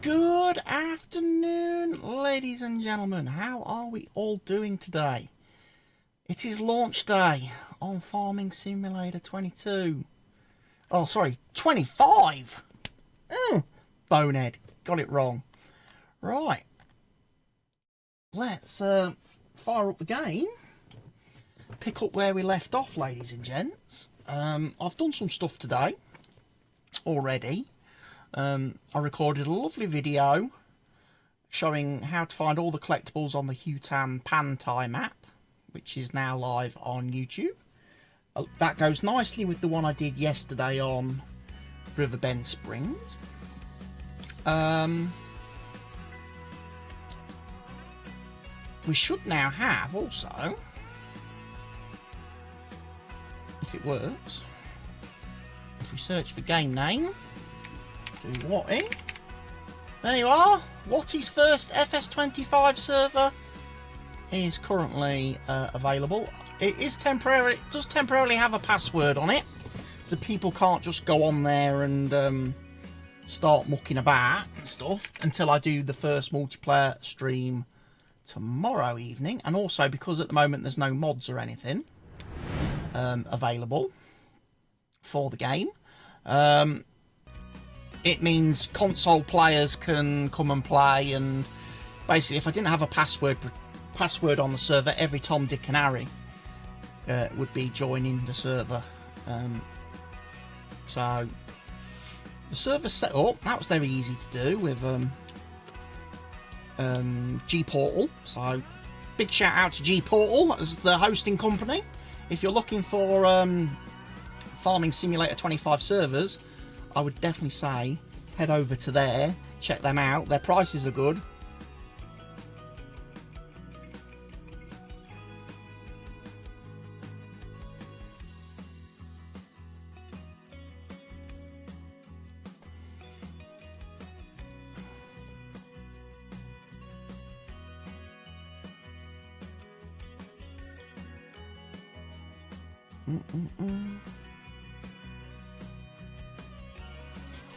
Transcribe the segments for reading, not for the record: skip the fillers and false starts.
Good afternoon, ladies and gentlemen. How are we all doing today? It is launch day on Farming Simulator 22. Oh, sorry, 25. Bonehead, got it wrong. Right, let's fire up the game. Pick up where we left off, ladies and gents. I've done some stuff today already. I recorded a lovely video showing how to find all the collectibles on the Hutan Pantai map, which is now live on YouTube. That goes nicely with the one I did yesterday on Riverbend Springs. We should now have also, if it works, if we search for game name, do Watty. There you are. Watty's first FS25 server is currently available. It is temporary. It does temporarily have a password on it, so people can't just go on there and start mucking about and stuff until I do the first multiplayer stream tomorrow evening. And also because at the moment there's no mods or anything available for the game. It means console players can come and play, and basically if I didn't have a password on the server, every Tom, Dick and Harry would be joining the server. So the server's set up. That was very easy to do with G-Portal. So big shout out to G-Portal as the hosting company. If you're looking for Farming Simulator 25 servers, I would definitely say head over to there, check them out. Their prices are good.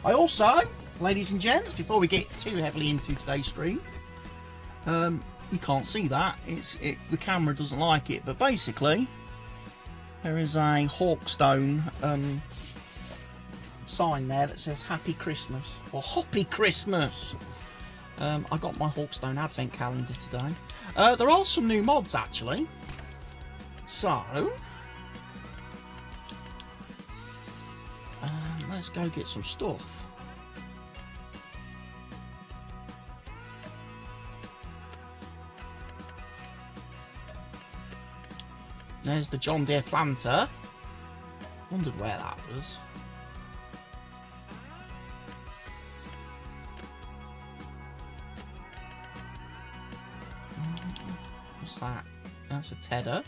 I also, ladies and gents, before we get too heavily into today's stream, you can't see that, the camera doesn't like it, but basically there is a Hawkstone sign there that says Happy Christmas, or Hoppy Christmas. I got my Hawkstone advent calendar today. There are some new mods actually, so let's go get some stuff. There's the John Deere planter. Wondered where that was. What's that? That's a tedder.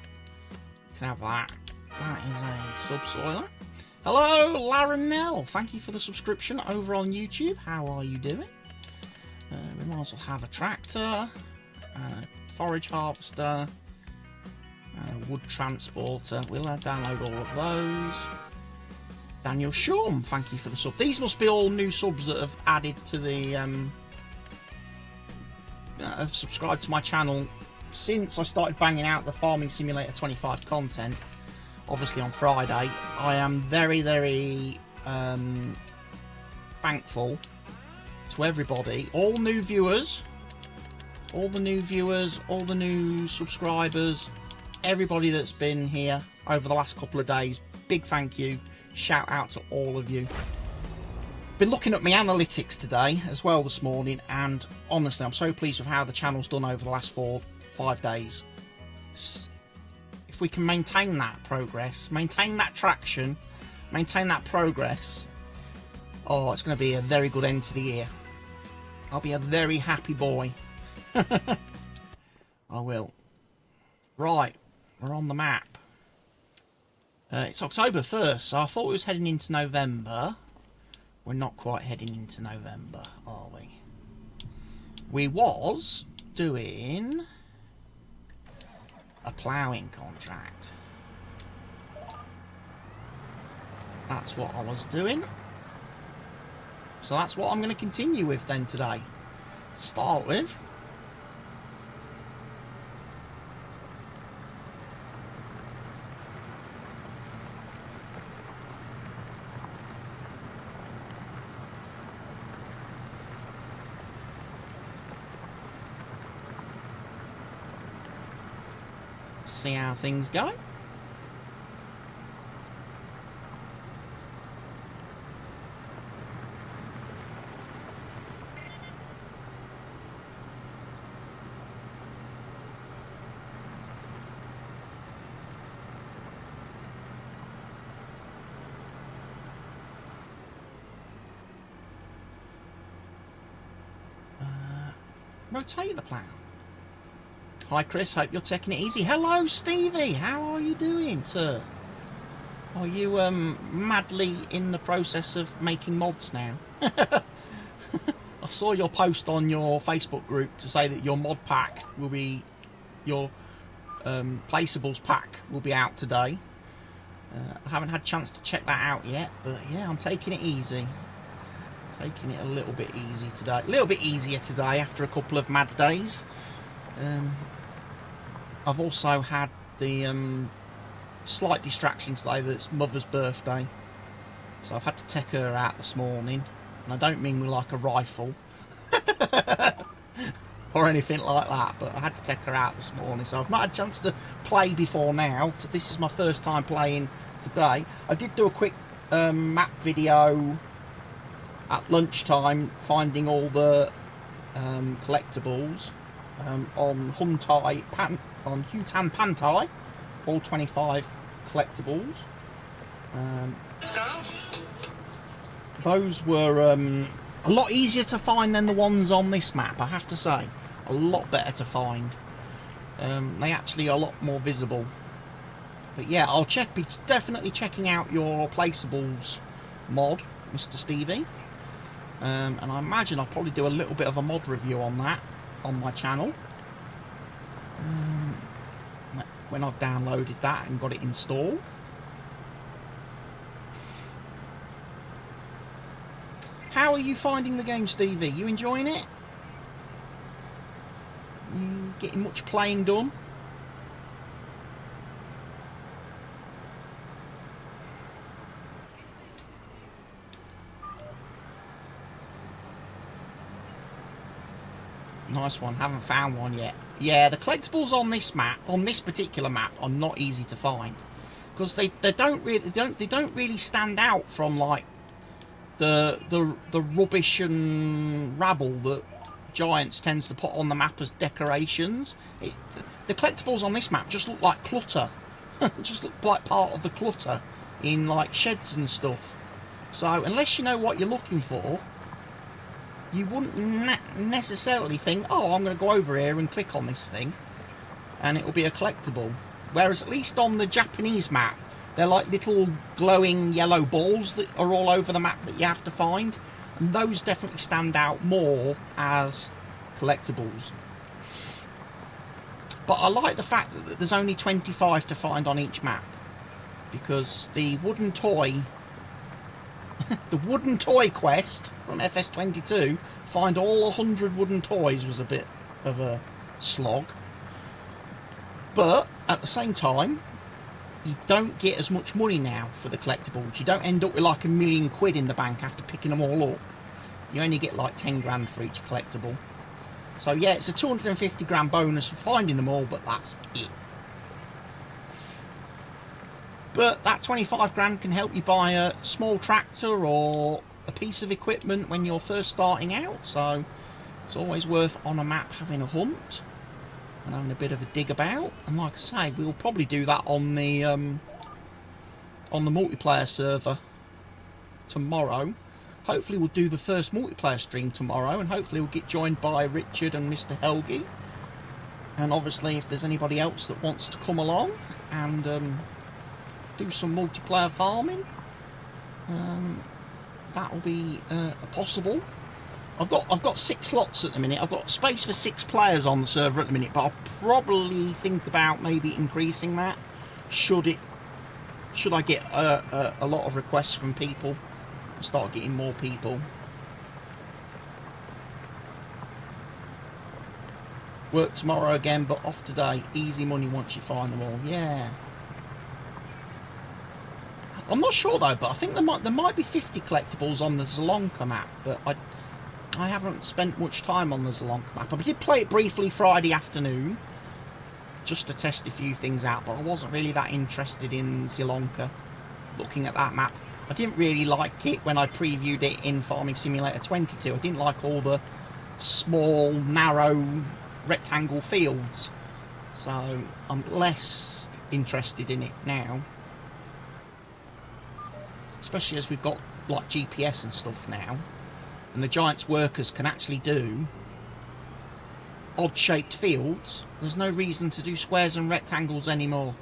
You can have that. That is a subsoiler. Hello, Laranell. Thank you for the subscription over on YouTube. How are you doing? We might as well have a tractor, a forage harvester, and a wood transporter. We'll download all of those. Daniel Shum, thank you for the sub. These must be all new subs that have added to the have subscribed to my channel since I started banging out the Farming Simulator 25 content. Obviously on Friday. I am very, very thankful to everybody, all new viewers, all the new subscribers, everybody that's been here over the last couple of days. Big thank you, shout out to all of you. Been looking at my analytics today as well this morning, and honestly I'm so pleased with how the channel's done over the last 4-5 days. If we can maintain that progress, maintain that traction, maintain that progress, oh, it's going to be a very good end to the year. I'll be a very happy boy. I will. Right, we're on the map. It's October 1st, so I thought we was heading into November. We're not quite heading into November, are we? We was doing a ploughing contract. That's what I was doing. So that's what I'm going to continue with then today, to start with. See how things go. Rotate the plough. Hi Chris, hope you're taking it easy. Hello Stevie, how are you doing, sir? Are you madly in the process of making mods now? I saw your post on your Facebook group to say that your mod pack will be, your placeables pack will be out today. I haven't had a chance to check that out yet, but yeah, I'm taking it easy. Taking it a little bit easy today. A little bit easier today after a couple of mad days. I've also had the slight distraction today that it's Mother's birthday. So I've had to take her out this morning. And I don't mean with like a rifle. Or anything like that. But I had to take her out this morning. So I've not had a chance to play before now. So this is my first time playing today. I did do a quick map video at lunchtime, finding all the collectibles on Hutan Pantai, all 25 collectibles. Those were a lot easier to find than the ones on this map, I have to say. A lot better to find. They actually are a lot more visible. But yeah, I'll be definitely checking out your placeables mod, Mr. Stevie. And I imagine I'll probably do a little bit of a mod review on that on my channel when I've downloaded that and got it installed. How are you finding the game, Stevie? You enjoying it? You getting much playing done? Nice one. Haven't found one yet. Yeah, the collectibles on this map, on this particular map, are not easy to find because they don't really stand out from like the rubbish and rabble that Giants tends to put on the map as decorations. The collectibles on this map just look like clutter. Just look like part of the clutter in like sheds and stuff. So unless you know what you're looking for, you wouldn't necessarily think, oh, I'm going to go over here and click on this thing and it will be a collectible. Whereas at least on the Japanese map, they're like little glowing yellow balls that are all over the map that you have to find. And those definitely stand out more as collectibles. But I like the fact that there's only 25 to find on each map, because the wooden toy the wooden toy quest from FS25, find all 100 wooden toys, was a bit of a slog. But at the same time, you don't get as much money now for the collectibles. You don't end up with like £1 million in the bank after picking them all up. You only get like 10 grand for each collectible. So yeah, it's a 250 grand bonus for finding them all, but that's it. But that 25 grand can help you buy a small tractor or a piece of equipment when you're first starting out. So it's always worth on a map having a hunt and having a bit of a dig about. And like I say, we'll probably do that on the multiplayer server tomorrow. Hopefully we'll do the first multiplayer stream tomorrow, and hopefully we'll get joined by Richard and Mr. Helgi. And obviously if there's anybody else that wants to come along and do some multiplayer farming, that will be possible. I've got 6 slots at the minute. I've got space for 6 players on the server at the minute, but I'll probably think about maybe increasing that should I get a lot of requests from people and start getting more people. Work tomorrow again, but off today. Easy money once you find them all. Yeah. I'm not sure though, but I think there might be 50 collectibles on the Zalonka map, but I haven't spent much time on the Zalonka map. I did play it briefly Friday afternoon, just to test a few things out, but I wasn't really that interested in Zalonka, looking at that map. I didn't really like it when I previewed it in Farming Simulator 22. I didn't like all the small, narrow, rectangle fields, so I'm less interested in it now. Especially as we've got like GPS and stuff now, and the Giants workers can actually do odd shaped fields. There's no reason to do squares and rectangles anymore.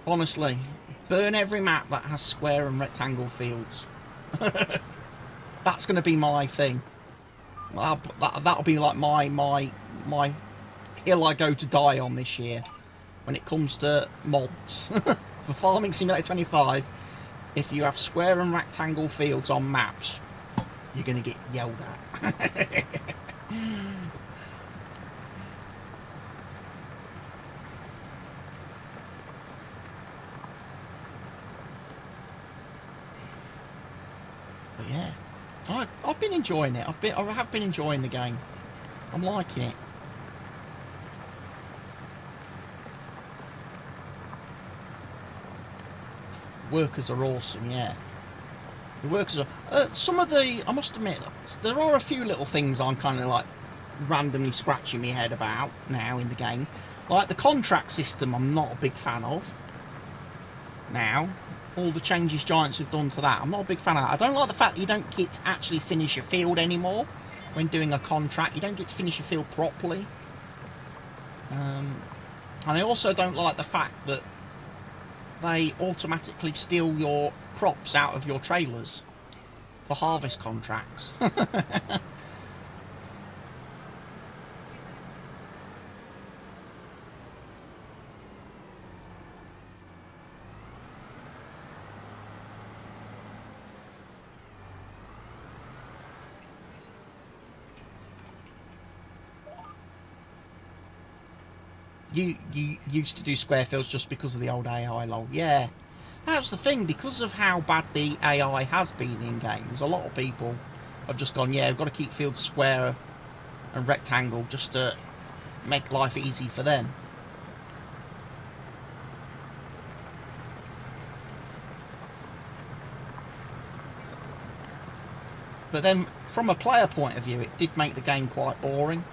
Honestly, burn every map that has square and rectangle fields. That's going to be my thing. That'll be like my hill I go to die on this year when it comes to mods. For Farming Simulator 25, if you have square and rectangle fields on maps, you're going to get yelled at. But yeah, I've been enjoying it. I have been enjoying the game. I'm liking it. Workers are awesome, yeah. The workers are... some of the... I must admit, there are a few little things I'm kind of like randomly scratching my head about now in the game. Like the contract system I'm not a big fan of. Now, all the changes Giants have done to that, I'm not a big fan of that. I don't like the fact that you don't get to actually finish your field anymore when doing a contract. You don't get to finish your field properly. And I also don't like the fact that they automatically steal your crops out of your trailers for harvest contracts. You used to do square fields just because of the old AI lol. Yeah, that's the thing. Because of how bad the AI has been in games, a lot of people have just gone, yeah, we've got to keep fields square and rectangle just to make life easy for them. But then, from a player point of view, it did make the game quite boring.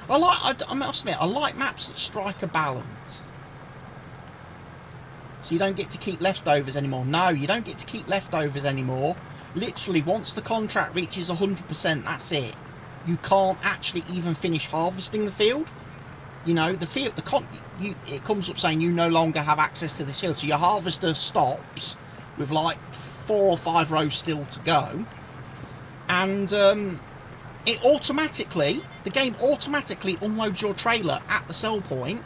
I must admit, I like maps that strike a balance. So you don't get to keep leftovers anymore. No, you don't get to keep leftovers anymore. Literally, once the contract reaches 100%, that's it. You can't actually even finish harvesting the field. You know, the field, it comes up saying you no longer have access to this field. So your harvester stops with like 4 or 5 rows still to go. And the game automatically unloads your trailer at the sell point.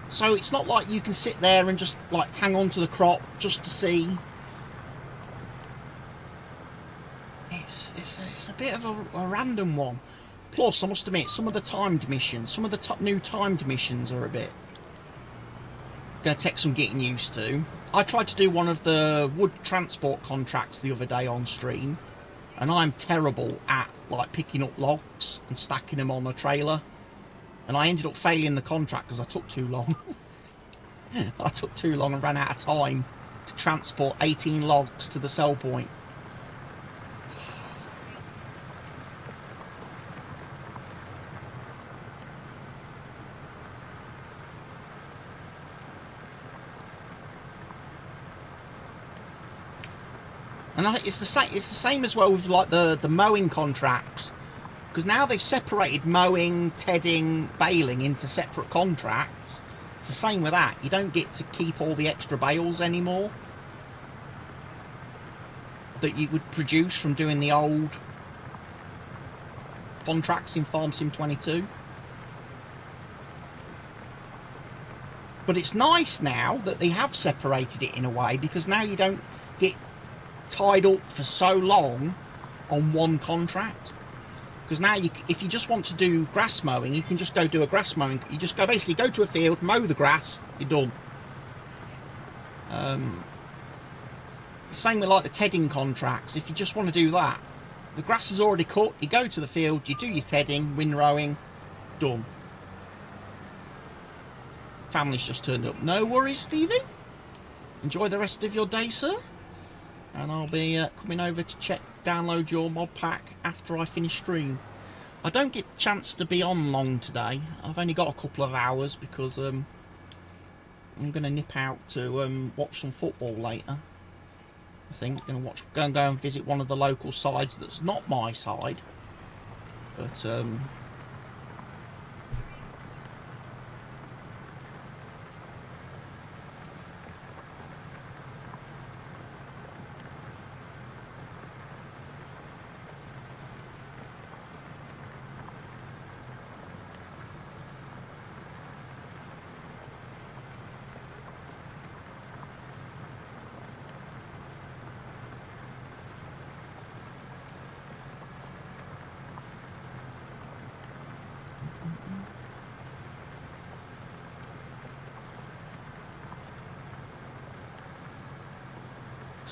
So it's not like you can sit there and just like hang on to the crop just to see. It's a bit of a random one. Plus, I must admit, some of the timed missions, some of the new timed missions are a bit going to take some getting used to. I tried to do one of the wood transport contracts the other day on stream, and I'm terrible at like picking up logs and stacking them on a trailer, and I ended up failing the contract because I took too long. I took too long and ran out of time to transport 18 logs to the sell point. And it's the same as well with like the mowing contracts, because now they've separated mowing, tedding, baling into separate contracts. It's the same with that. You don't get to keep all the extra bales anymore that you would produce from doing the old contracts in Farm Sim 22. But it's nice now that they have separated it in a way, because now you don't get tied up for so long on one contract. Because now, if you just want to do grass mowing, you can just go do a grass mowing. You just basically go to a field, mow the grass, you're done. Same with like the tedding contracts. If you just want to do that, the grass is already cut. You go to the field, you do your tedding, windrowing, done. Family's just turned up. No worries, Stevie. Enjoy the rest of your day, sir. And I'll be coming over to download your mod pack after I finish stream. I don't get a chance to be on long today. I've only got a couple of hours because I'm going to nip out to watch some football later. I think go and visit one of the local sides that's not my side, but so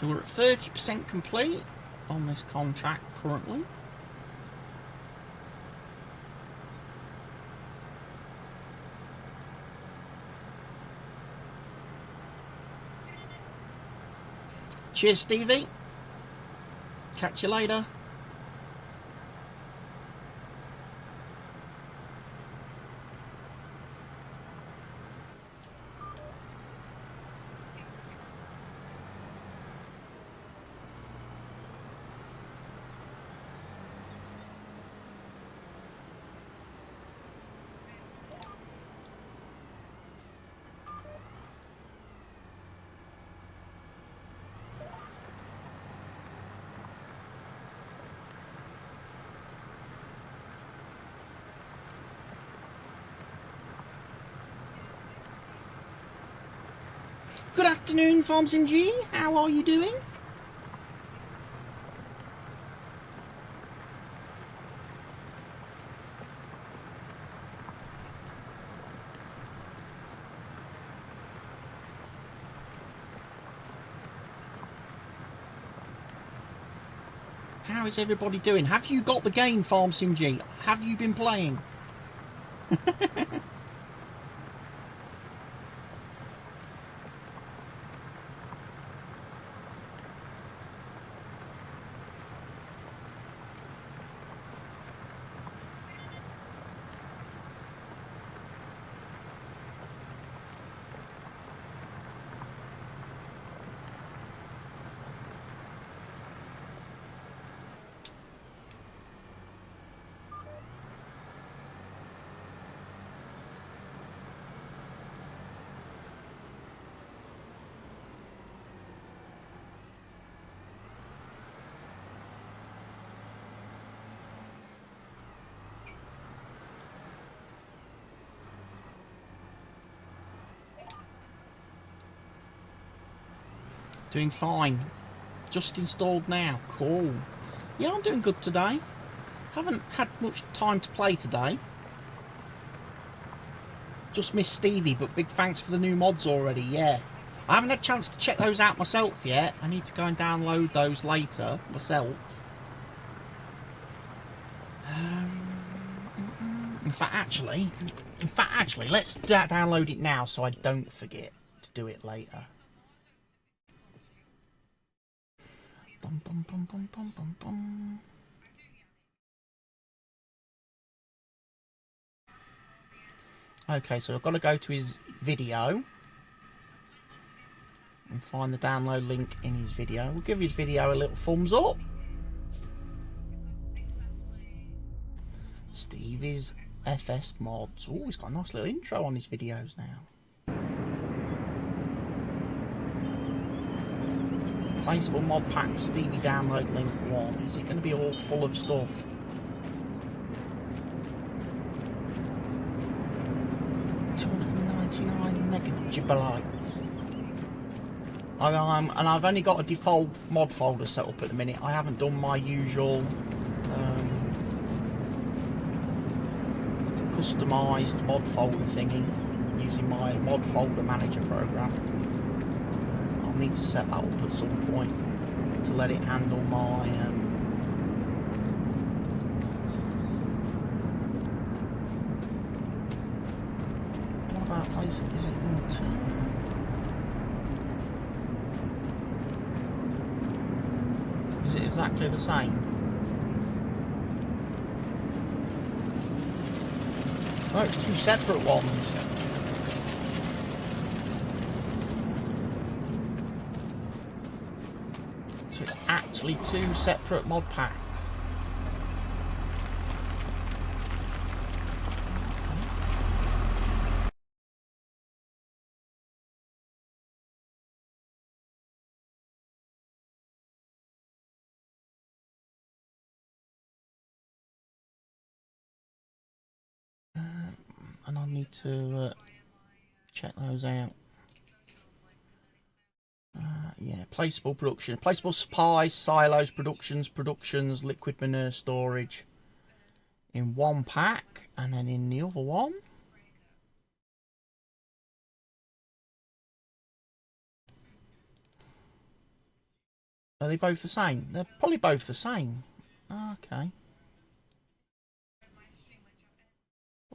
we're at 30% complete on this contract currently. Cheers, Stevie. Catch you later. Good afternoon, Farmsim G. How are you doing? How is everybody doing? Have you got the game, Farmsim G? Have you been playing? Doing fine. Just installed now. Cool. Yeah, I'm doing good today. Haven't had much time to play today. Just missed Stevie, but big thanks for the new mods already, yeah. I haven't had a chance to check those out myself yet. I need to go and download those later myself. In fact, actually, let's download it now so I don't forget to do it later. Bum, bum, bum, bum, bum, bum, bum. Okay, so I've got to go to his video and find the download link in his video. We'll give his video a little thumbs up. Stevie's FS mods. Oh, he's got a nice little intro on his videos now. Placeable mod pack for Stevie download link 1. Is it going to be all full of stuff? $299 megabytes. And I've only got a default mod folder set up at the minute. I haven't done my usual customised mod folder thingy using my mod folder manager program. I'll need to set that up at some point to let it handle my what about placing? Is it going to? Is it exactly the same? Oh, it's two separate ones. So it's actually two separate mod packs. And I need to check those out. Yeah, placeable production, placeable supplies, silos, productions, liquid manure storage in one pack, and then in the other one. Are they both the same? They're probably both the same. Okay.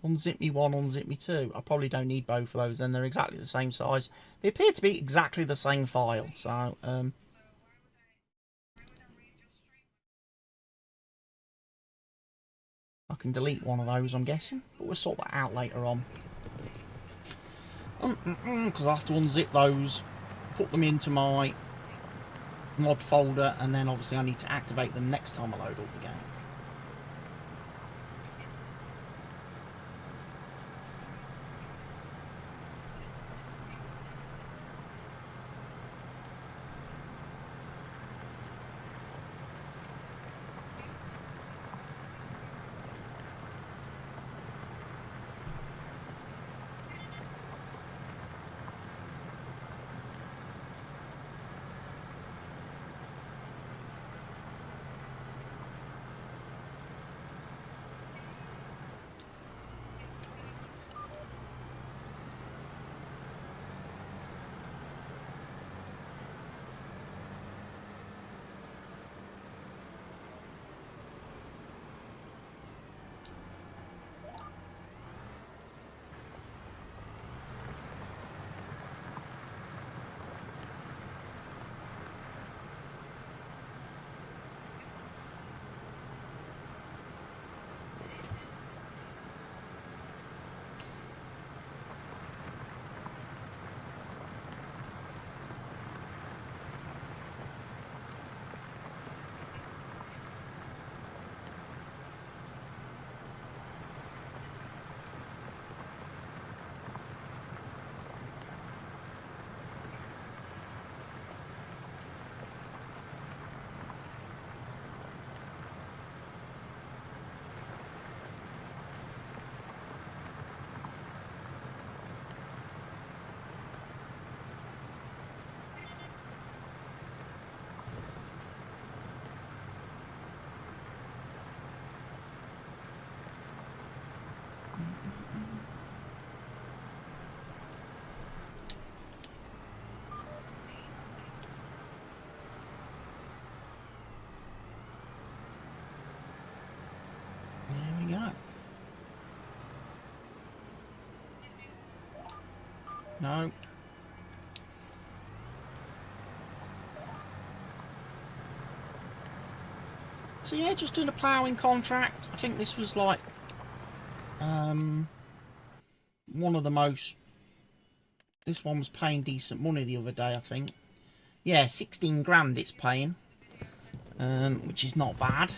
Unzip me one, unzip me two. I probably don't need both of those, then they're exactly the same size. They appear to be exactly the same file, so I can delete one of those, I'm guessing, but we'll sort that out later on. Because I have to unzip those, put them into my mod folder, and then obviously I need to activate them next time I load up the game. No. So yeah, just doing a ploughing contract. I think this was like one of the most. This one was paying decent money the other day, I think. Yeah, 16 grand it's paying, which is not bad.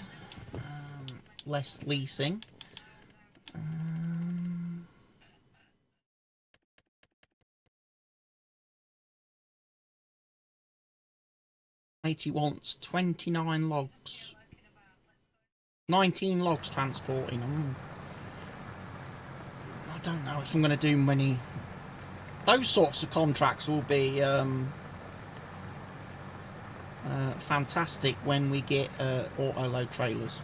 Less leasing. 80 wants 29 logs. 19 logs transporting. I don't know if I'm going to do many. Those sorts of contracts will be fantastic when we get auto load trailers.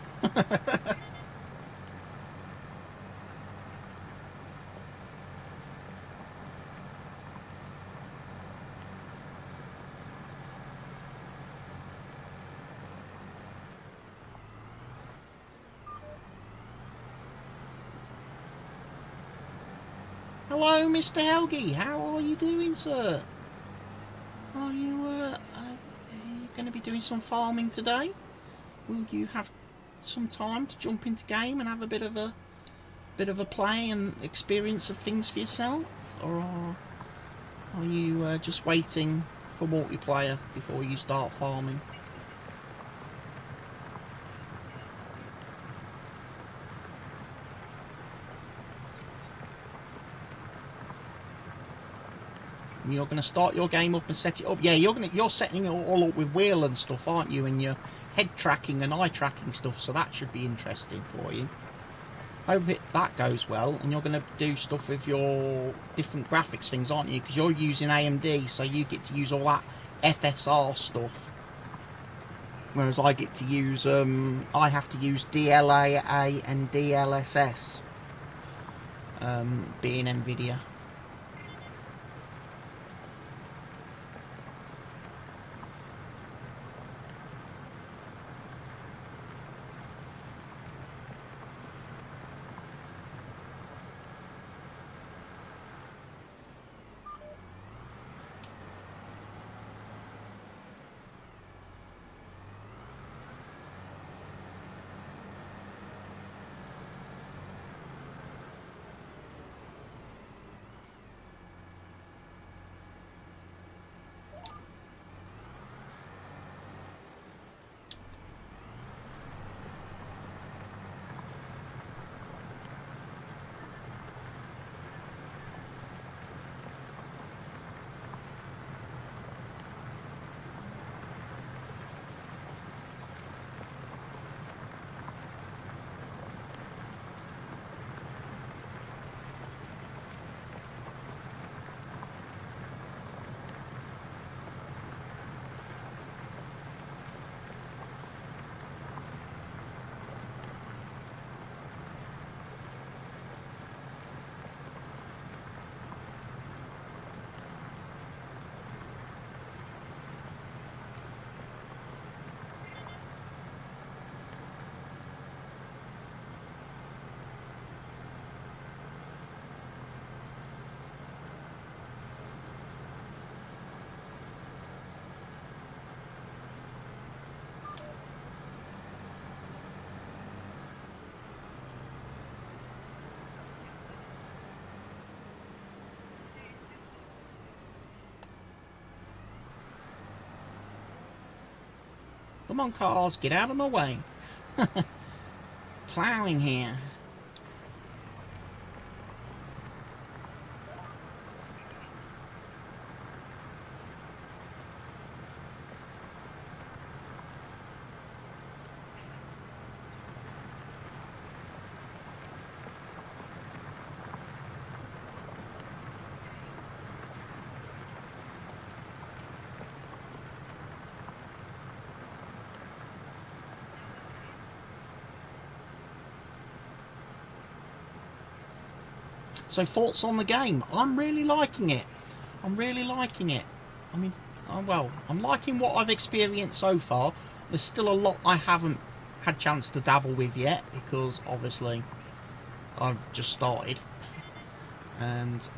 Hello, Mr. Helgi. How are you doing, sir? Are you going to be doing some farming today? Will you have some time to jump into game and have a bit of a play and experience of things for yourself, or are you just waiting for multiplayer before you start farming? You're going to start your game up and set it up. Yeah, you're setting it all up with wheel and stuff, aren't you? And your head tracking and eye tracking stuff. So that should be interesting for you. Hope that goes well. And you're going to do stuff with your different graphics things, aren't you? Because you're using AMD, so you get to use all that FSR stuff. Whereas I get to use, I have to use DLAA and DLSS, being NVIDIA. Come on, cars, get out of my way. Ploughing here. So thoughts on the game? I'm really liking it. I'm really liking it. I mean, well, I'm liking what I've experienced so far. There's still a lot I haven't had chance to dabble with yet, because obviously I've just started. And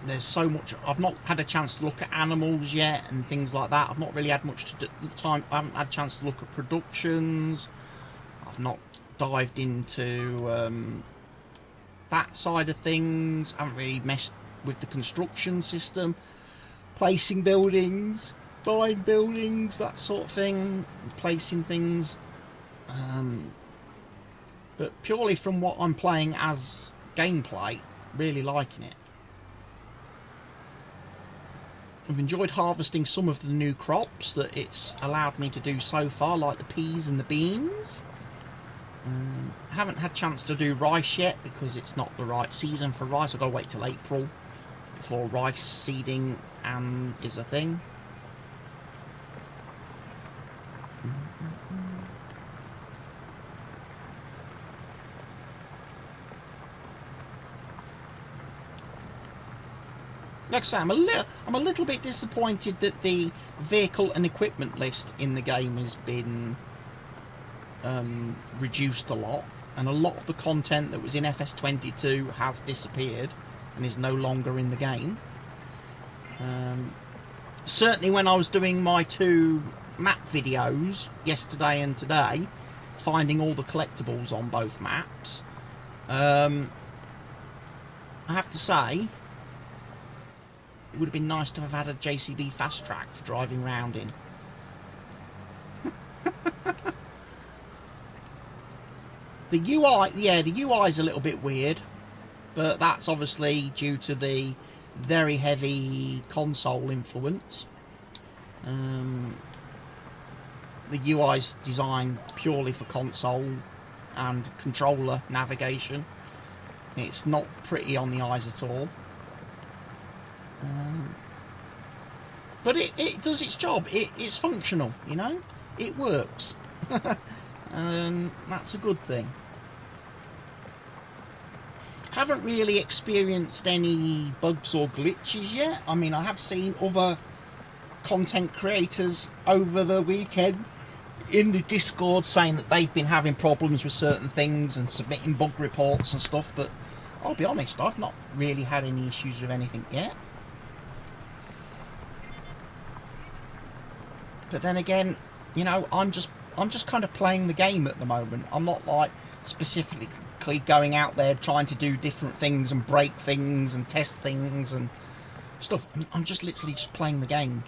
there's so much. I've not had a chance to look at animals yet and things like that. I've not really had much time. I haven't had a chance to look at productions. I've not dived into that side of things. I haven't really messed with the construction system, placing buildings, buying buildings, that sort of thing, placing things. But purely from what I'm playing as gameplay, really liking it. I've enjoyed harvesting some of the new crops that it's allowed me to do so far, like the peas and the beans. I haven't had a chance to do rice yet because it's not the right season for rice. I've got to wait till April before rice seeding is a thing. Like I say, I'm a little bit disappointed that the vehicle and equipment list in the game has been reduced a lot, and a lot of the content that was in FS22 has disappeared and is no longer in the game. Certainly when I was doing my 2 map videos yesterday and today, finding all the collectibles on both maps, I have to say it would have been nice to have had a JCB fast track for driving around in. The UI, yeah, the UI is a little bit weird, but that's obviously due to the very heavy console influence. The UI is designed purely for console and controller navigation. It's not pretty on the eyes at all. But it does its job. It's functional, you know? It works. And that's a good thing. Haven't really experienced any bugs or glitches yet. I mean, I have seen other content creators over the weekend in the Discord saying that they've been having problems with certain things and submitting bug reports and stuff, but I'll be honest, I've not really had any issues with anything yet. But then again, you know, I'm just kind of playing the game at the moment. I'm not like specifically going out there trying to do different things and break things and test things and stuff. I'm just literally just playing the game.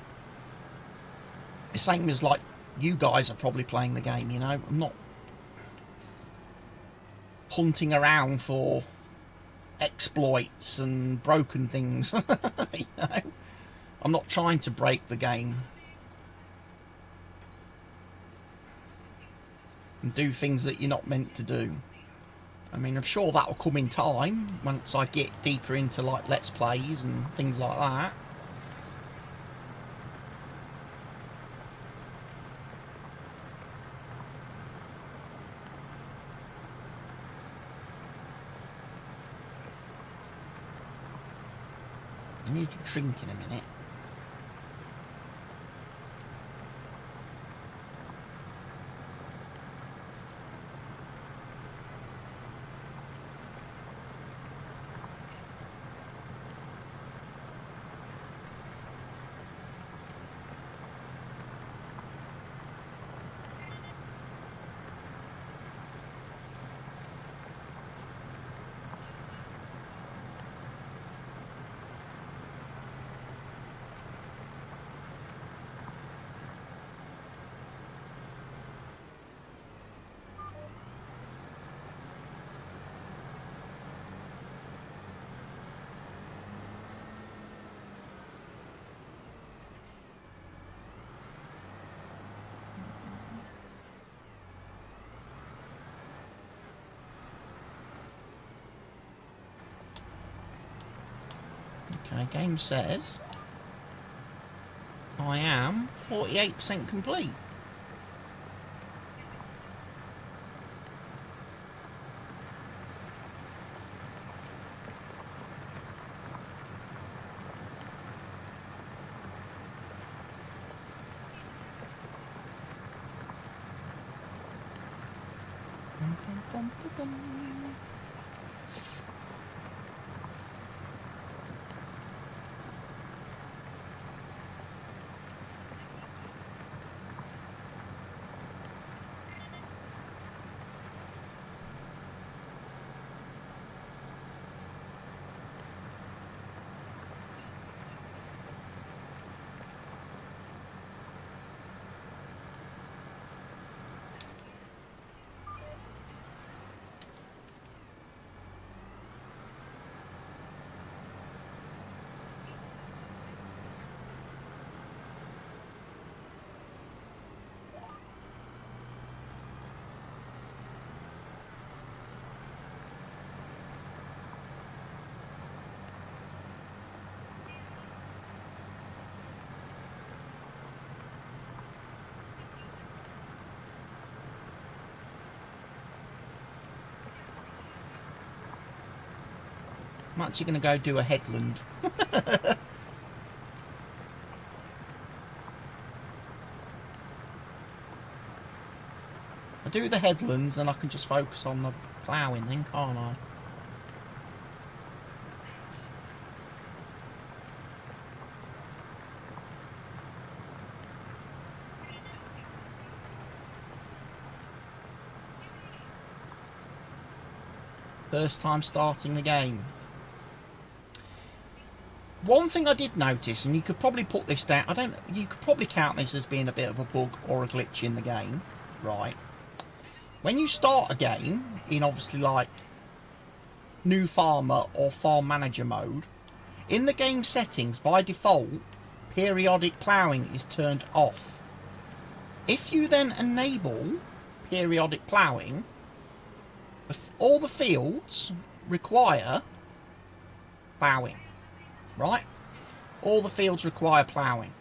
The same as like you guys are probably playing the game, you know. I'm not hunting around for exploits and broken things. You know? I'm not trying to break the game and do things that you're not meant to do. I mean, I'm sure that will come in time once I get deeper into like Let's Plays and things like that. I need to drink in a minute. Okay, game says I am 48% complete. I'm actually going to go do a headland. I do the headlands and I can just focus on the ploughing then, can't I? First time starting the game. One thing I did notice, and you could probably put this down, you could probably count this as being a bit of a bug or a glitch in the game, right? When you start a game, in obviously like new farmer or farm manager mode, in the game settings, by default, periodic ploughing is turned off. If you then enable periodic ploughing, all the fields require ploughing, right? All the fields require ploughing,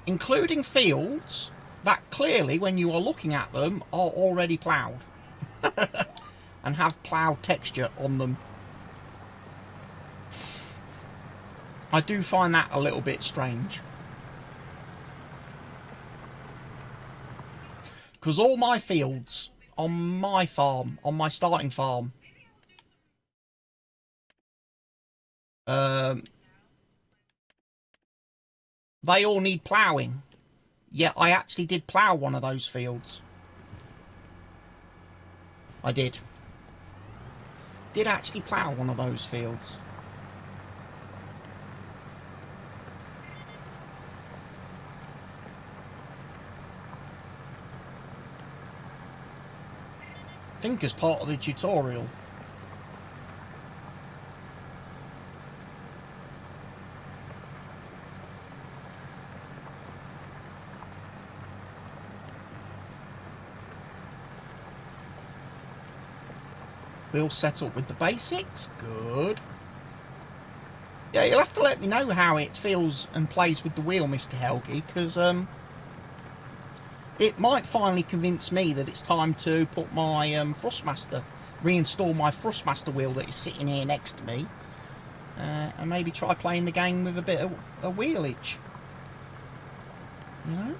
including fields that clearly, when you are looking at them, are already ploughed and have ploughed texture on them. I do find that a little bit strange, because all my fields on my farm, on my starting farm, they all need ploughing. Yet I actually did plough one of those fields. I did. Did actually plough one of those fields. I think as part of the tutorial. We'll set up with the basics. Good. Yeah, you'll have to let me know how it feels and plays with the wheel, Mr. Helgi, because it might finally convince me that it's time to put my Thrustmaster, reinstall my Thrustmaster wheel that is sitting here next to me, and maybe try playing the game with a bit of a wheelage. You know?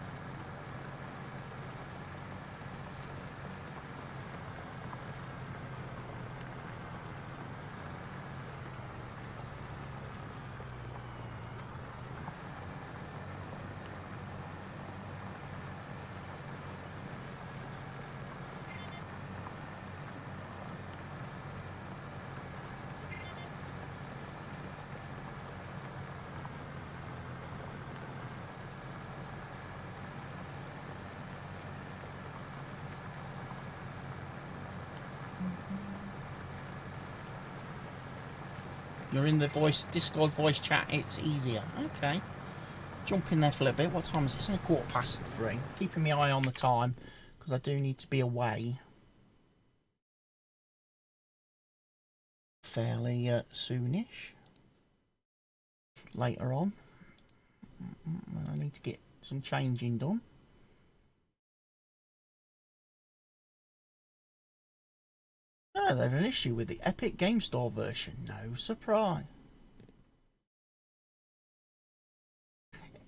You're in the Discord voice chat, it's easier. Okay. Jump in there for a little bit. What time is it? It's only 3:15. Keeping my eye on the time, because I do need to be away fairly soonish. Later on. I need to get some changing done. Oh, there's an issue with the Epic Game Store version. No surprise.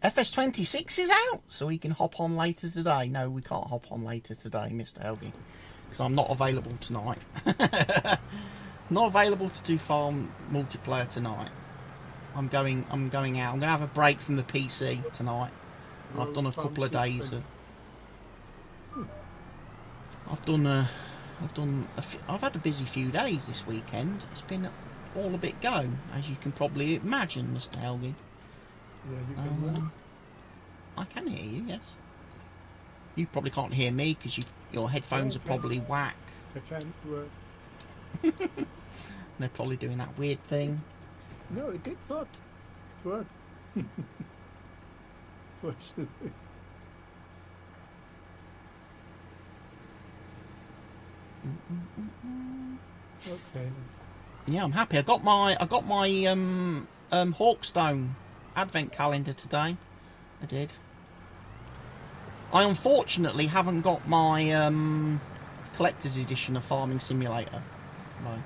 FS26 is out, so we can hop on later today. No, we can't hop on later today, Mr. Helgi, because I'm not available tonight. Not available to do farm multiplayer tonight. I'm going out. I'm gonna have a break from the PC tonight. I've done a couple of days of. I've had a busy few days this weekend. It's been all a bit go, as you can probably imagine, Mr. Helgi. I can hear you, yes. You probably can't hear me because your headphones are probably whack. They can't work. They're probably doing that weird thing. No, it did not work. Fortunately. Okay. Yeah, I'm happy. I got my Hawkstone advent calendar today. I did. I unfortunately haven't got my collector's edition of Farming Simulator. No.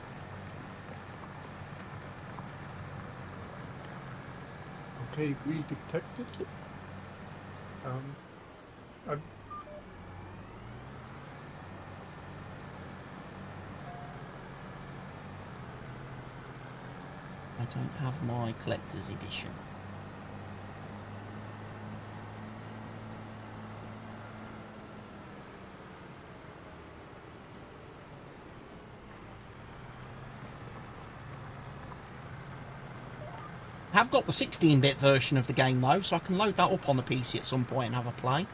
Okay, wheel detected. I'm I don't have my collector's edition. I have got the 16-bit version of the game though, so I can load that up on the PC at some point and have a play.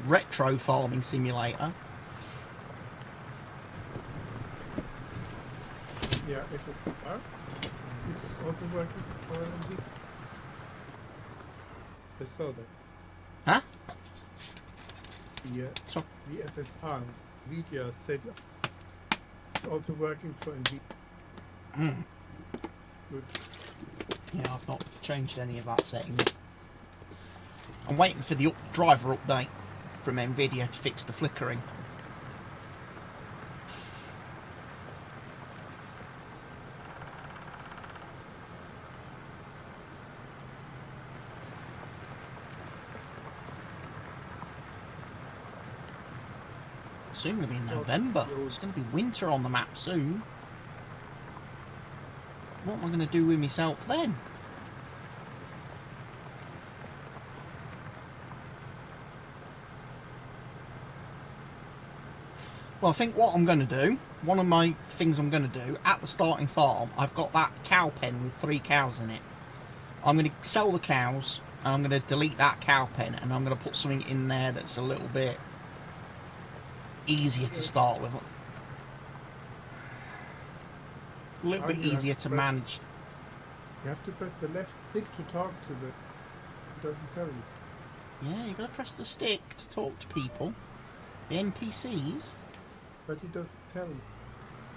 Retro farming simulator. yeah, FS25 is also working for LNG. I saw that. Huh? The So, FSR video said it's also working for NG. Good. yeah, I've not changed any of that settings. I'm waiting for the driver update from Nvidia to fix the flickering. Soon going to be in November. It's going to be winter on the map soon. What am I going to do with myself then? Well, I think what I'm going to do, one of my things I'm going to do, at the starting farm, I've got that cow pen with 3 cows in it. I'm going to sell the cows, and I'm going to delete that cow pen, and I'm going to put something in there that's a little bit easier to start with. A little bit easier to manage. You have to press the left stick to talk to the... It doesn't tell you. Yeah, you got to press the stick to talk to people. The NPCs. But it doesn't tell you.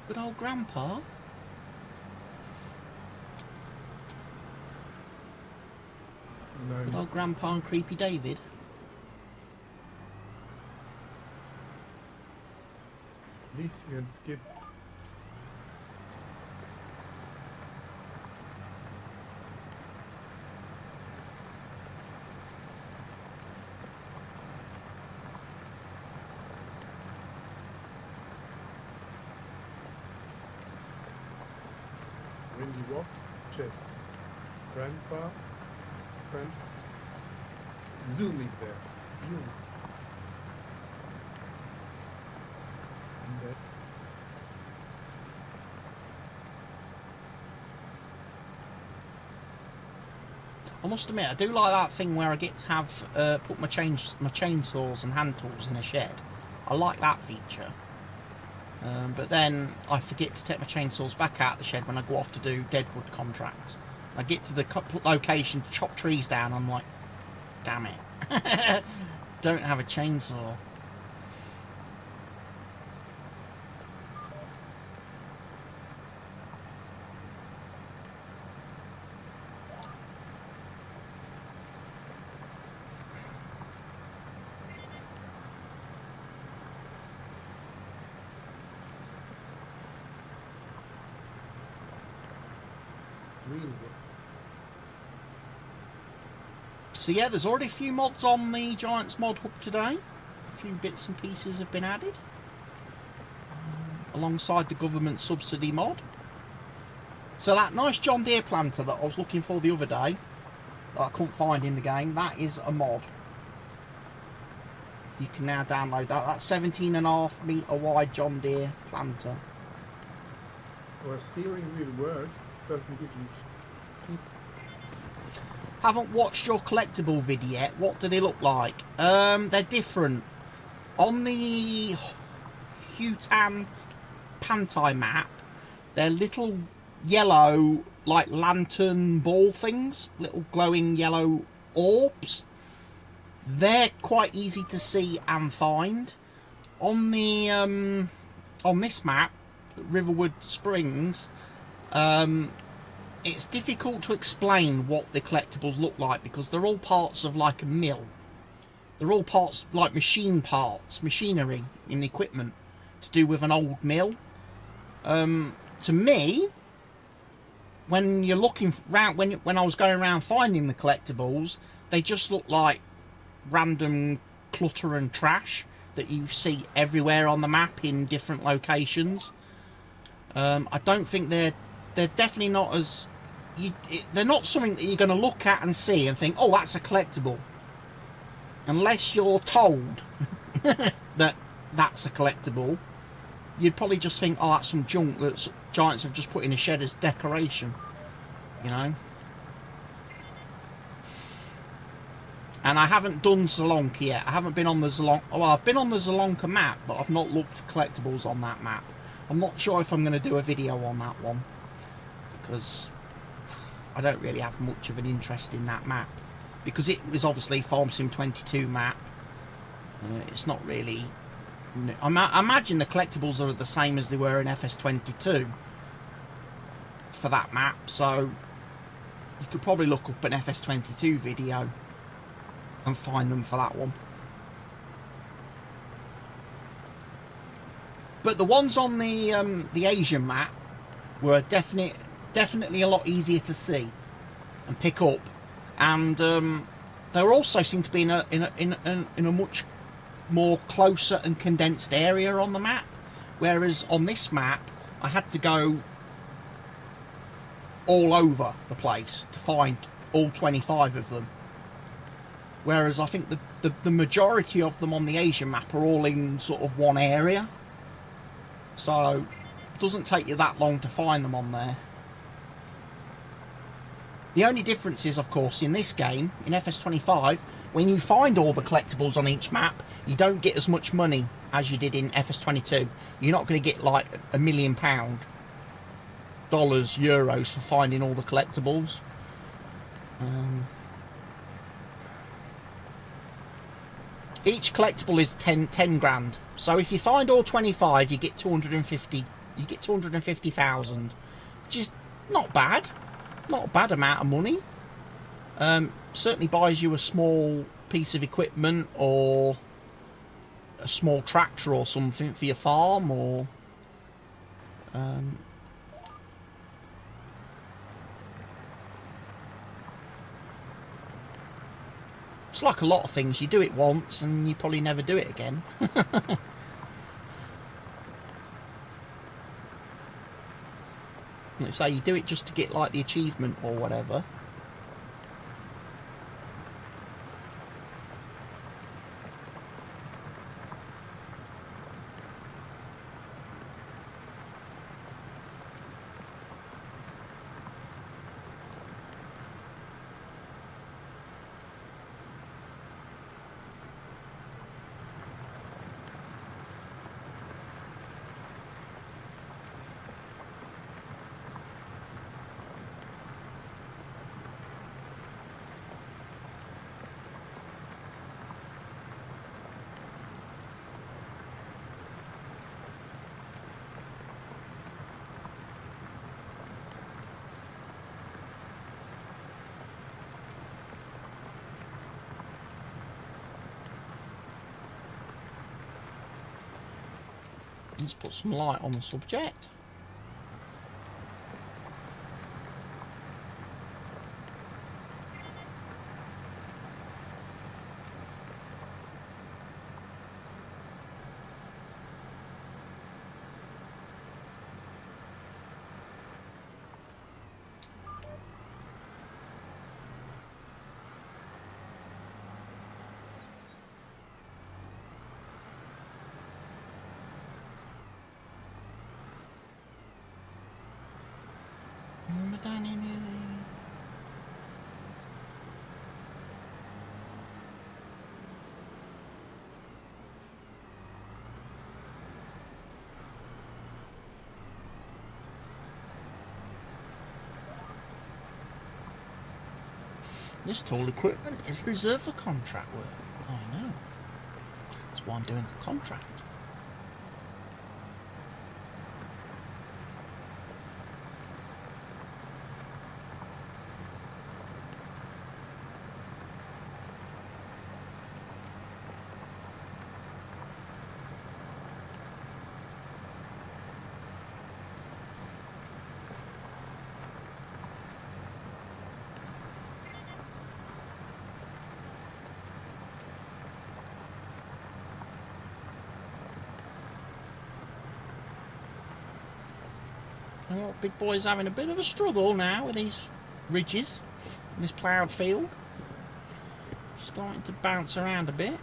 Good old grandpa. Good No, old grandpa and creepy David. at least you can skip. When you walk, check. Grandpa, friend, zoom it there. Zoom. And then I must admit, I do like that thing where I get to have put my chainsaws and hand tools in a shed. I like that feature. But then I forget to take my chainsaws back out of the shed when I go off to do deadwood contracts. I get to the location to chop trees down, I'm like, damn it. Don't have a chainsaw. really good. So yeah, there's already a few mods on the Giants mod hub today. A few bits and pieces have been added. Alongside the government subsidy mod. So that nice John Deere planter that I was looking for the other day, that I couldn't find in the game, that is a mod. You can now download that. That's 17.5 metre wide John Deere planter. Or steering wheel works, doesn't give you keep. Haven't watched your collectible vid yet. What do they look like? They're different. On the Hutan Pantai map, they're little yellow, like lantern ball things, little glowing yellow orbs. They're quite easy to see and find. On the on this map, Riverbend Springs, it's difficult to explain what the collectibles look like because they're all parts of like a mill. They're all parts like machine parts, machinery in equipment to do with an old mill. to me, when you're looking around, when I was going around finding the collectibles, they just look like random clutter and trash that you see everywhere on the map in different locations. I don't think they're definitely not as they're not something that you're going to look at and see and think, oh, that's a collectible, unless you're told that that's a collectible. You'd probably just think, oh, that's some junk that Giants have just put in a shed as decoration, you know. And I haven't done Zelonka yet. I haven't been on the Zelonka. Well, I've been on the Zelonka map, but I've not looked for collectibles on that map. I'm not sure if I'm going to do a video on that one, because I don't really have much of an interest in that map. Because it was obviously Farm Sim 22 map. It's not really... I imagine the collectibles are the same as they were in FS22 for that map, so you could probably look up an FS22 video and find them for that one. But the ones on the Asian map were definitely a lot easier to see and pick up, and they also seem to be in a much more closer and condensed area on the map, whereas on this map I had to go all over the place to find all 25 of them, whereas I think the majority of them on the Asian map are all in sort of one area, so it doesn't take you that long to find them on there. The only difference is, of course, in this game, in FS25, when you find all the collectibles on each map, you don't get as much money as you did in FS22. You're not going to get like £1 million, dollars, euros for finding all the collectibles. Each collectible is 10 grand. So if you find all 25, you get 250. You get 250,000, which is not bad. Not a bad amount of money. Certainly buys you a small piece of equipment or a small tractor or something for your farm, or it's like a lot of things. You do it once and you probably never do it again. Let's say you do it just to get like the achievement or whatever. Let's put some light on the subject. This tall equipment is reserved for contract work. I know. That's why I'm doing a contract. Oh, big boy's having a bit of a struggle now with these ridges and this ploughed field. Starting to bounce around a bit.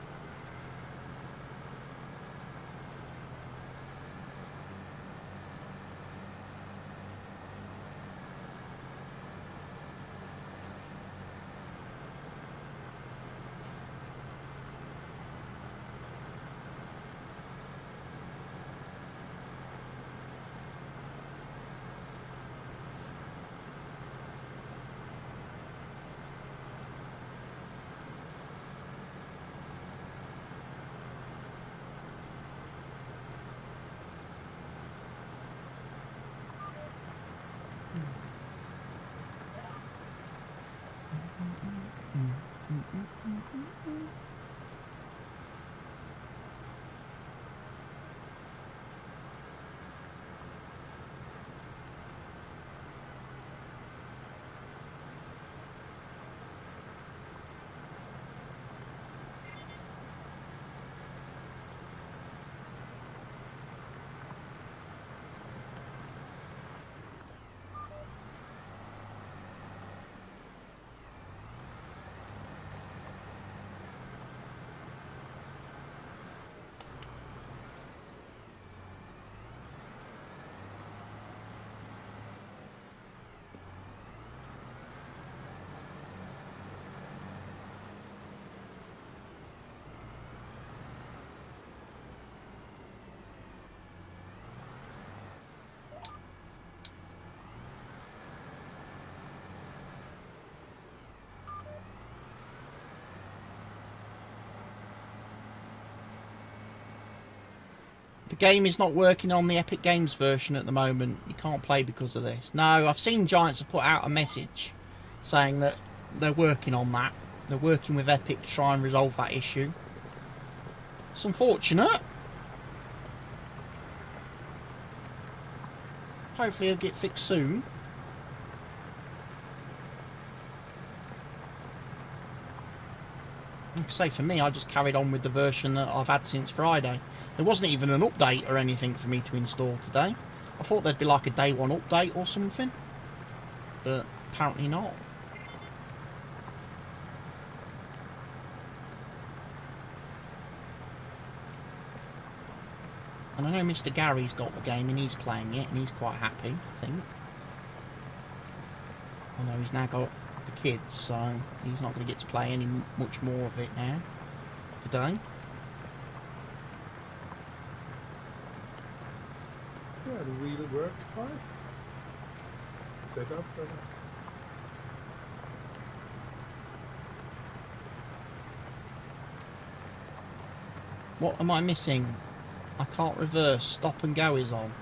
The game is not working on the Epic Games version at the moment. You can't play because of this. No, I've seen Giants have put out a message saying that they're working on that. They're working with Epic to try and resolve that issue. It's unfortunate. Hopefully it'll get fixed soon. Like I say, for me, I just carried on with the version that I've had since Friday. There wasn't even an update or anything for me to install today. I thought there'd be like a day one update or something, but apparently not. And I know Mr. Gary's got the game and he's playing it and he's quite happy, I think. Although he's now got the kids, so he's not going to get to play much more of it now today. Yeah, the wheel works fine. Set up. What am I missing? I can't reverse. Stop and go is on.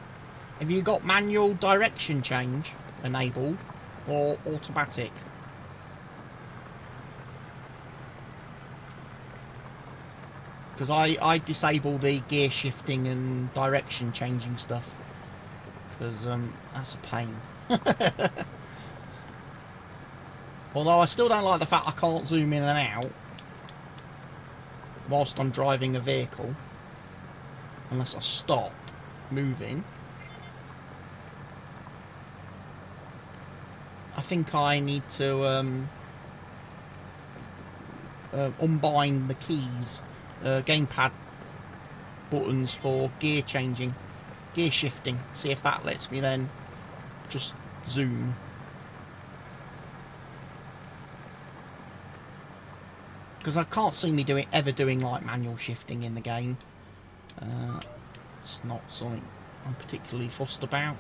Have you got manual direction change enabled or automatic? Because I disable the gear shifting and direction changing stuff. Because that's a pain. Although I still don't like the fact I can't zoom in and out whilst I'm driving a vehicle. Unless I stop moving. I think I need to unbind the keys, gamepad buttons for gear changing, gear shifting. See if that lets me then just zoom. Because I can't see me ever doing like manual shifting in the game. It's not something I'm particularly fussed about.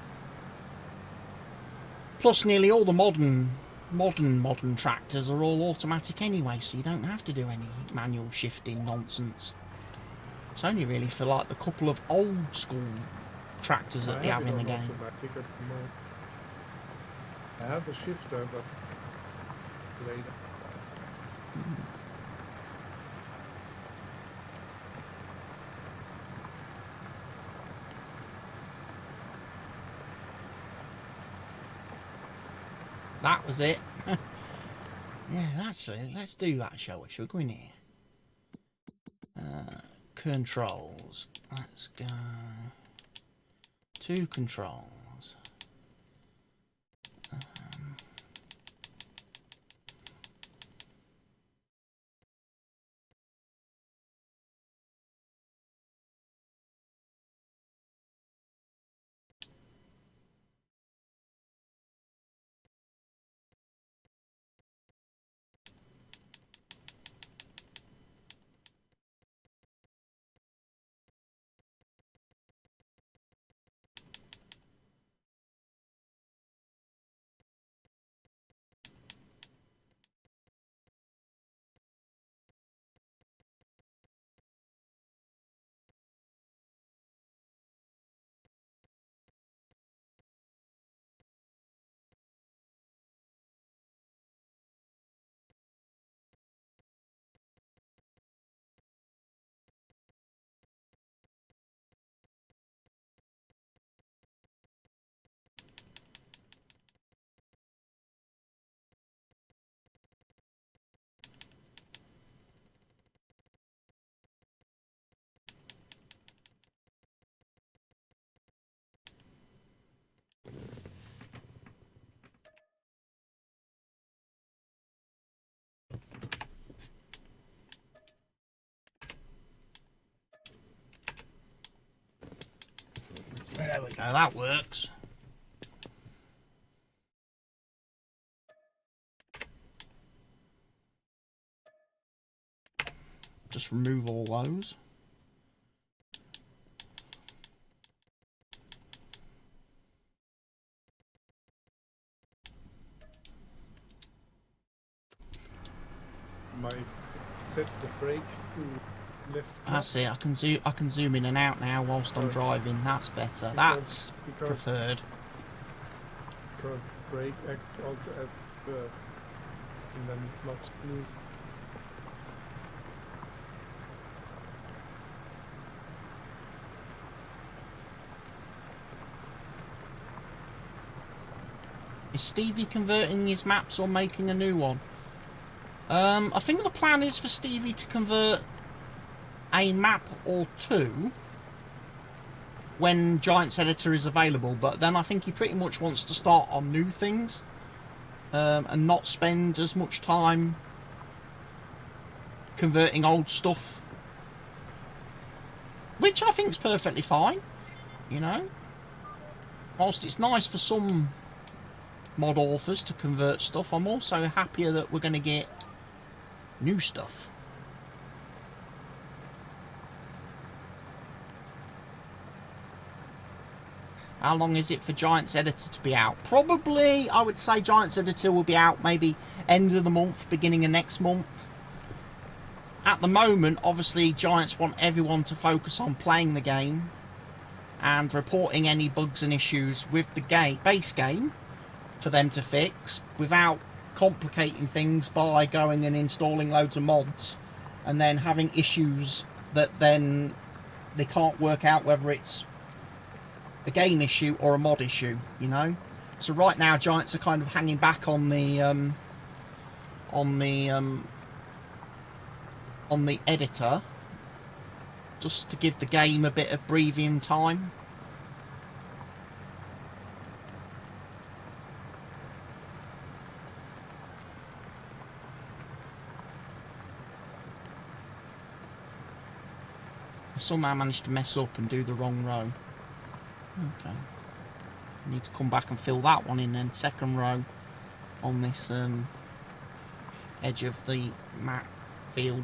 Plus, nearly all the modern tractors are all automatic anyway, so you don't have to do any manual shifting nonsense. It's only really for like the couple of old school tractors that they have in the game. Automatic at the moment. I have a shifter, but later. That was it. Yeah, that's it. Let's do that, shall we? Shall we go in here? Controls. Let's go to controls. There we go, that works. Just remove all those. Might set the brake to left. That's it. I can zoom in and out now whilst I'm driving. That's better. That's preferred. Because the brake acts also as reverse, and then it's not smooth. Is Stevie converting his maps or making a new one? I think the plan is for Stevie to convert a map or two when Giants Editor is available, but then I think he pretty much wants to start on new things and not spend as much time converting old stuff, which I think is perfectly fine, you know. Whilst it's nice for some mod authors to convert stuff, I'm also happier that we're going to get new stuff. How long is it for Giants Editor to be out? Probably, I would say Giants Editor will be out maybe end of the month, beginning of next month. At the moment, obviously, Giants want everyone to focus on playing the game and reporting any bugs and issues with the base game for them to fix without complicating things by going and installing loads of mods and then having issues that then they can't work out whether it's a game issue or a mod issue, you know. So right now Giants are kind of hanging back on the editor just to give the game a bit of breathing time. Somehow managed to mess up and do the wrong row. Okay. Need to come back and fill that one in then. Second row on this edge of the map field.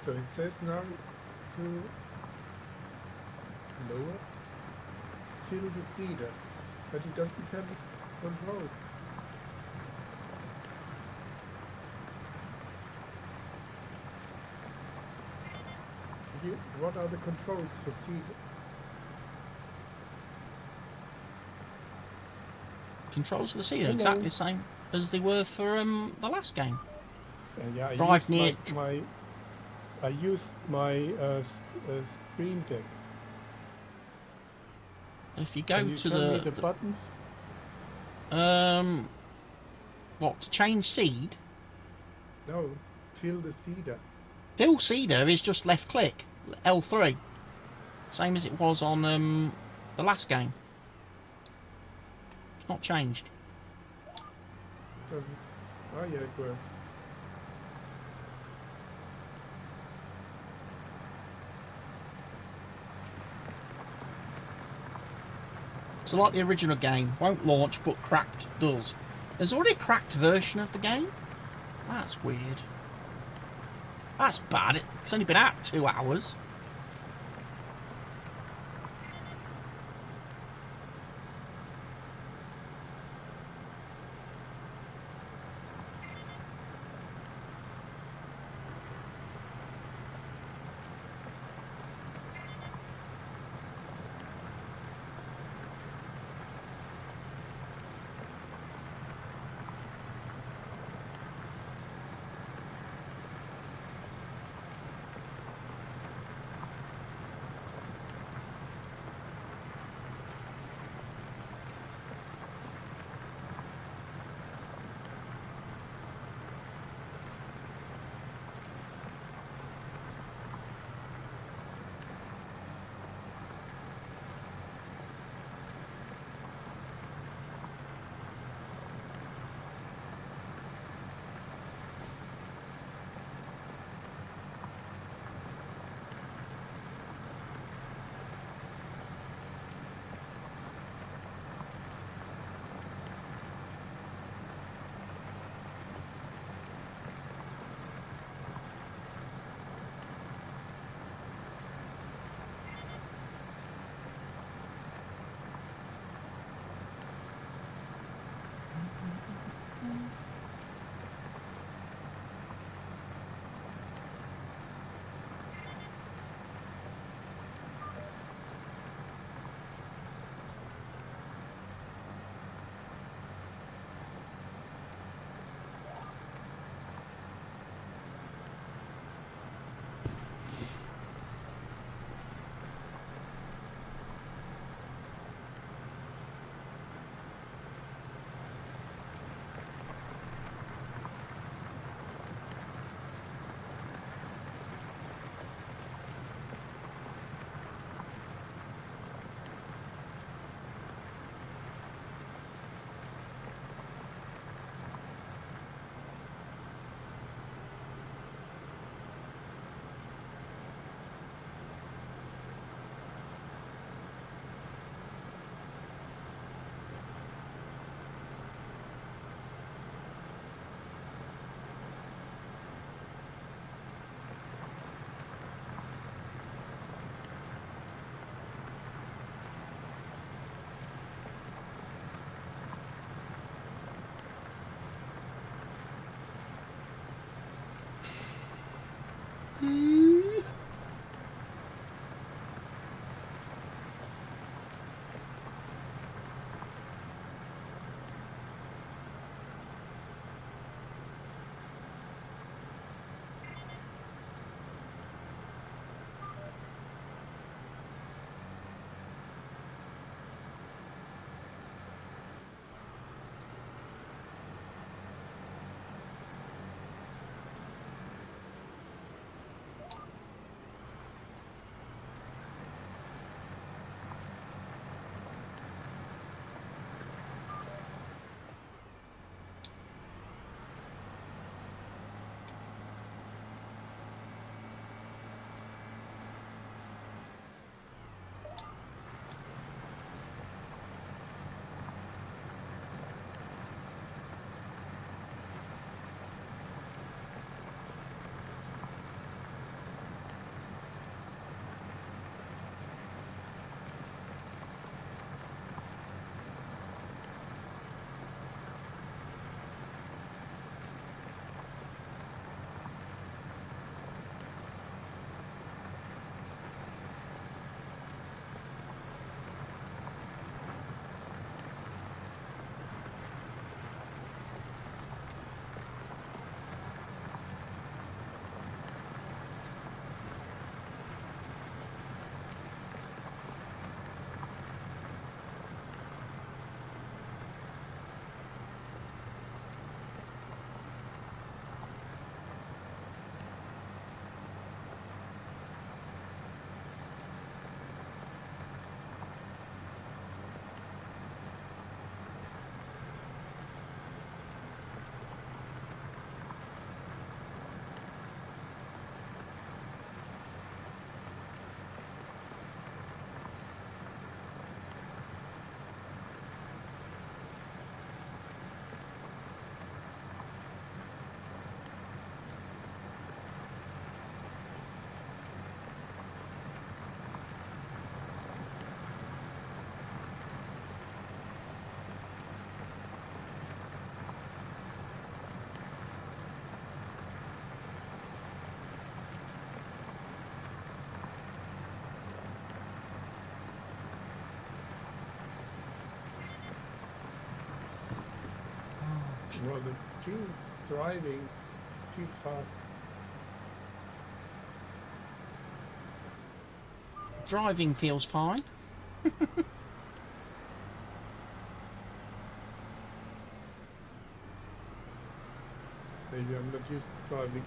So it says now to lower till the leader, but it doesn't have control. What are the controls for seed? Controls for the seed are exactly the same as they were for the last game. Yeah, I used my Stream Deck. If you go to the buttons. What, to change seed? No, fill the seeder. Fill seeder is just left click, L3, same as it was on the last game. It's not changed. Oh yeah, it worked. So like the original game, won't launch but cracked does. There's already a cracked version of the game? That's weird. That's bad. It's only been out 2 hours. Well, the Jeep driving, Jeep start. Driving feels fine. Maybe I'm not used to driving.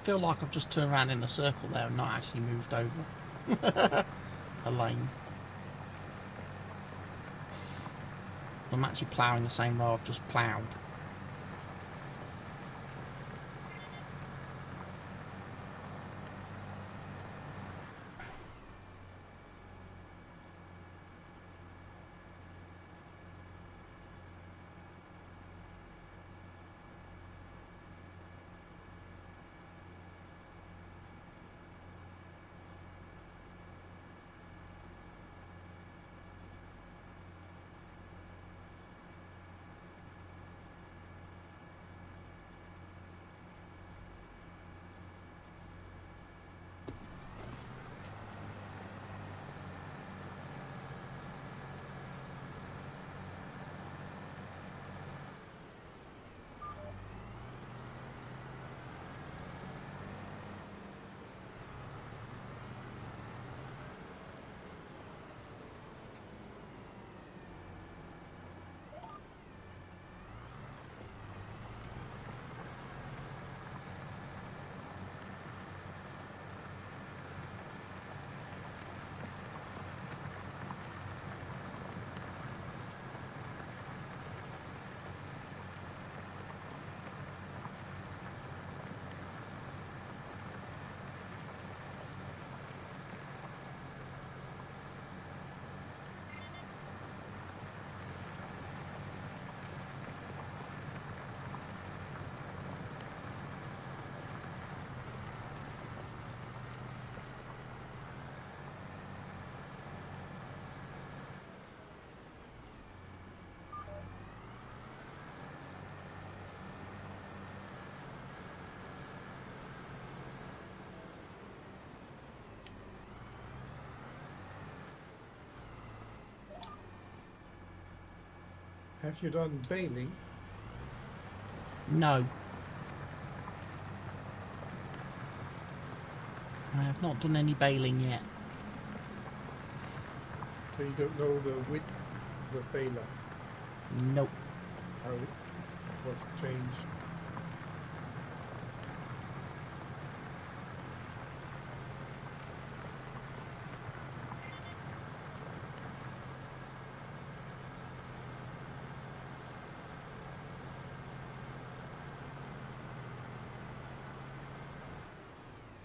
feel like I've just turned around in a circle there and not actually moved over a lane. I'm actually ploughing the same row I've just ploughed. Have you done baling? No. I have not done any baling yet. So you don't know the width of the baler? Nope. How it was changed?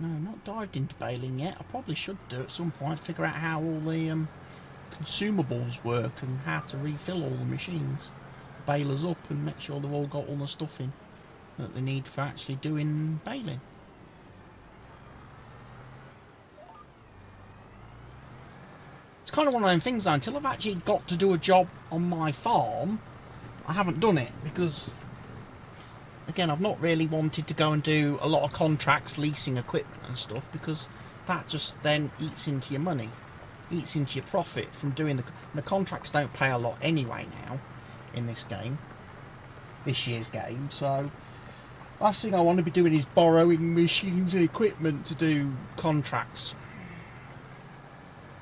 No, not dived into baling yet. I probably should do at some point, figure out how all the consumables work and how to refill all the machines. Balers up and make sure they've all got all the stuff in that they need for actually doing baling. It's kind of one of them things though, until I've actually got to do a job on my farm, I haven't done it because, again, I've not really wanted to go and do a lot of contracts leasing equipment and stuff because that just then eats into your money, eats into your profit from doing the contracts don't pay a lot anyway now in this game, this year's game. So last thing I want to be doing is borrowing machines and equipment to do contracts.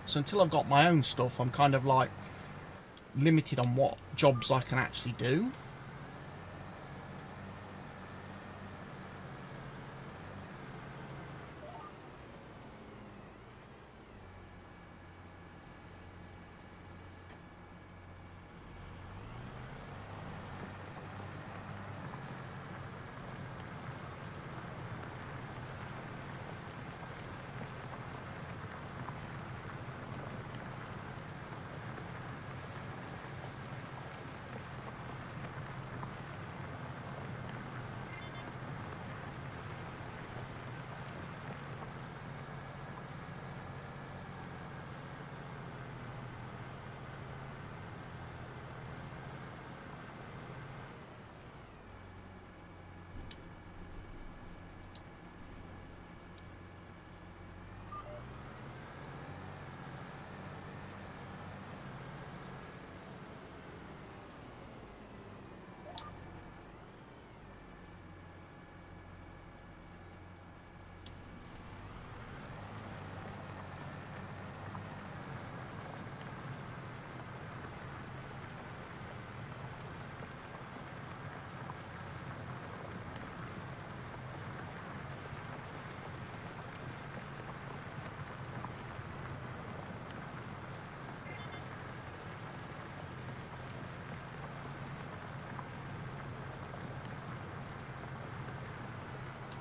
So until I've got my own stuff, I'm kind of like limited on what jobs I can actually do.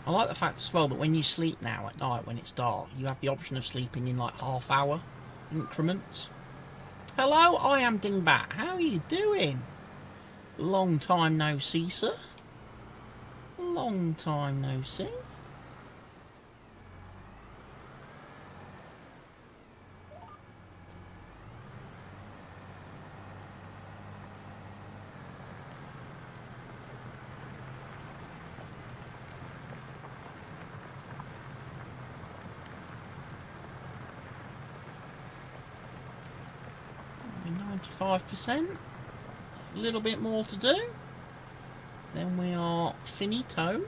I like the fact as well that when you sleep now at night when it's dark, you have the option of sleeping in like half-hour increments. Hello, I am Dingbat. How are you doing? Long time no see, sir. Long time no see. Maybe 95%. A little bit more to do. Then we are finitoed.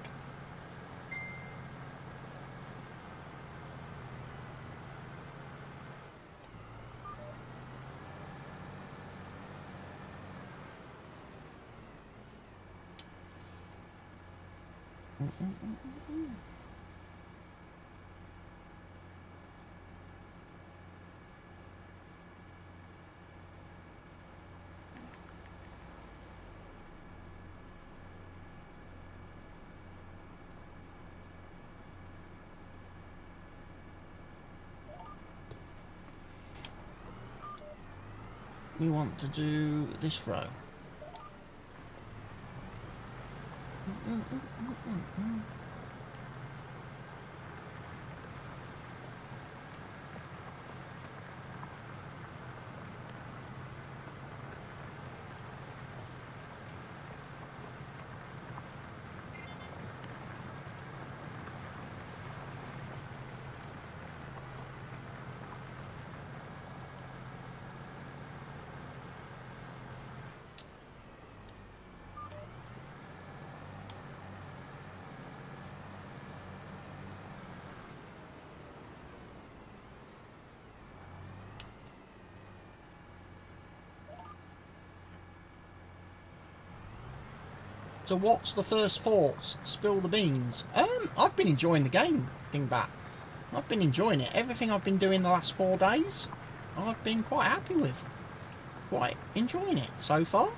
We want to do this row. So what's the first thoughts? Spill the beans. I've been enjoying the game, Dingbat. I've been enjoying it. Everything I've been doing the last 4 days, I've been quite happy with. Quite enjoying it so far.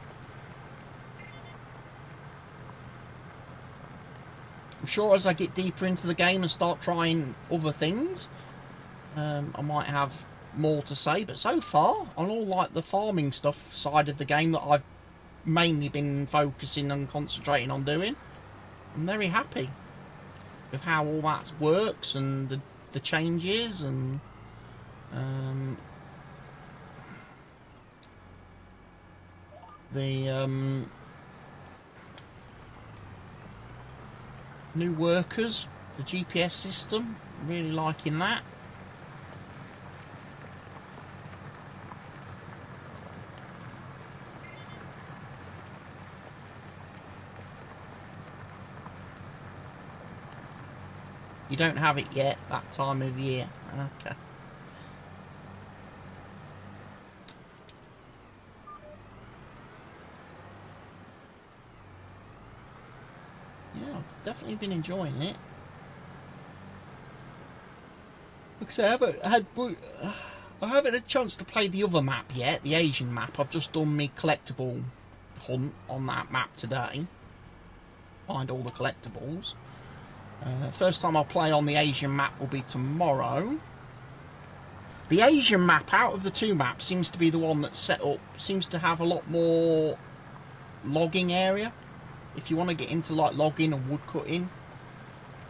I'm sure as I get deeper into the game and start trying other things, I might have more to say. But so far, on all like the farming stuff side of the game that I've mainly been focusing and concentrating on doing, I'm very happy with how all that works and the changes and the new workers, the GPS system, really liking that. You don't have it yet, that time of year. Okay. Yeah, I've definitely been enjoying it. Like I say, I haven't had a chance to play the other map yet, the Asian map. I've just done my collectible hunt on that map today. Find all the collectibles. First time I'll play on the Asian map will be tomorrow. The Asian map, out of the 2 maps, seems to be the one that's set up, seems to have a lot more logging area. If you want to get into like logging and wood cutting,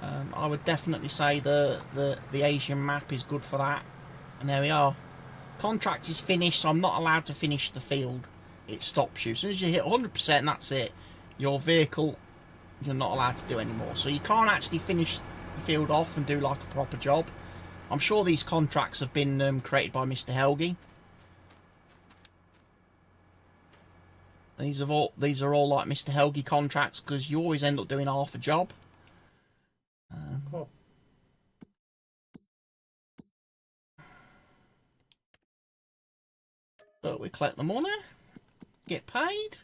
I would definitely say the Asian map is good for that. And there we are. Contract is finished, so I'm not allowed to finish the field. It stops you. As soon as you hit 100%, that's it. Your vehicle, you're not allowed to do anymore. So you can't actually finish the field off and do like a proper job. I'm sure these contracts have been created by Mr. Helgi. These are all like Mr. Helgi contracts, because you always end up doing half a job. Oh. But we collect the money, get paid.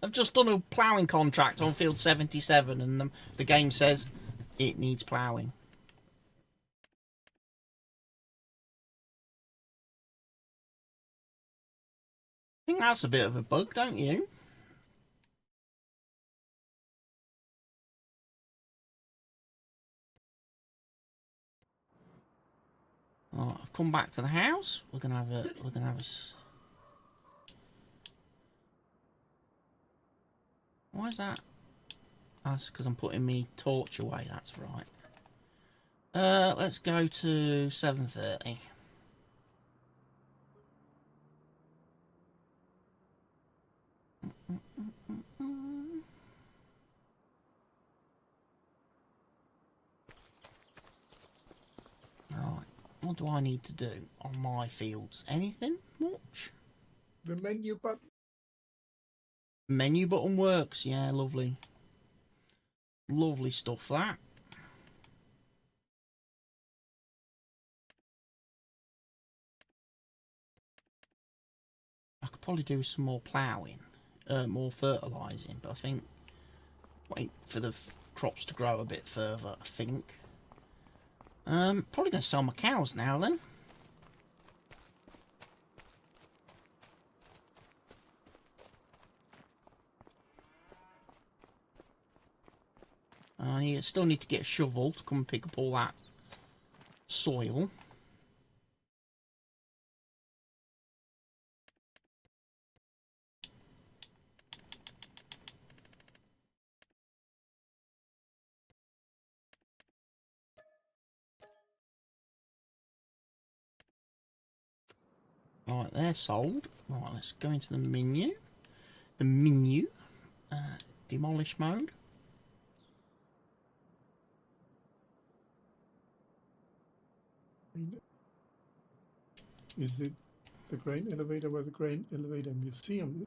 I've just done a ploughing contract on field 77 and the game says it needs ploughing. think that's a bit of a bug, don't you? Oh, I've come back to the house. We're gonna have a. Why is that? That's because I'm putting me torch away. That's right. Let's go to 7:30. Right. What do I need to do on my fields? Anything much? The menu button. Menu button works. Yeah, lovely. Lovely stuff, that. I could probably do some more ploughing, more fertilising, but I think wait for the crops to grow a bit further, I think. Probably going to sell my cows now then. I still need to get a shovel to come and pick up all that soil. Right, they're sold. Right, let's go into the menu. The menu. Demolish mode. Is it the grain elevator where the grain elevator museum is?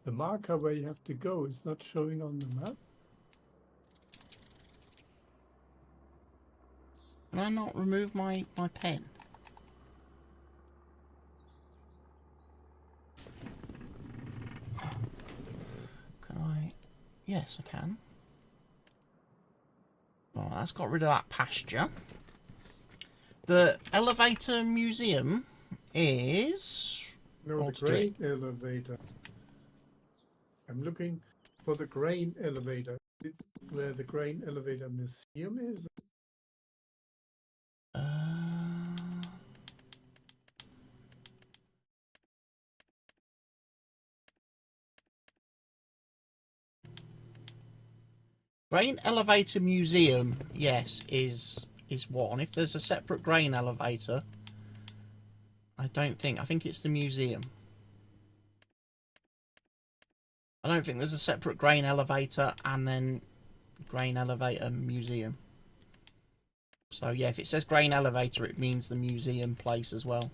The marker where you have to go is not showing on the map. Can I not remove my pen? Can I? Yes, I can. Right, that's got rid of that pasture. The elevator museum is... No, the grain elevator. I'm looking for the grain elevator. Is it where the grain elevator museum is? Grain elevator museum, yes, is one. If there's a separate grain elevator, I think it's the museum. I don't think there's a separate grain elevator and then grain elevator museum. So yeah, if it says grain elevator, it means the museum place as well.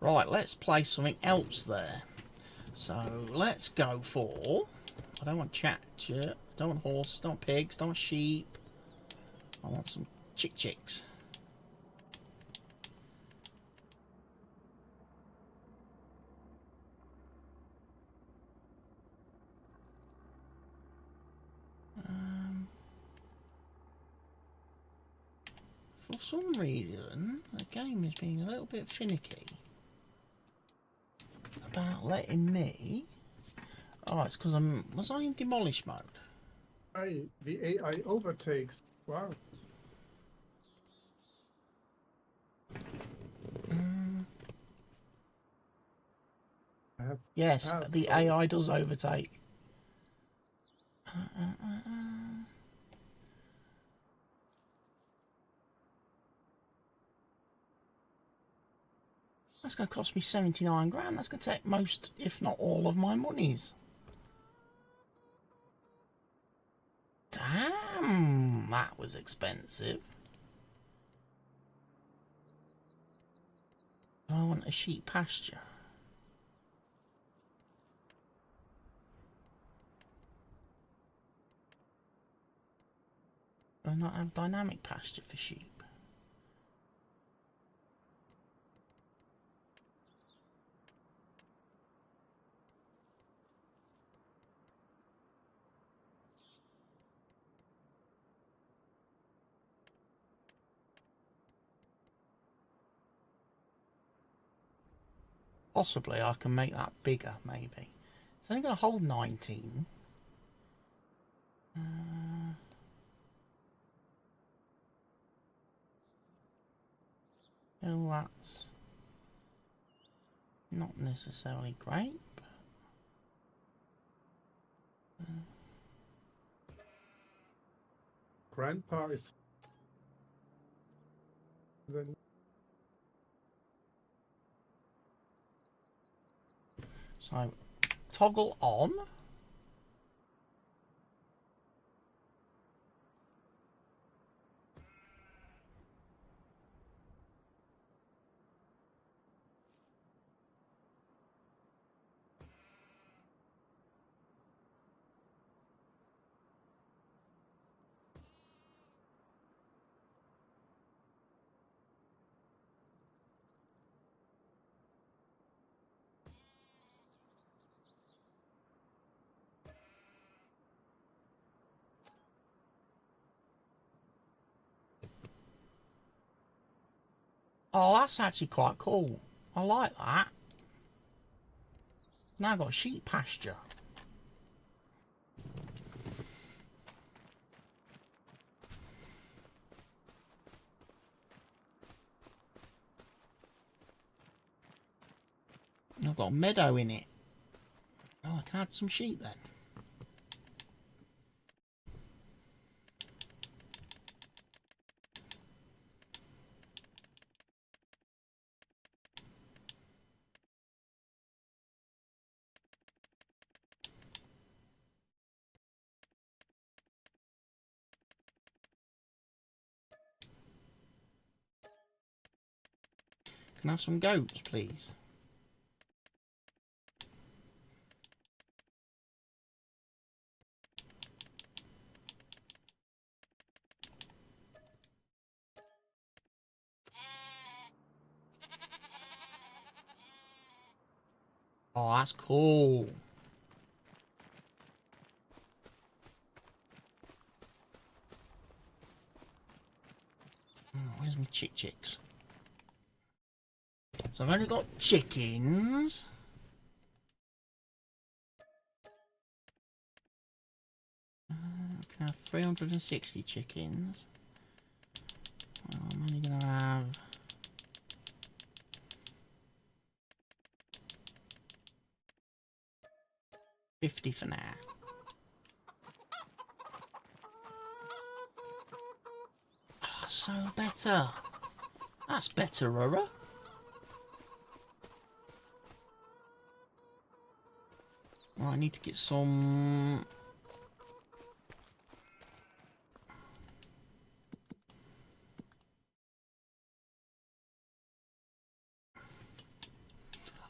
Right, let's place something else there. So let's go for... I don't want chatcher, don't want horses, don't want pigs, don't want sheep. I want some chicks. For some reason, the game is being a little bit finicky about letting me... Oh, it's because was I in demolish mode? The AI overtakes. Wow. Yes, the AI does overtake. That's going to cost me 79 grand. That's going to take most, if not all, of my monies. Damn, that was expensive. I want a sheep pasture. Do I not have dynamic pasture for sheep? Possibly I can make that bigger, maybe. It's only going to hold 19. Well, that's not necessarily great, but... Grandpa is then So, toggle on. Oh, that's actually quite cool. I like that. Now I've got sheep pasture. I've got a meadow in it. Oh, I can add some sheep then. Can I have some goats, please? Oh, that's cool. Oh, where's my chicks? So I've only got chickens. Can I have 360 chickens? Well, I'm only going to have... $50 for now. Oh, so better. That's better, Rura. Right, I need to get some...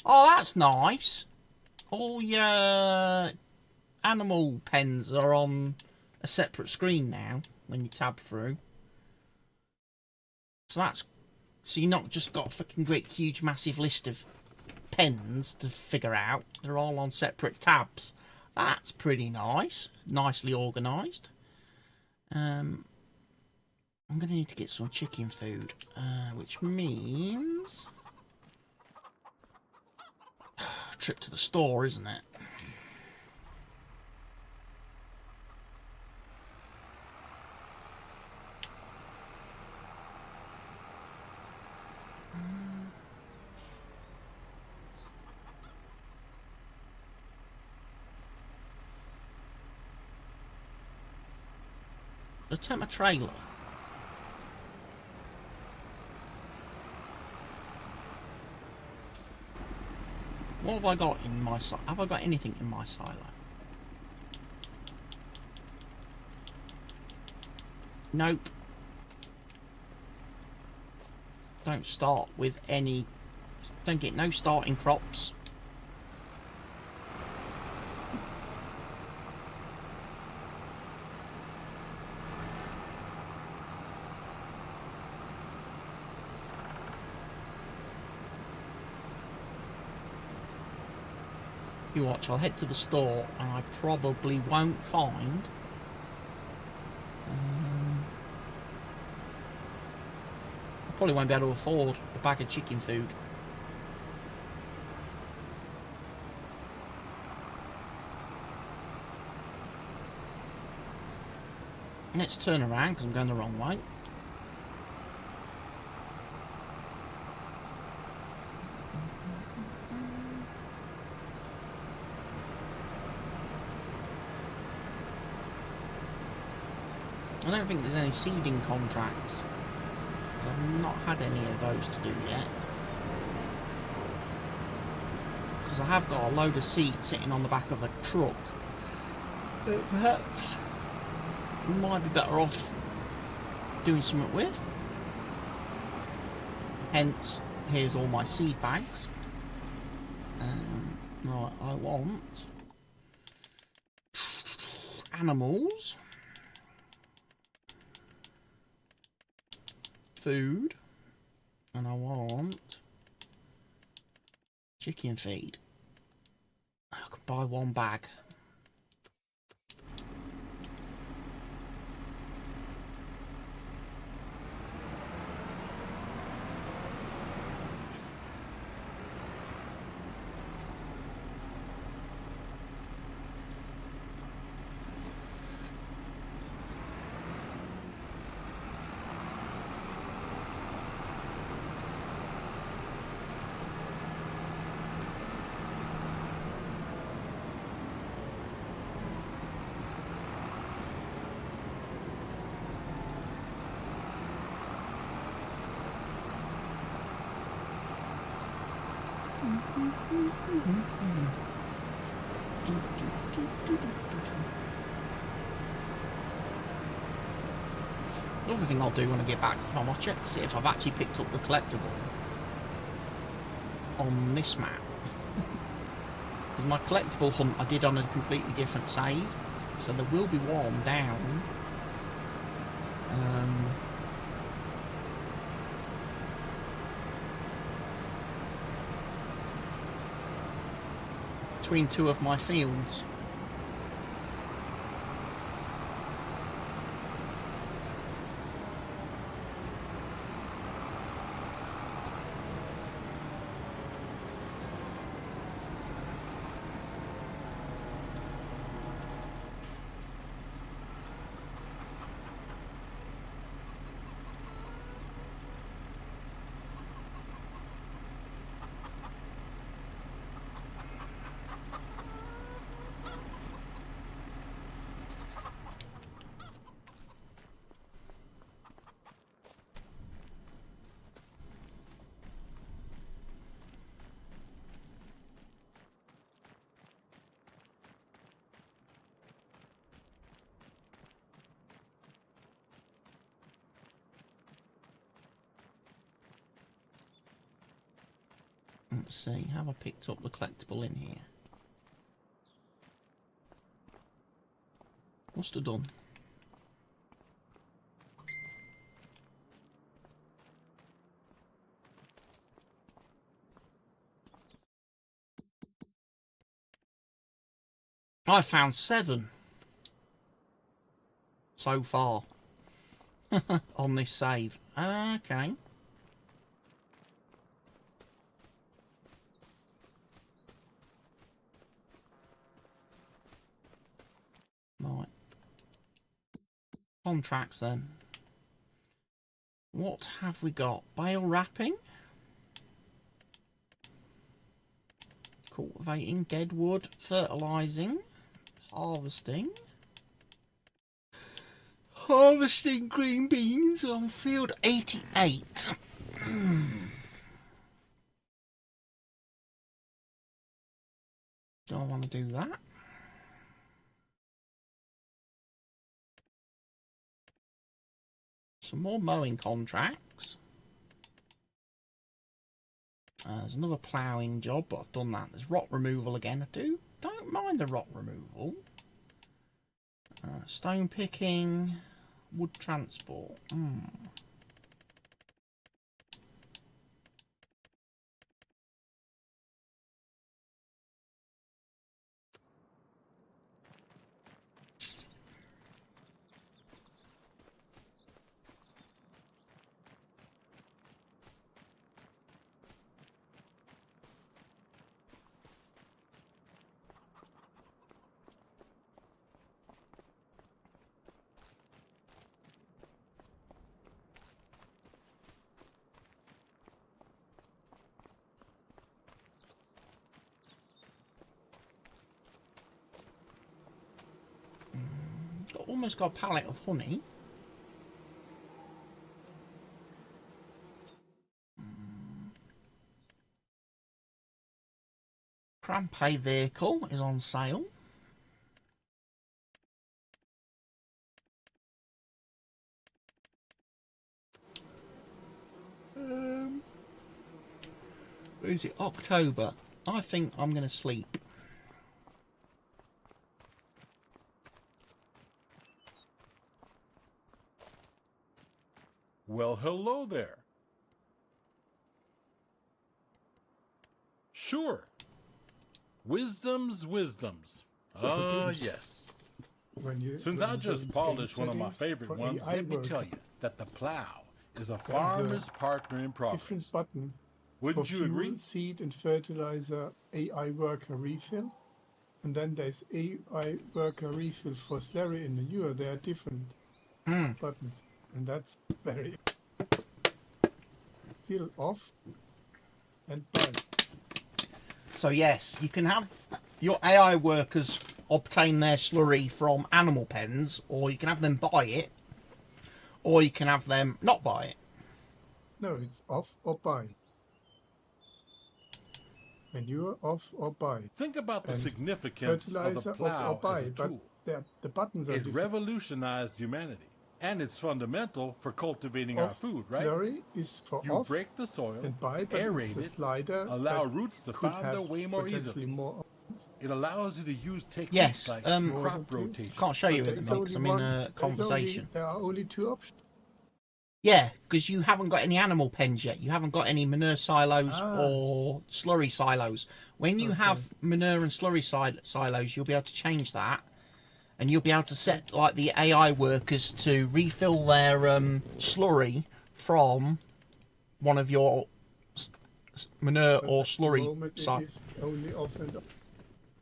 Oh, that's nice. All your animal pens are on a separate screen now when you tab through. So that's... So you're not just got a fucking great, huge, massive list of pens to figure out. They're all on separate tabs. That's pretty nice. Nicely organised. I'm going to need to get some chicken food, which means... trip to the store, isn't it? Let's take my trailer. What have I got in my silo? Have I got anything in my silo? Nope. Don't start with any... Don't get no starting crops. You watch, I'll head to the store and I probably won't find... I probably won't be able to afford a bag of chicken food. Let's turn around because I'm going the wrong way. I don't think there's any seeding contracts, because I've not had any of those to do yet. Because I have got a load of seed sitting on the back of a truck that perhaps we might be better off doing something with. Hence, here's all my seed bags. Right, I want animals, food, and I want chicken feed. I can buy one bag. Another thing I'll do when I get back to the farm, I'll check to see if I've actually picked up the collectible on this map. Because my collectible hunt I did on a completely different save, so there will be one down. Between two of my fields. Let's see, have I picked up the collectible in here? Must have done. I found 7 so far on this save. Okay. Right. Contracts then. What have we got? Bale wrapping. Cultivating, deadwood, fertilising, harvesting. Harvesting green beans on field 88. Do I want to do that? Some more mowing contracts. There's another ploughing job, but I've done that. There's rock removal again. I don't mind the rock removal. Stone picking, wood transport. almost got a pallet of honey. Crampe vehicle is on sale. Is it October? I think I'm going to sleep. Well, hello there. Sure. Wisdoms. Yes. Since I just polished one of my favorite ones, let me tell you that the plow is a farmer's partner in progress. Different button. Wouldn't for you agree? fuel, seed and fertilizer AI worker refill. And then there's AI worker refill for slurry and manure. They are different buttons. And that's very still off and buy. So yes, you can have your AI workers obtain their slurry from animal pens, or you can have them buy it, or you can have them not buy it. No, it's off or buy. Manure off or buy. Think about the And significance of the fertilizer plow off or buy, as a tool. but the buttons are It different. revolutionized humanity, and it's fundamental for cultivating our food, right? Slurry is for You off break the soil, and buy, but aerate it's a it, slider allow that roots to could find their have way more potentially easily. more. It allows you to use techniques Yes, like More crop than two. rotation. Can't show you But at the there's minute because I'm only in one- a conversation. There are only two options. Yeah, because you haven't got any animal pens yet. You haven't got any manure silos or slurry silos. When you have manure and slurry silos, you'll be able to change that. And you'll be able to set like the AI workers to refill their slurry from one of your manure or slurry silos. It's only off and on.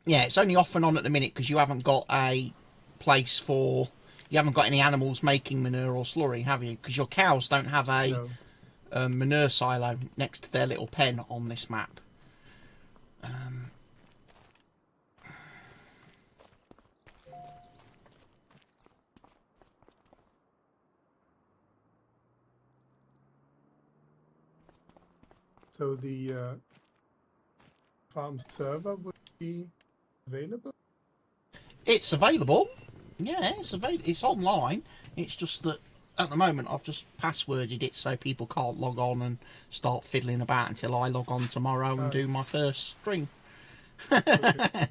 Yeah, it's only off and on at the minute because you haven't got a place for... You haven't got any animals making manure or slurry, have you? Because your cows don't have a manure silo next to their little pen on this map. So the farm server would be available? It's available. Yeah, it's available. It's online. It's just that at the moment I've just passworded it so people can't log on and start fiddling about until I log on tomorrow and do my first stream. Okay.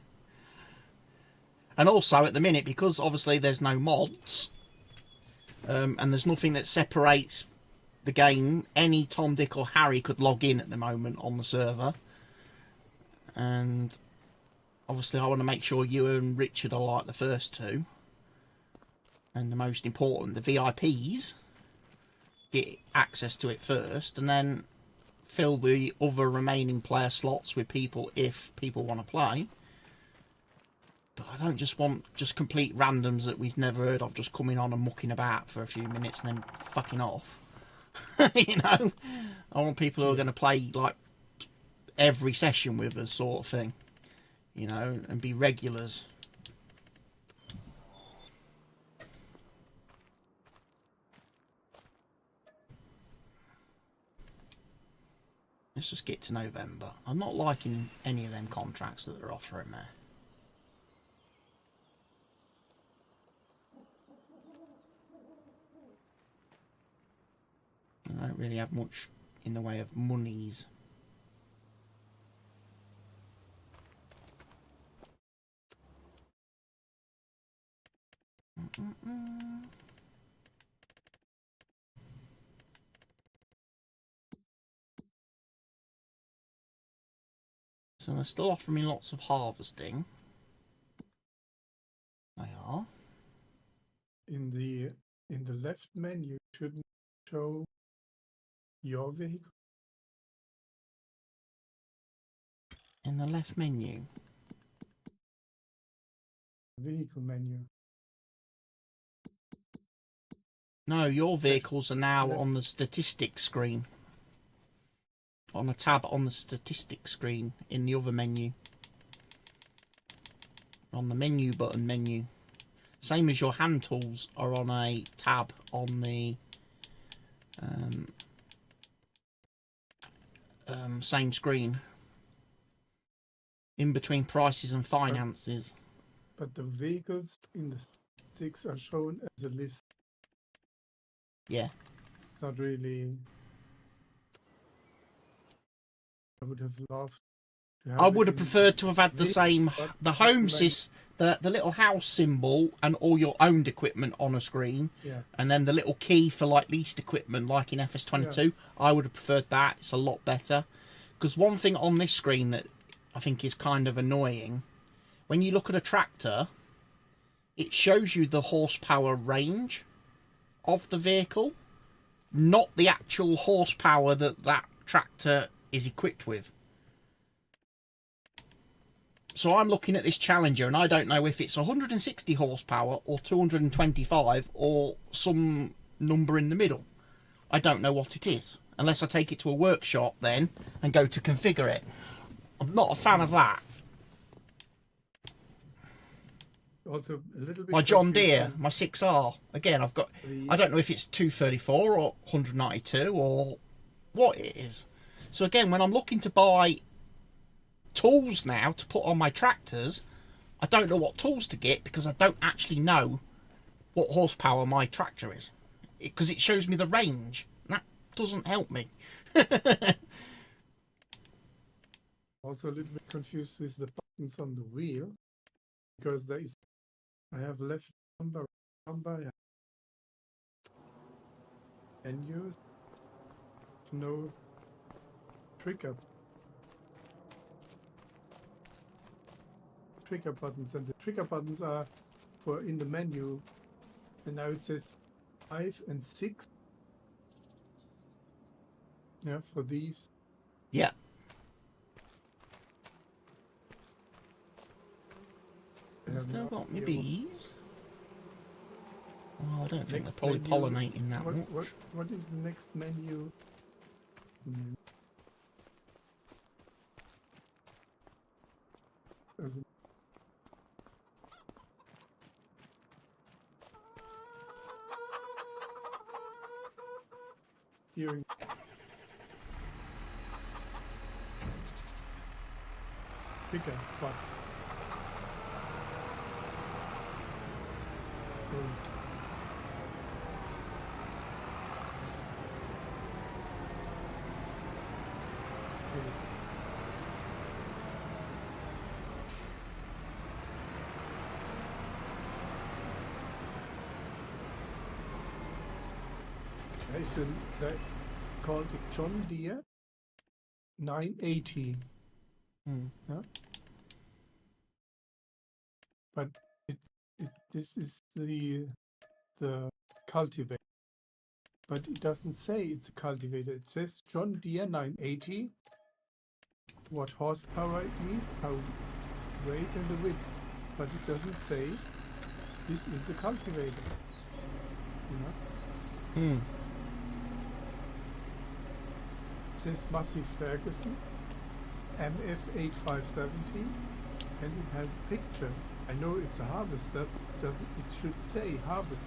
And also at the minute, because obviously there's no mods and there's nothing that separates the game, any Tom, Dick or Harry could log in at the moment on the server. And obviously I want to make sure you and Richard are like the first two. And the most important, the VIPs, get access to it first, and then fill the other remaining player slots with people if people want to play. But I don't just want just complete randoms that we've never heard of just coming on and mucking about for a few minutes and then fucking off. You know? I want people who are going to play like every session with us sort of thing. You know, and be regulars. Let's just get to November. I'm not liking any of them contracts that they're offering there. I don't really have much in the way of monies. So they're still offering me lots of harvesting. They are. In the left menu shouldn't show your vehicle. In the left menu. Vehicle menu. No, your vehicles are now on the statistics screen. On a tab on the statistics screen in the other menu. On the menu button menu. Same as your hand tools are on a tab on the same screen. In between prices and finances. But the vehicles in the 6 are shown as a list. Yeah. Not really. I would have loved to have I would have preferred to have had the same, the home the little house symbol and all your owned equipment on a screen. Yeah. And then the little key for like leased equipment like in FS25. Yeah. I would have preferred that. It's a lot better. Because one thing on this screen that I think is kind of annoying, when you look at a tractor, it shows you the horsepower range of the vehicle, not the actual horsepower that that tractor is equipped with. So I'm looking at this Challenger and I don't know if it's 160 horsepower or 225 or some number in the middle. I don't know what it is unless I take it to a workshop then and go to configure it. I'm not a fan of that. Also, a little bit my John Deere, my 6R. Again, I've got. I don't know if it's 234 or 192 or what it is. So again, when I'm looking to buy tools now to put on my tractors, I don't know what tools to get because I don't actually know what horsepower my tractor is, because it shows me the range. And that doesn't help me. Also a little bit confused with the buttons on the wheel, because there is, I have left number, and use no trigger buttons, and the trigger buttons are for in the menu, and now it says 5 and 6. Yeah, for these. Yeah. Still got my bees. Oh, I don't think they're probably pollinating that much. What is the next menu? Steering. Trigger button. Okay, so they called it John Deere 980. Yeah? But this is the cultivator, but it doesn't say it's a cultivator. It says John Deere 980, what horsepower it needs, how it weighs and the width, but it doesn't say this is a cultivator. Yeah? It says Massey Ferguson MF8570, and it has a picture. I know it's a harvester, but it should say harvest.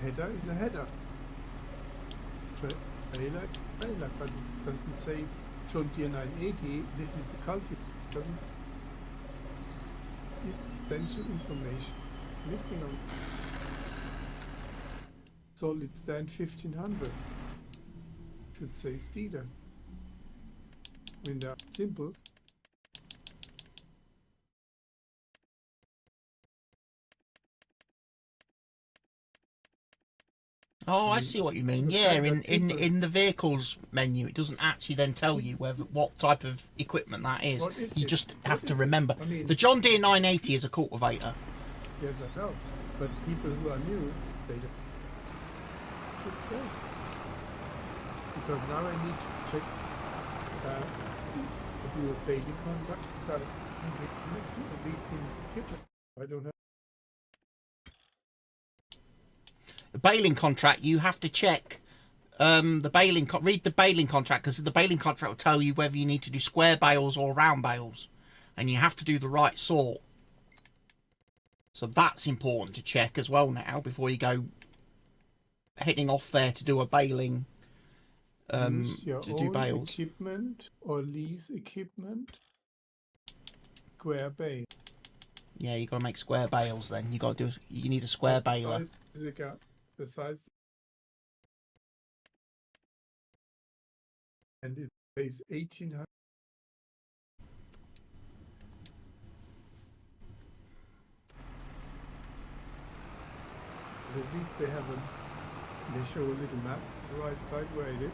Header is a header. Trailer, but it doesn't say John Deere 980. This is a cultivator. This essential information missing on solid stand 1500. Should say Steeder. When there are symbols. Oh, I see what you mean. Yeah, in the vehicles menu, it doesn't actually then tell you what type of equipment that is. You just have to remember. I mean, the John Deere 980 is a cultivator. Yes, I know. But people who are new, they should say. Because now I need to check to do a daily contract. So leasing equipment. I don't have. The baling contract, you have to check read the baling contract, because the baling contract will tell you whether you need to do square bales or round bales, and you have to do the right sort. So that's important to check as well now before you go heading off there to do a baling. Use your to own do bales. equipment or lease equipment. Square bale. Yeah, you got to make square bales. Then you got to do. You need a square baler. Size is the size, and it weighs 1800. But at least they have they show a little map on the right side where it is.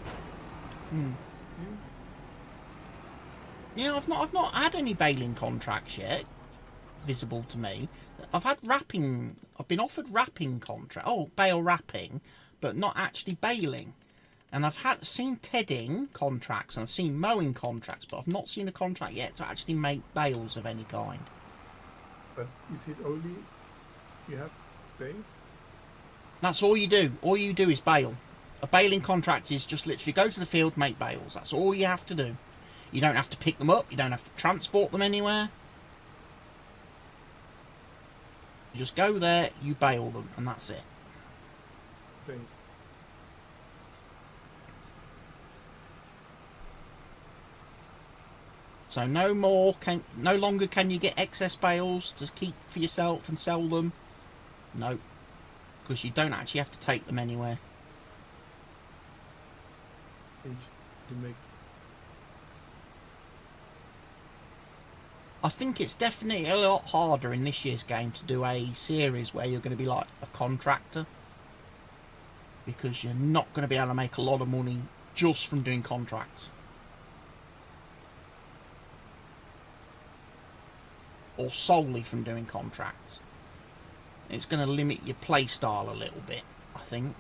Yeah, I've not had any baling contracts yet visible to me. I've been offered wrapping contract. Oh, bale wrapping, but not actually baling. And I've seen tedding contracts and I've seen mowing contracts, but I've not seen a contract yet to actually make bales of any kind. But is it only you have bale? That's all you do. All you do is bale. A baling contract is just literally go to the field, make bales. That's all you have to do. You don't have to pick them up. You don't have to transport them anywhere. You just go there, you bale them, and that's it. Bale. So no longer can you get excess bales to keep for yourself and sell them. No, because you don't actually have to take them anywhere. I think it's definitely a lot harder in this year's game to do a series where you're going to be like a contractor, because you're not going to be able to make a lot of money just from doing contracts. Or solely from doing contracts. It's going to limit your play style a little bit, I think.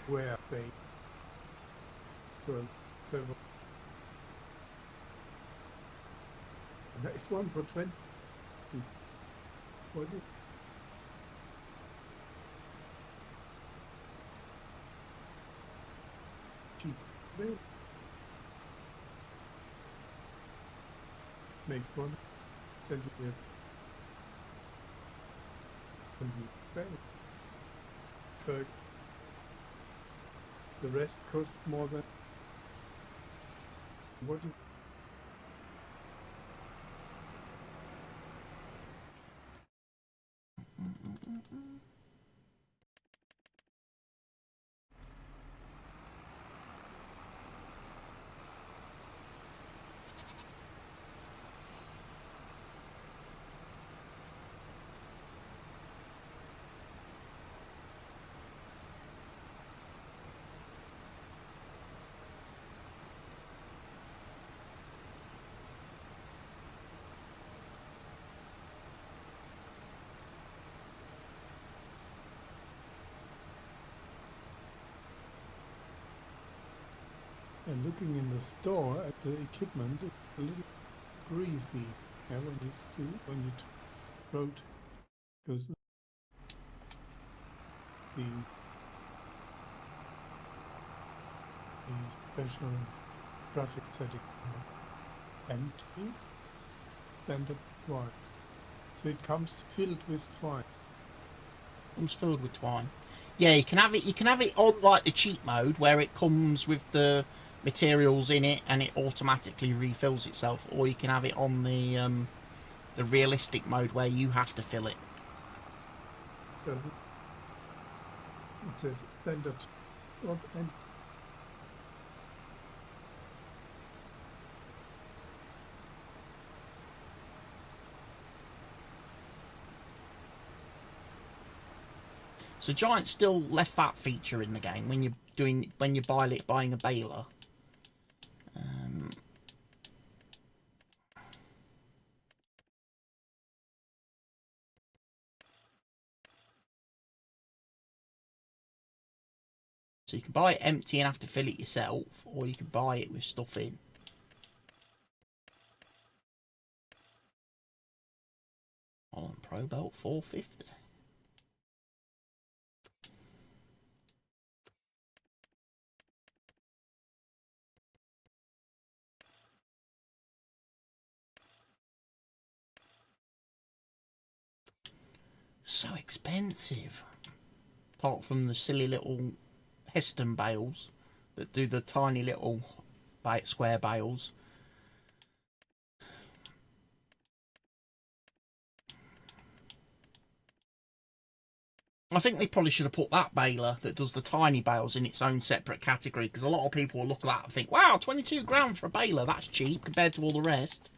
Where they so it's one for 20. What is cheap? Make one centimeter. The rest costs more than what is. And looking in the store at the equipment, it's a little greasy. Yeah, when you wrote, because the special graphic setting empty, standard twine. So it comes filled with twine. Comes filled with twine. Yeah, you can have it. You can have it on like the cheat mode where it comes with the materials in it and it automatically refills itself, or you can have it on the realistic mode where you have to fill it. Does it? It says standard and So Giant's still left that feature in the game when you're buying a baler. So you can buy it empty and have to fill it yourself, or you can buy it with stuff in. On Pro Belt 450. So expensive. Apart from the silly little Heston bales that do the tiny little square bales. I think they probably should have put that baler that does the tiny bales in its own separate category, because a lot of people will look at that and think, wow, 22 grand for a baler, that's cheap compared to all the rest.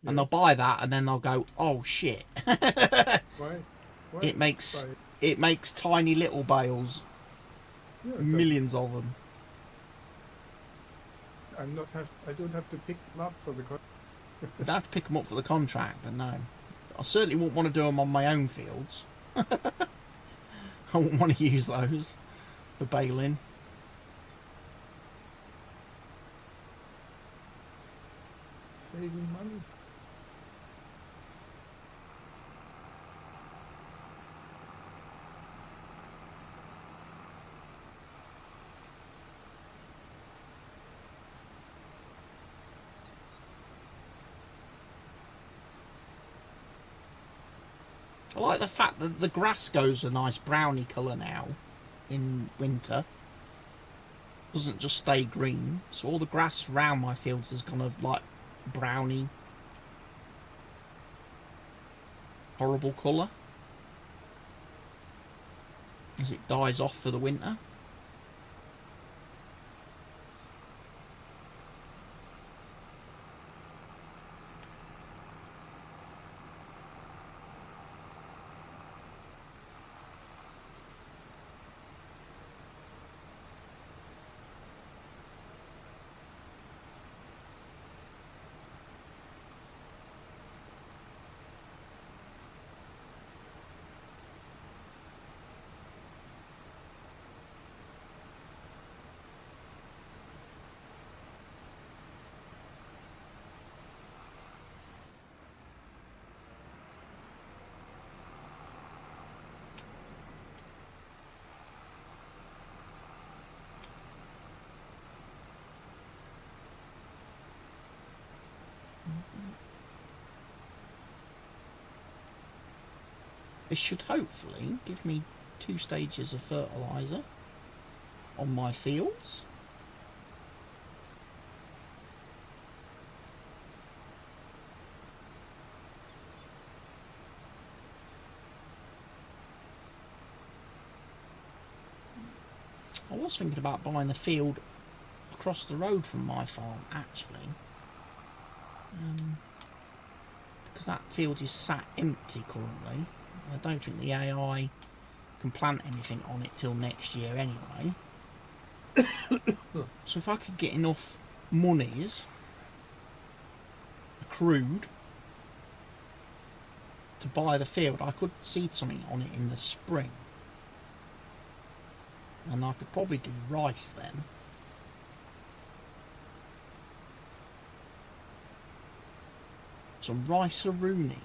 Yes. And they'll buy that and then they'll go, oh shit. Why? It makes tiny little bales. Yeah, millions of them. I don't have to pick them up for the contract. I don't have to pick them up for the contract, but no. I certainly wouldn't want to do them on my own fields. I wouldn't want to use those for baling. Saving money. I like the fact that the grass goes a nice browny colour now in winter. Doesn't just stay green. So all the grass around my fields has gone a like browny, horrible colour as it dies off for the winter. This should hopefully give me 2 stages of fertiliser on my fields. I was thinking about buying the field across the road from my farm, actually. Because that field is sat empty currently. I don't think the AI can plant anything on it till next year anyway. So if I could get enough monies accrued to buy the field, I could seed something on it in the spring. And I could probably do rice then. Some rice-a-rooney.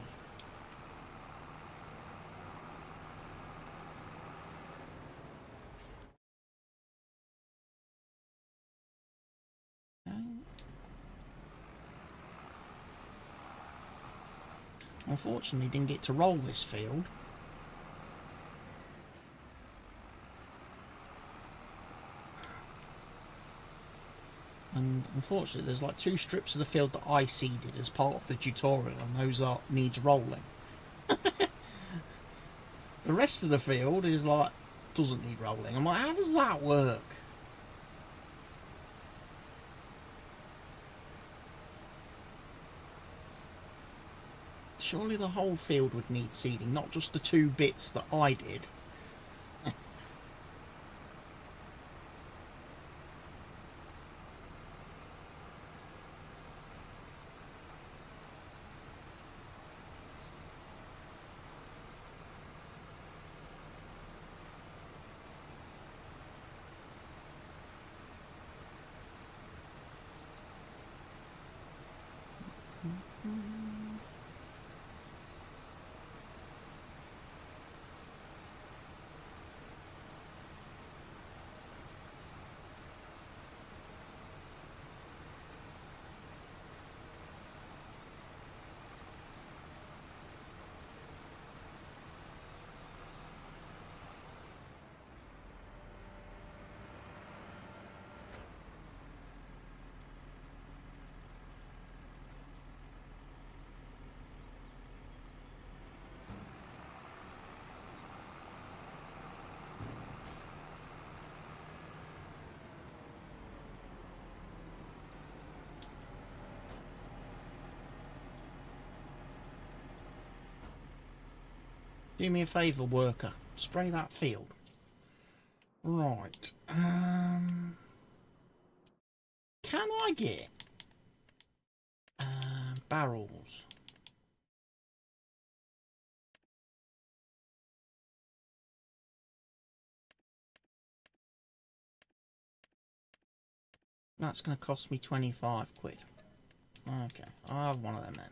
Unfortunately, didn't get to roll this field. And unfortunately, there's like 2 strips of the field that I seeded as part of the tutorial, and those needs rolling. The rest of the field is like, doesn't need rolling. I'm like, how does that work? Surely the whole field would need seeding, not just the 2 bits that I did. Do me a favour, worker. Spray that field. Right. Can I get barrels? That's going to cost me 25 quid. Okay, I'll have one of them then.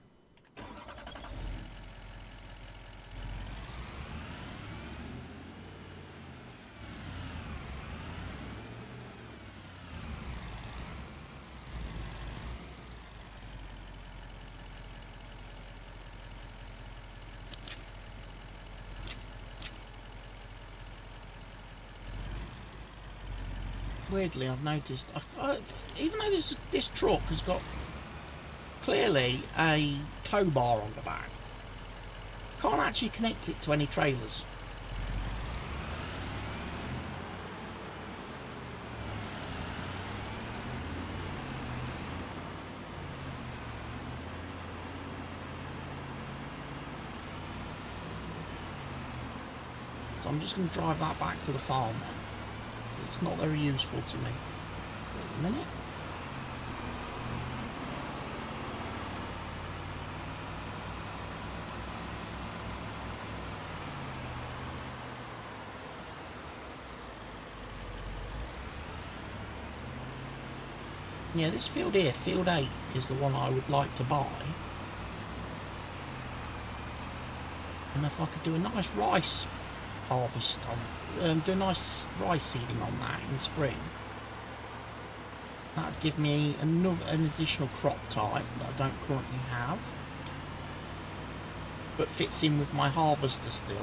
Weirdly, I've noticed, even though this truck has got clearly a tow bar on the back, can't actually connect it to any trailers. So I'm just going to drive that back to the farm then. It's not very useful to me at the minute. Yeah, this field here, field 8, is the one I would like to buy. And if I could do a nice rice harvest on, do a nice rice seeding on that in spring, that'd give me an additional crop type that I don't currently have, but fits in with my harvester still,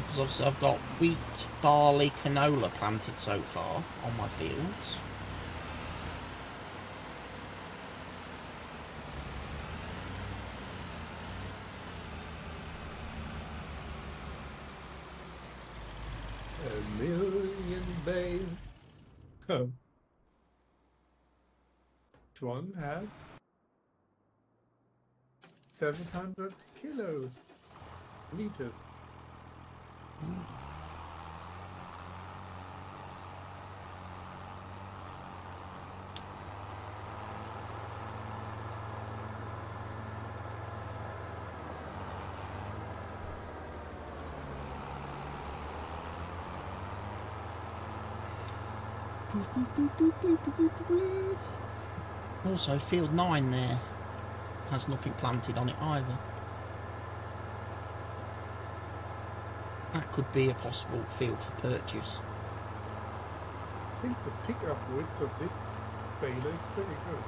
because obviously I've got wheat, barley, canola planted so far on my fields. A million bales. Oh. Each one has 700 kilos. Liters. Also, field 9 there has nothing planted on it either. That could be a possible field for purchase. I think the pickup width of this baler is pretty good.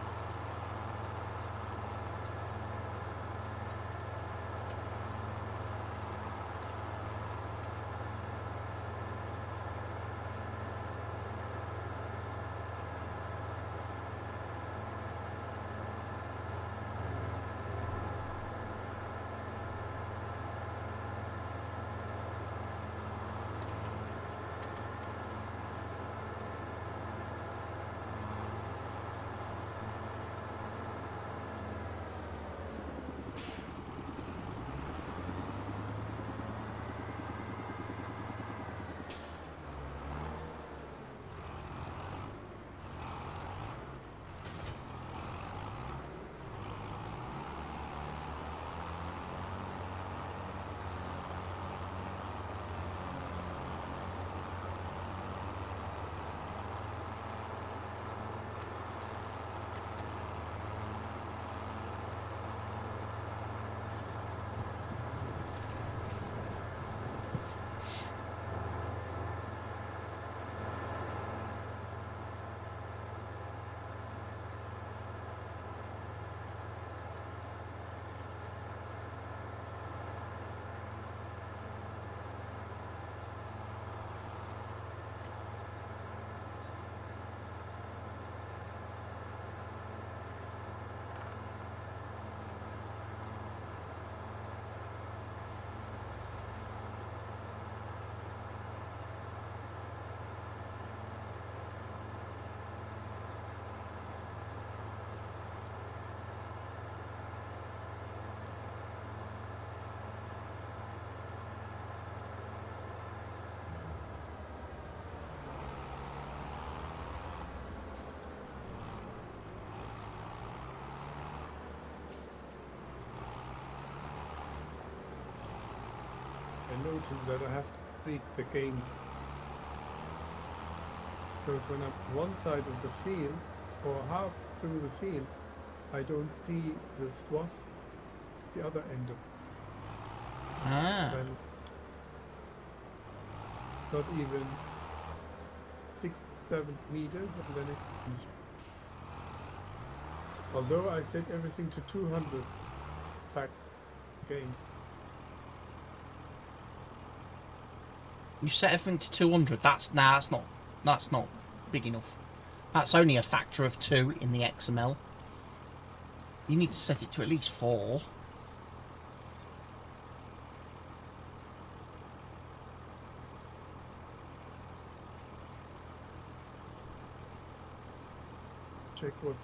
noticed that I have to tweak the game. Because when I'm one side of the field, or half through the field, I don't see the SWAT, the other end of it. Ah. Then it's not even 6-7 meters, and then it's finished. Although I set everything to 200 fact game. You set everything to 200. That's not big enough. That's only a factor of 2 in the XML. You need to set it to at least 4. Check what.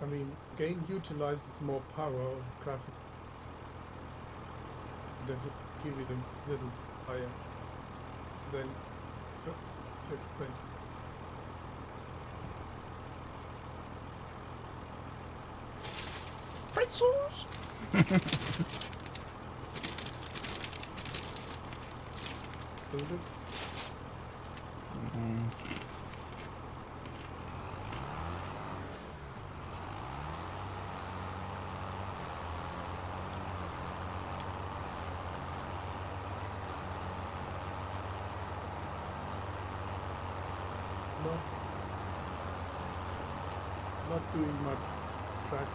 I mean, game utilizes more power of the graphic. They would give it a little higher than just 20. Pretzels. Not doing much track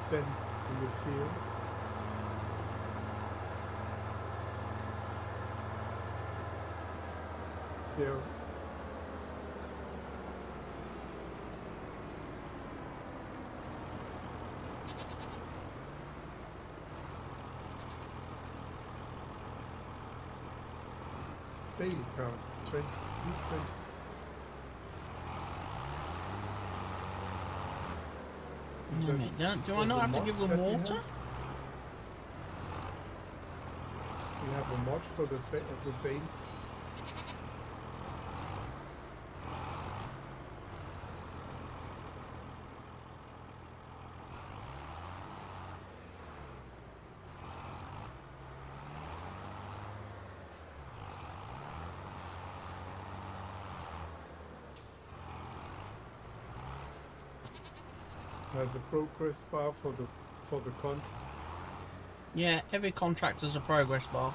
10 in the field. There. Daily count 20. Do I not have to give them water? You have a mod for the bait. Has a progress bar for the contract. Yeah, every contract has a progress bar.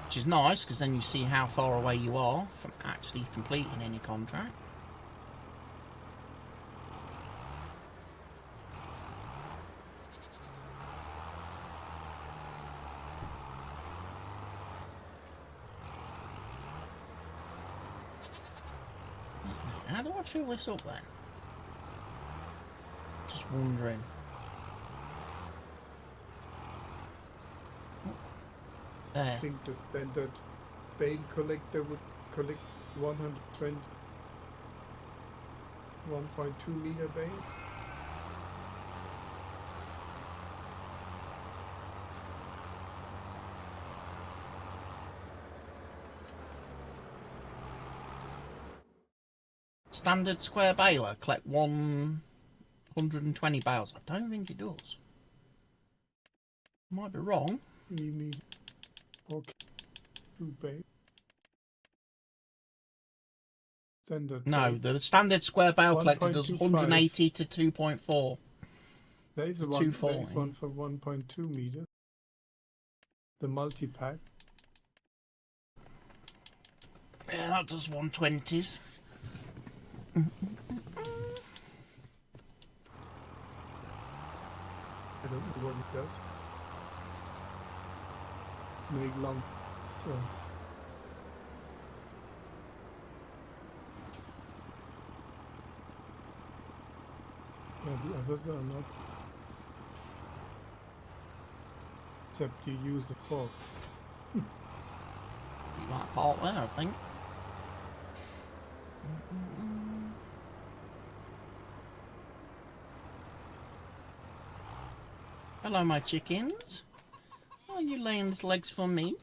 Which is nice, because then you see how far away you are from actually completing any contract. How do I fill this up then? Just wondering. There. I think the standard bale collector would collect 120, 1.2 meter bale. Standard square baler collect 120 bales. I don't think it does. Might be wrong. 3 meter. Okay. 2 bale. Standard. No, the standard square bale collector does 180 to 2.4. There is one for 1.2 meters. The multi-pack. Yeah, that does 120s. I don't know what it does. Make long term. Yeah, the others are not. Except you use a fork. You might halt there, I think. Hello, my chickens. Are you laying little eggs for me?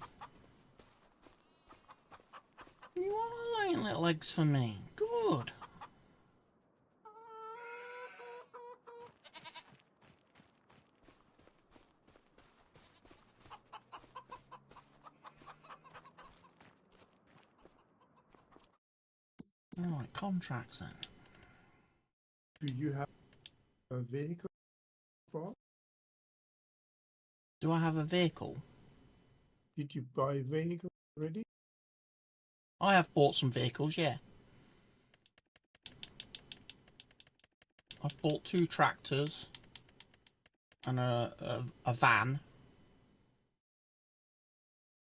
You are laying little eggs for me. Good. Right, contracts then. Do you have a vehicle? Bob? Do I have a vehicle? Did you buy a vehicle already? I have bought some vehicles, yeah. I've bought 2 tractors and a van,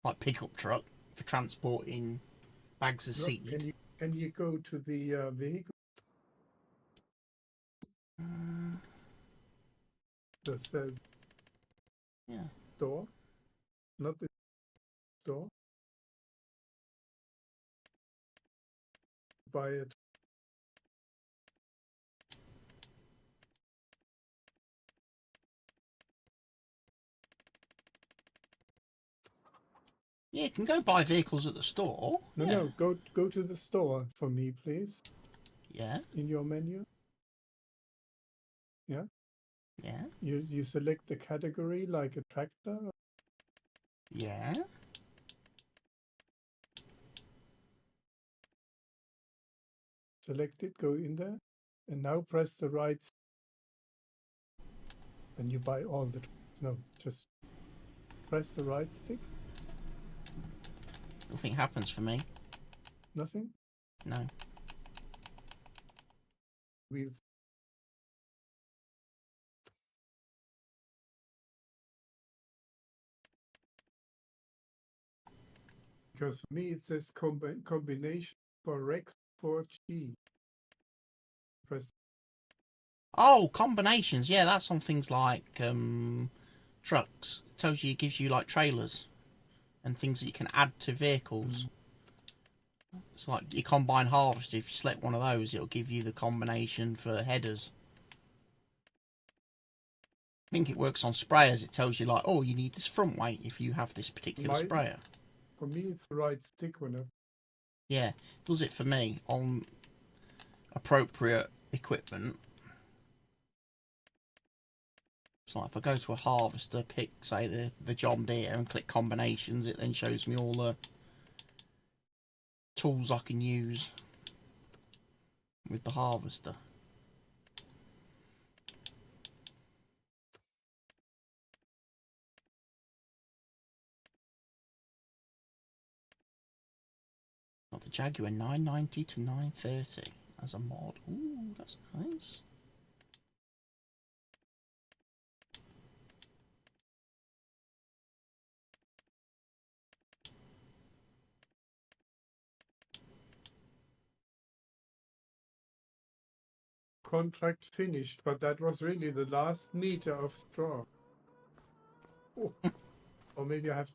like pickup truck for transporting bags of seed. Can you go to the vehicle? The Yeah. store, not the store. Buy it. Yeah, you can go buy vehicles at the store. No, yeah. no. Go to the store for me, please. Yeah. In your menu. Yeah. Yeah. You select the category like a tractor. Yeah. Select it. Go in there, and now press the right. And you buy all the. No, just press the right stick. Nothing happens for me. Nothing. No. Wheels. Because for me it says combination for Rex 4G. Press. Oh, combinations. Yeah, that's on things like trucks. It tells you, it gives you like trailers and things that you can add to vehicles. It's like your combine harvester. If you select one of those, it'll give you the combination for headers. I think it works on sprayers. It tells you like, oh, you need this front weight if you have this particular sprayer. For me, it's the right stick whenever. Yeah, does it for me on appropriate equipment. It's like if I go to a harvester, pick say the John Deere and click combinations, it then shows me all the tools I can use with the harvester. Got the Jaguar 990 to 930 as a mod. Ooh, that's nice. Contract finished, but that was really the last meter of straw. Oh. Or maybe I have.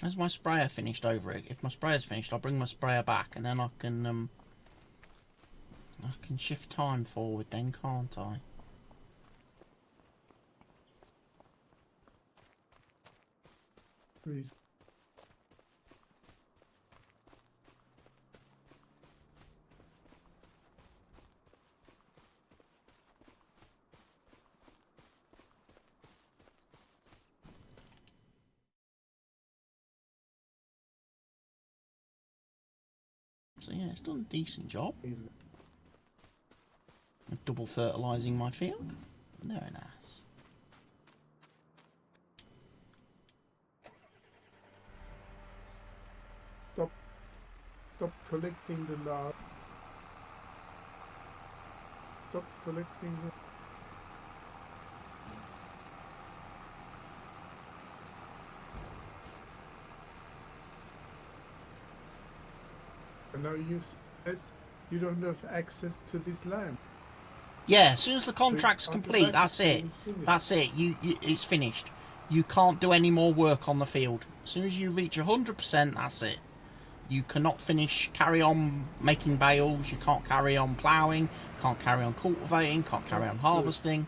Has my sprayer finished over it? If my sprayer's finished, I'll bring my sprayer back and then I can shift time forward then, can't I? Please. So yeah, it's done a decent job of double fertilising my field. Very nice. Stop collecting the lard. Stop collecting the. And now you says you don't have access to this land. Yeah, as soon as the contract's complete, that's it. That's it. It's finished. You can't do any more work on the field. As soon as you reach 100%, that's it. You cannot carry on making bales. You can't carry on ploughing. Can't carry on cultivating. Can't carry on harvesting.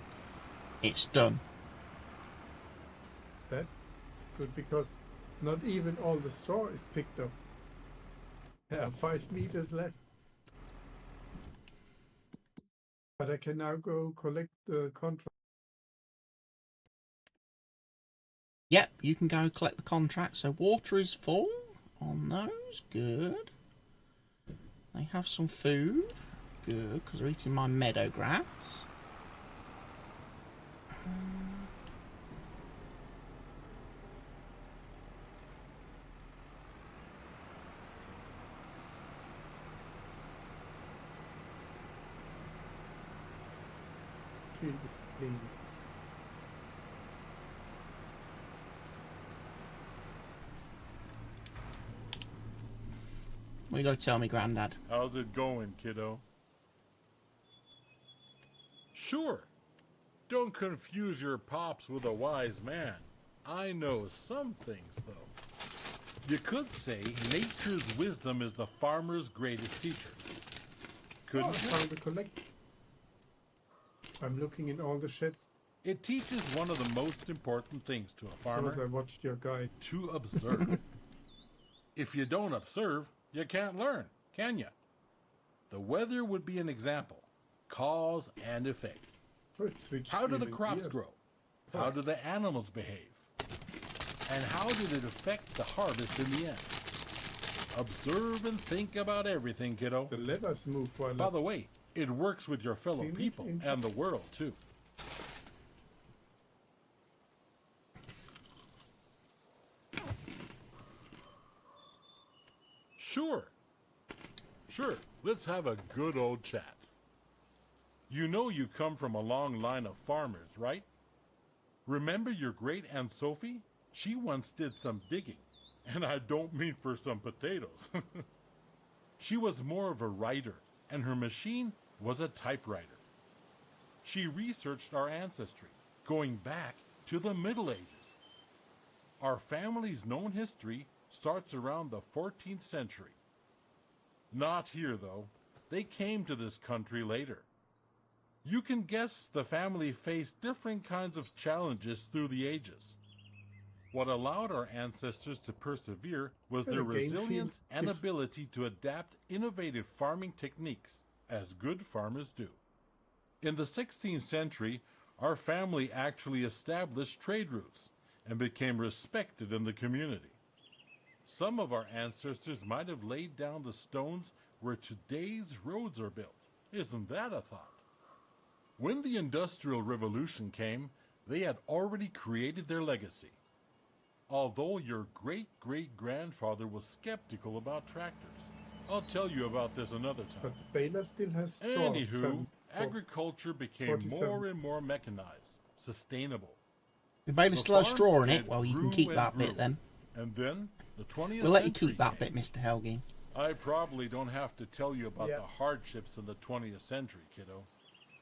it's done. That good, because not even all the straw is picked up. There are 5 meters left. But I can now go collect the contract. Yep, you can go collect the contract. So water is full on those. Good. They have some food. Good, because they're eating my meadow grass. Clean. What you got to tell me, Grandad? How's it going, kiddo? Sure. Don't confuse your pops with a wise man. I know some things, though. You could say nature's wisdom is the farmer's greatest teacher. Couldn't I you? found the collect. I'm looking in all the sheds. It teaches one of the most important things to a farmer. Because I watched your guide. To observe. If you don't observe, you can't learn, can you? The weather would be an example. Cause and effect. How do the crops grow? How do the animals behave? And how did it affect the harvest in the end? Observe and think about everything, kiddo. The levers move while... By the way, it works with your fellow people and the world, too. Sure, let's have a good old chat. You know you come from a long line of farmers, right? Remember your great-aunt Sophie? She once did some digging, and I don't mean for some potatoes. She was more of a writer, and her machine was a typewriter. She researched our ancestry, going back to the Middle Ages. Our family's known history starts around the 14th century. Not here, though. They came to this country later. You can guess the family faced different kinds of challenges through the ages. What allowed our ancestors to persevere was their resilience and ability to adapt innovative farming techniques, as good farmers do. In the 16th century, our family actually established trade routes and became respected in the community. Some of our ancestors might have laid down the stones where today's roads are built. Isn't that a thought? When the Industrial Revolution came, they had already created their legacy. Although your great-great-grandfather was skeptical about tractors. I'll tell you about this another time. But the baler still has straw. Anywho, agriculture became more and more mechanized, sustainable. The baler still has straw in it. Well, you can keep that bit then. And then the 20th We'll let you century keep that came. bit, Mr. Helgi. I probably don't have to tell you about the hardships in the 20th century, kiddo.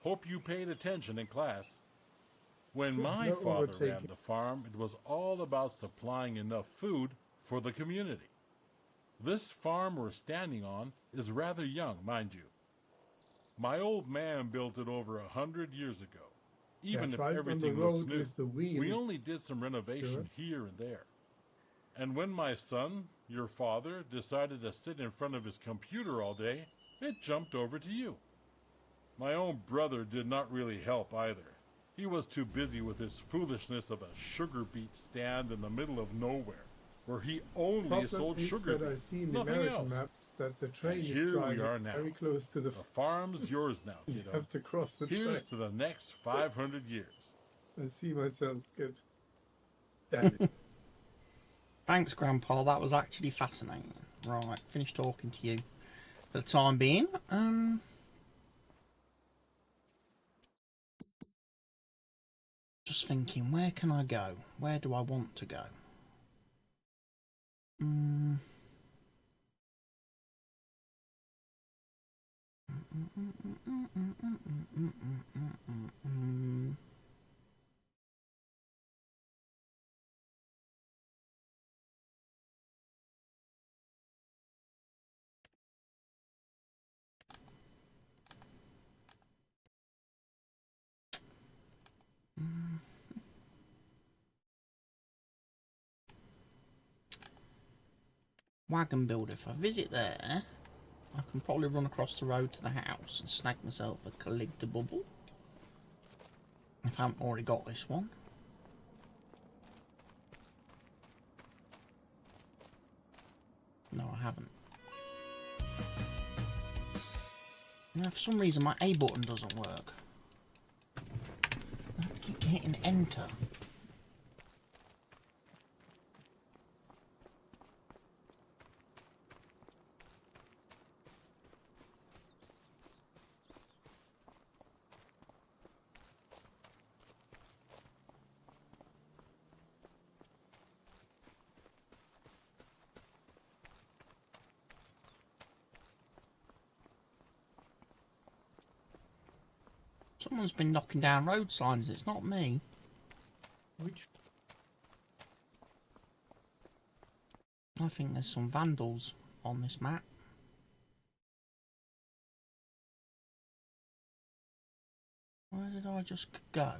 Hope you paid attention in class. When my father ran the farm, it was all about supplying enough food for the community. This farm we're standing on is rather young, mind you. My old man built it over 100 years ago. Even if everything looks new, we only did some renovation here and there. And when my son, your father, decided to sit in front of his computer all day, it jumped over to you. My own brother did not really help either. He was too busy with his foolishness of a sugar beet stand in the middle of nowhere, where he only sold sugar beets, I see in the nothing American else. map that the train Here is we are now. very close to the... The farm's yours now, You kiddo. have to cross the Here's track. to the next 500 years. I see myself get... Damn it. Thanks, Grandpa. That was actually fascinating. Right, finished talking to you for the time being. Just thinking, where can I go? Where do I want to go? wagon builder. If I visit there, I can probably run across the road to the house and snag myself a collectible. If I haven't already got this one. No, I haven't. Now, for some reason, my A button doesn't work. I have to keep hitting enter. Someone's been knocking down road signs. It's not me. Which? I think there's some vandals on this map. Where did I just go?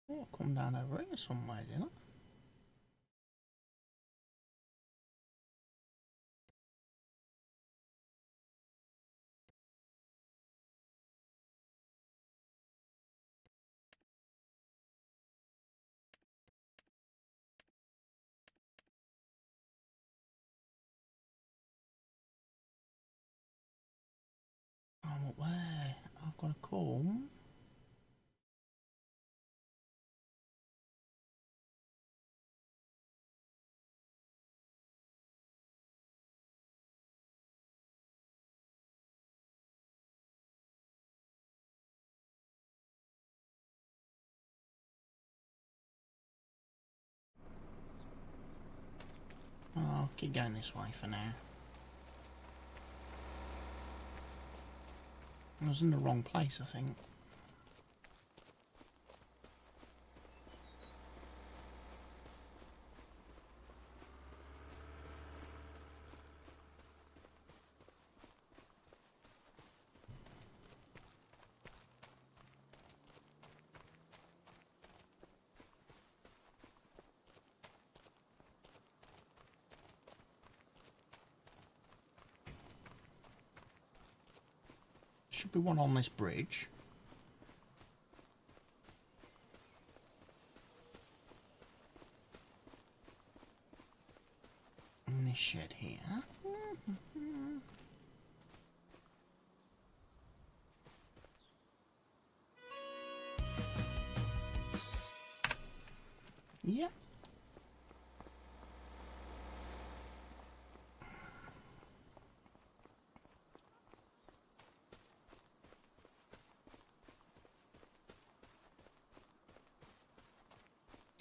Oh, I come down over here somewhere, didn't I? I'm up there. I've got to come. Oh, I'll keep going this way for now. I was in the wrong place, I think. Should be one on this bridge. In this shed here. Yeah.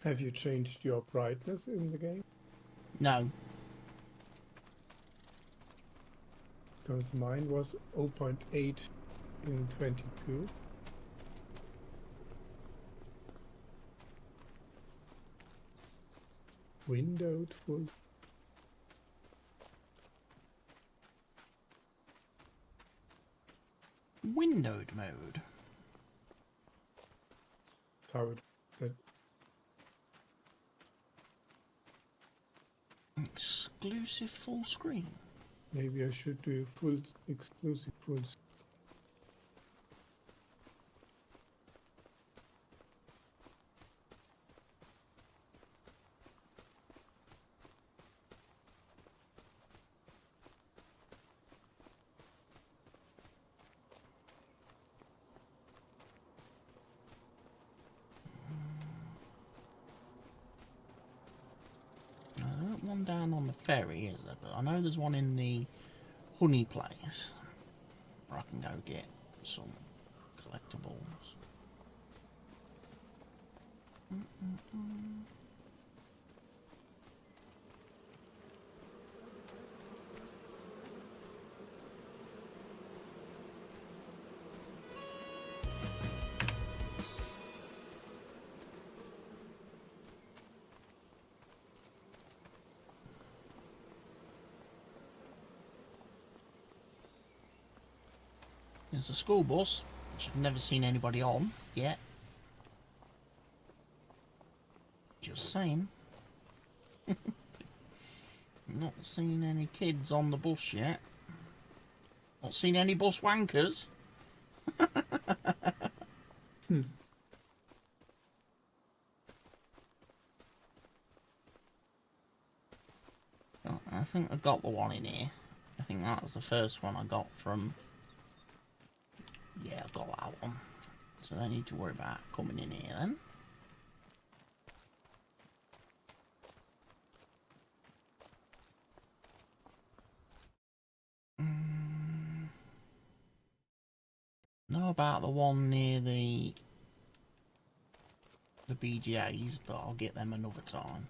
Have you changed your brightness in the game? No. Because mine was 0.8 in 22. Windowed full. Windowed mode. How it, that Exclusive full screen. maybe I should do full exclusive full. There isn't one down on the ferry, is there? But I know there's one in the honey place where I can go get some collectibles. There's a school bus, which I've never seen anybody on yet. Just saying. Not seen any kids on the bus yet. Not seen any bus wankers. Oh, I think I got the one in here. I think that was the first one I got from... Yeah, I got that one. So I don't need to worry about coming in here then. Know about the one near the BGAs, but I'll get them another time.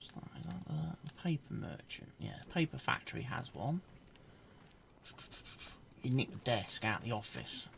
Is that the paper merchant? Yeah, paper factory has one. You nick the desk out the office.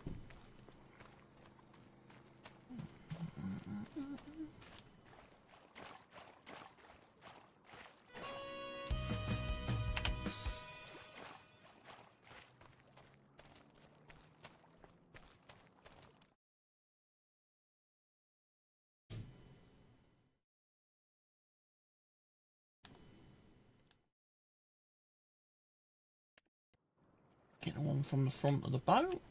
Get the one from the front of the boat.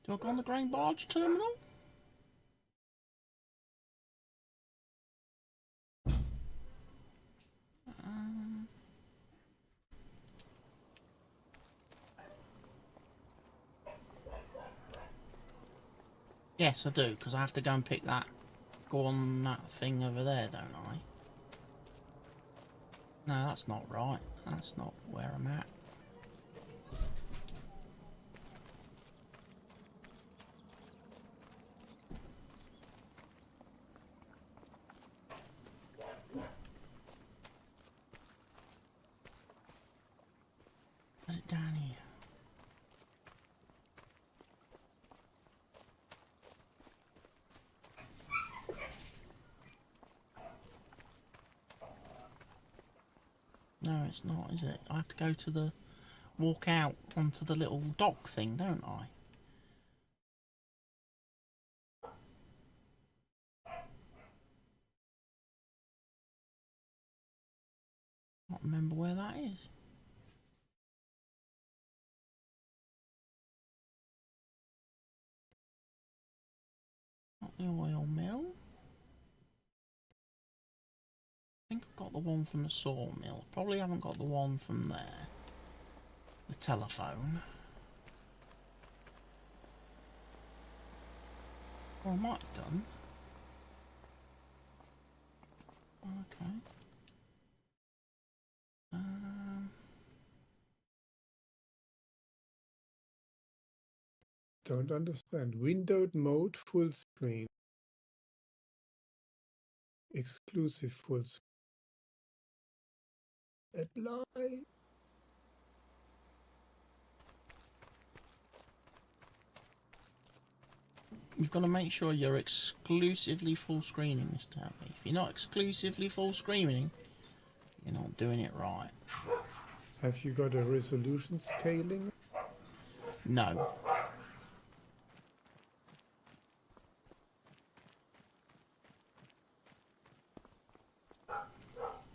Do I go on the grain barge terminal? Yes, I do, because I have to go and pick that, go on that thing over there, don't I? No, that's not right. That's not where I'm at. Where's it down here? No, it's not, is it? I have to go to the... walk out onto the little dock thing, don't I? Can't remember where that is. Not the oil mill. I think I've got the one from the sawmill. Probably haven't got the one from there. The telephone. Well, I might have done. Okay. Don't understand. Windowed mode full screen. Exclusive full screen. Apply. You've got to make sure you're exclusively full screening, Mr. Happy. If you're not exclusively full screening, you're not doing it right. Have you got a resolution scaling? No.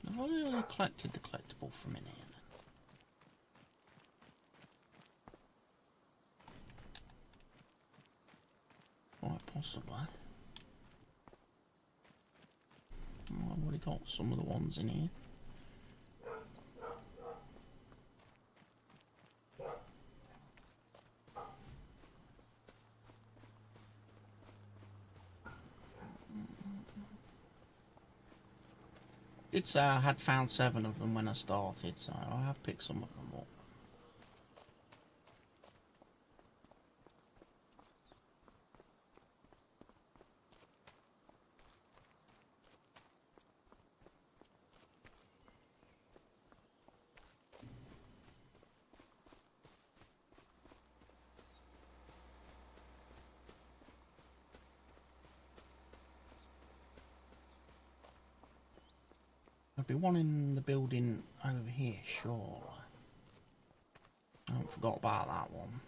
I've already collected the collectible from in here then. Possibly. Oh, I've already got some of the ones in here. Did say I had found 7 of them when I started, so I have picked some of them up. There'll be one in the building over here, sure. I haven't forgot about that one.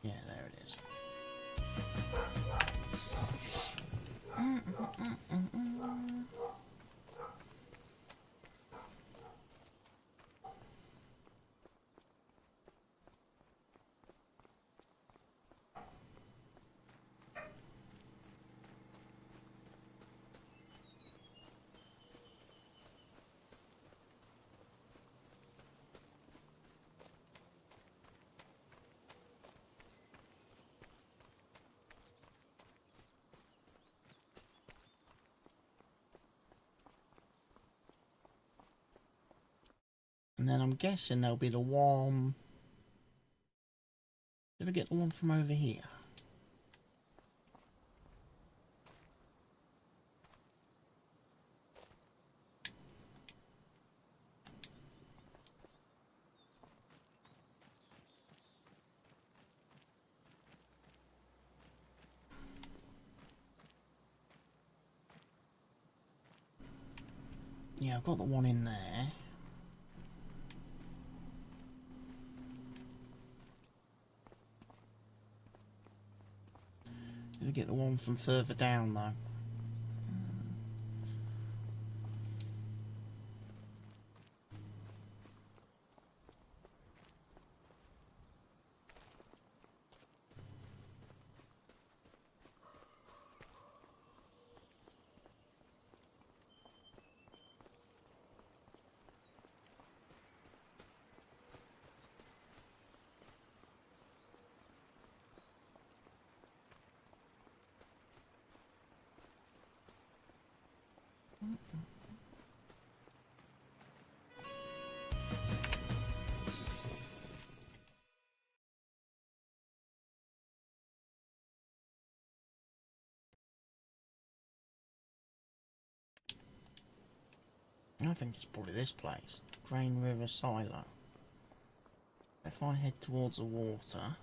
Yeah, there it is. And then I'm guessing there'll be the one... Did I get the one from over here? Yeah, I've got the one in there. Did I get the one from further down though? I think it's probably this place, Grain River Silo. If I head towards the water,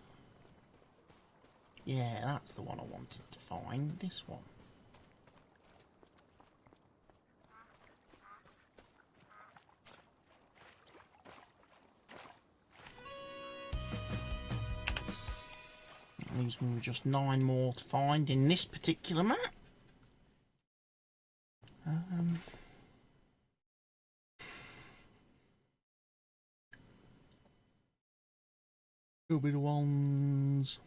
yeah, that's the one I wanted to find, this one. That leaves me with just 9 more to find in this particular map. Will be the ones.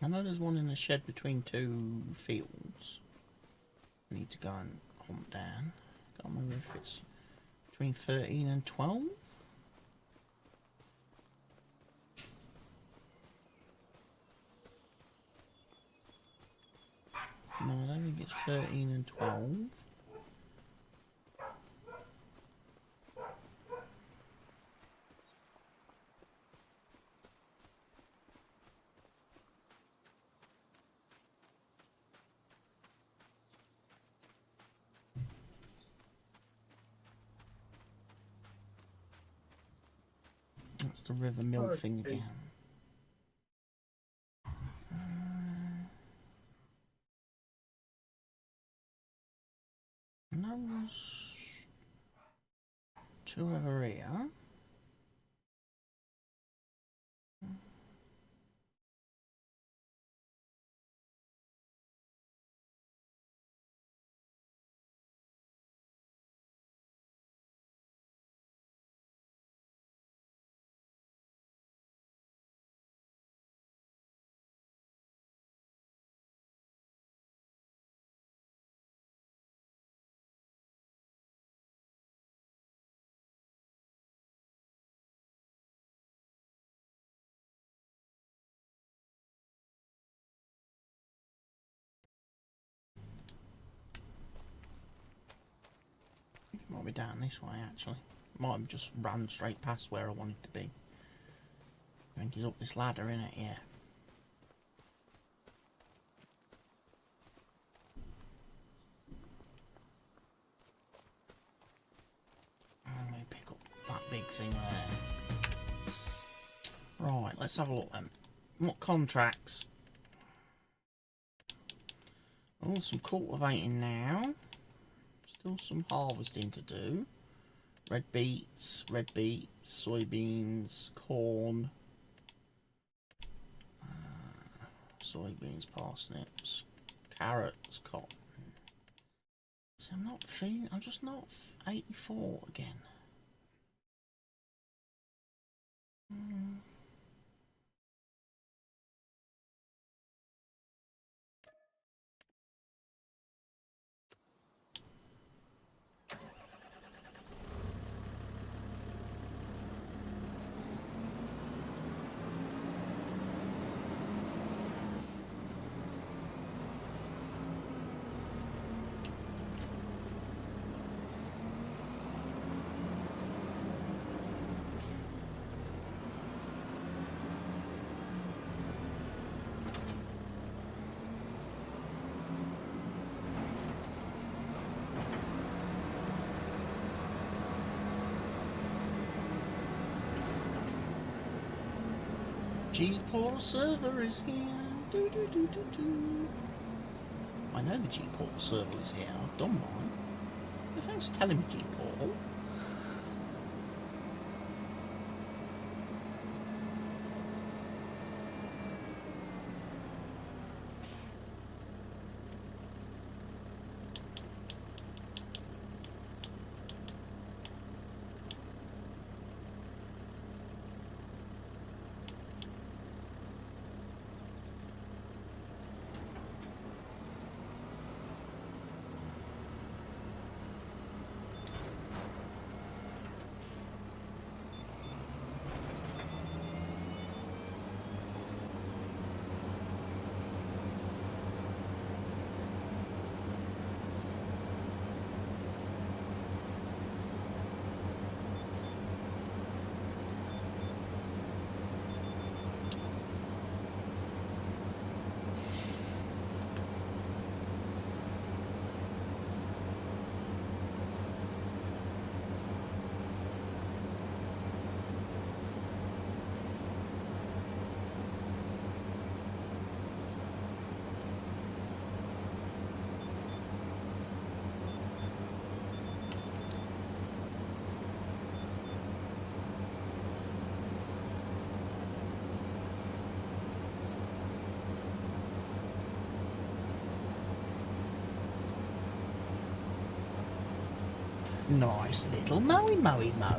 I know there's one in the shed between 2 fields. I need to go and hunt down. Can't remember if it's between 13 and 12. No, I don't think it's 13 and 12. That's the river mill thing Okay. again. And that was 2 over here. It might be down this way actually. Might have just ran straight past where I wanted to be. I think he's up this ladder, innit? Yeah. Let me pick up that big thing there. Right, let's have a look then. What contracts? Oh, some cultivating now. Still some harvesting to do. Red beets, soybeans, corn, soybeans, parsnips, carrots, cotton. So I'm not feeling, I'm just not 84 again. G-Portal server is here. Do, do, do, do, do. I know the G-Portal server is here. I've done mine. Well, thanks for telling me, G-Portal. Nice little mowy mowy mo.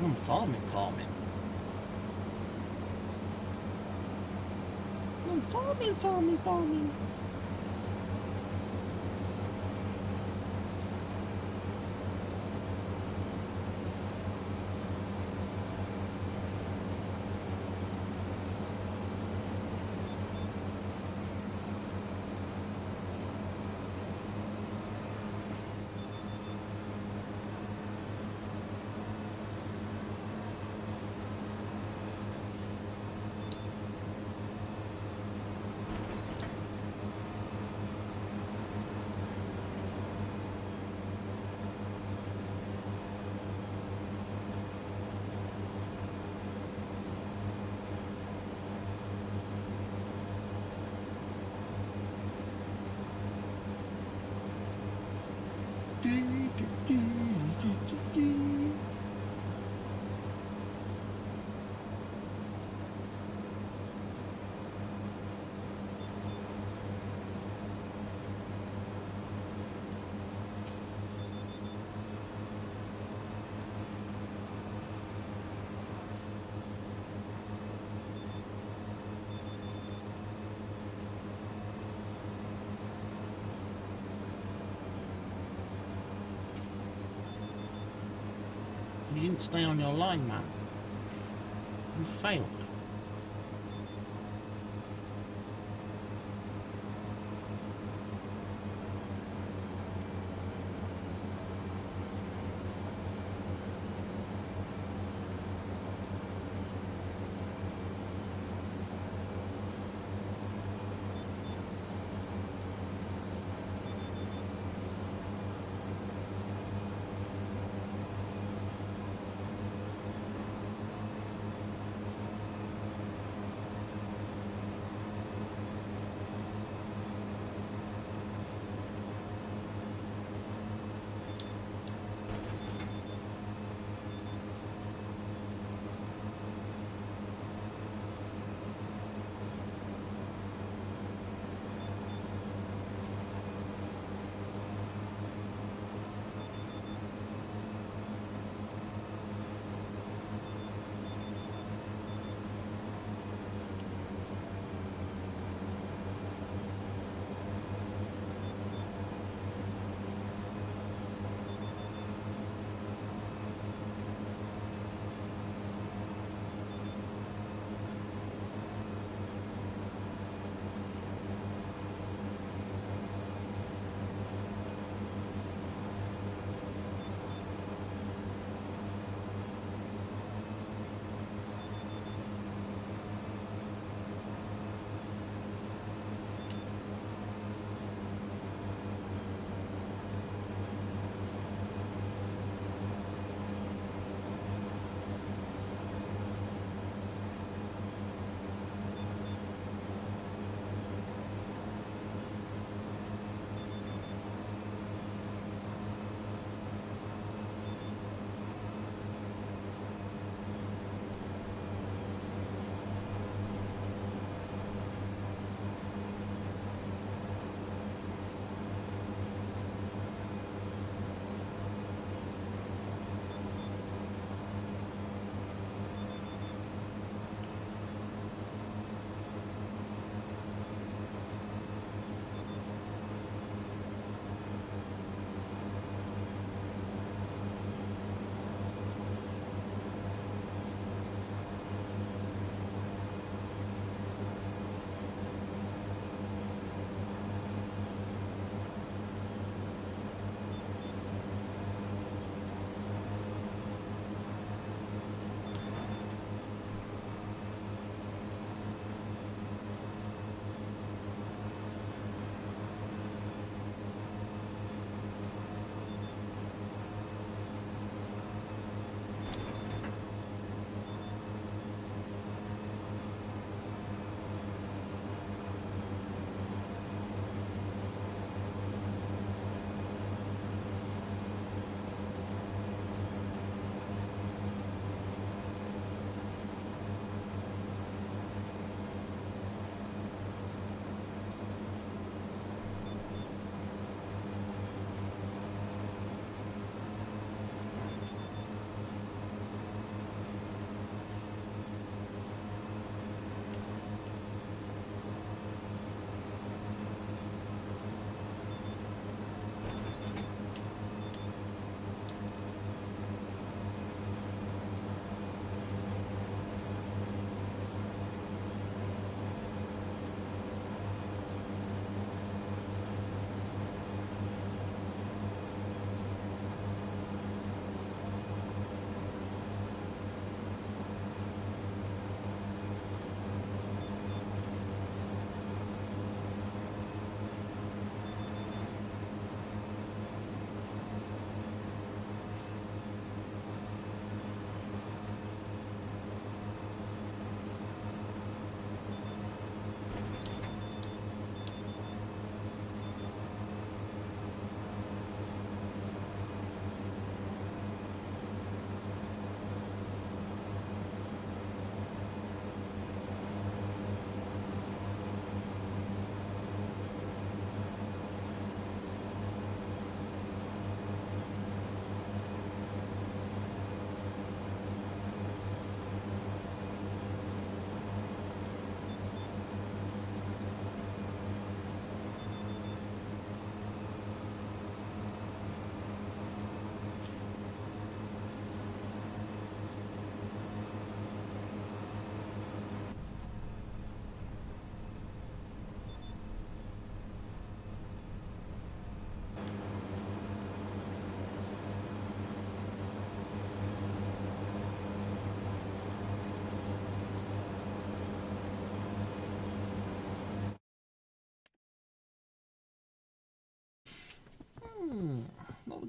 I'm farming. I'm farming. You didn't stay on your line, man. You failed.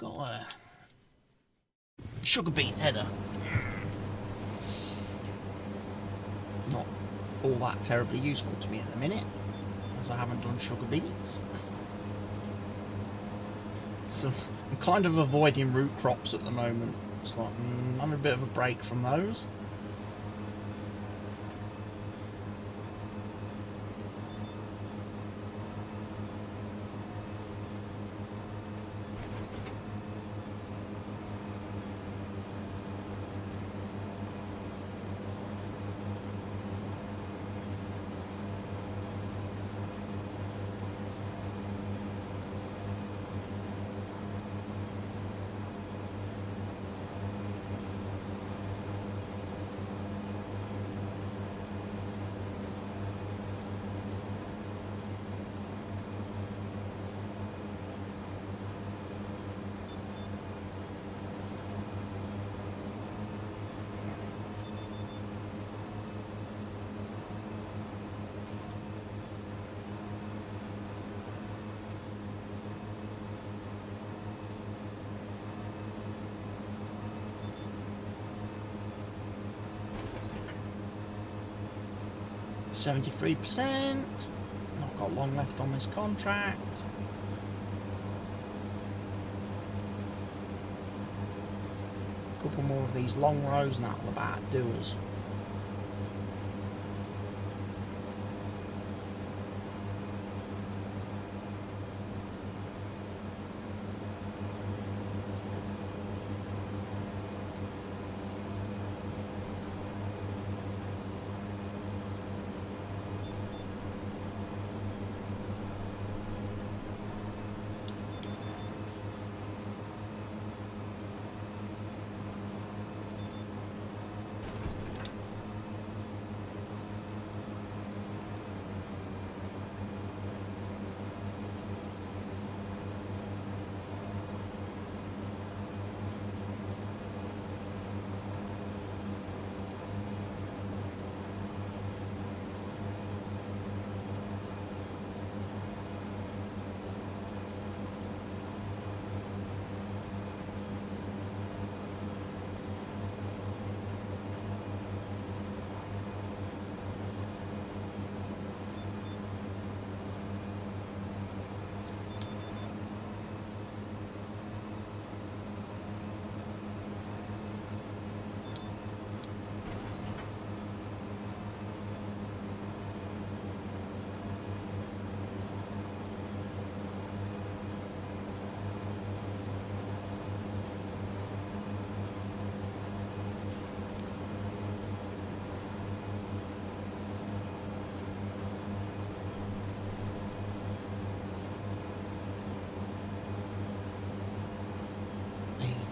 We've got a sugar beet header. Not all that terribly useful to me at the minute, as I haven't done sugar beets. So I'm kind of avoiding root crops at the moment. It's like, I'm having a bit of a break from those. %. Not got long left on this contract. A couple more of these long rows and that'll about do us.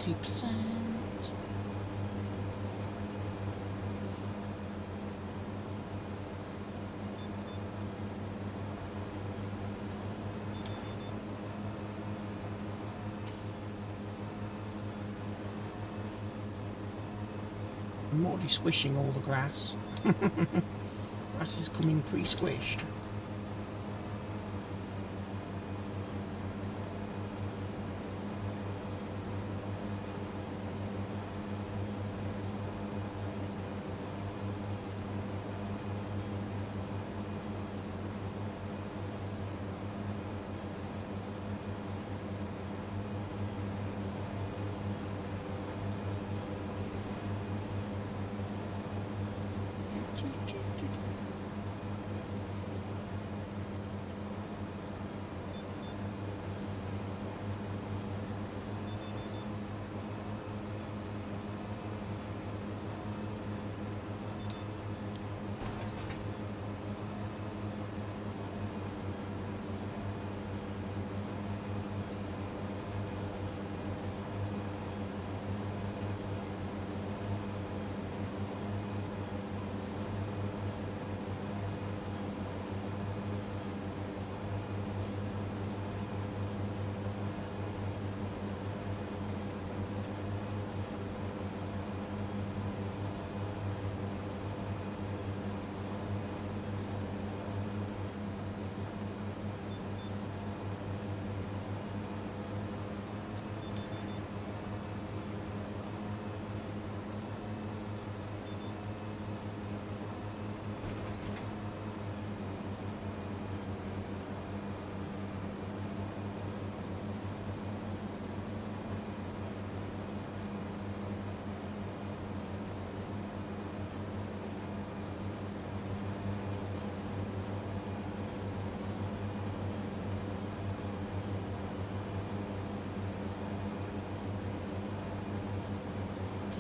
%. I'm already squishing all the grass. Grass is coming pre-squished.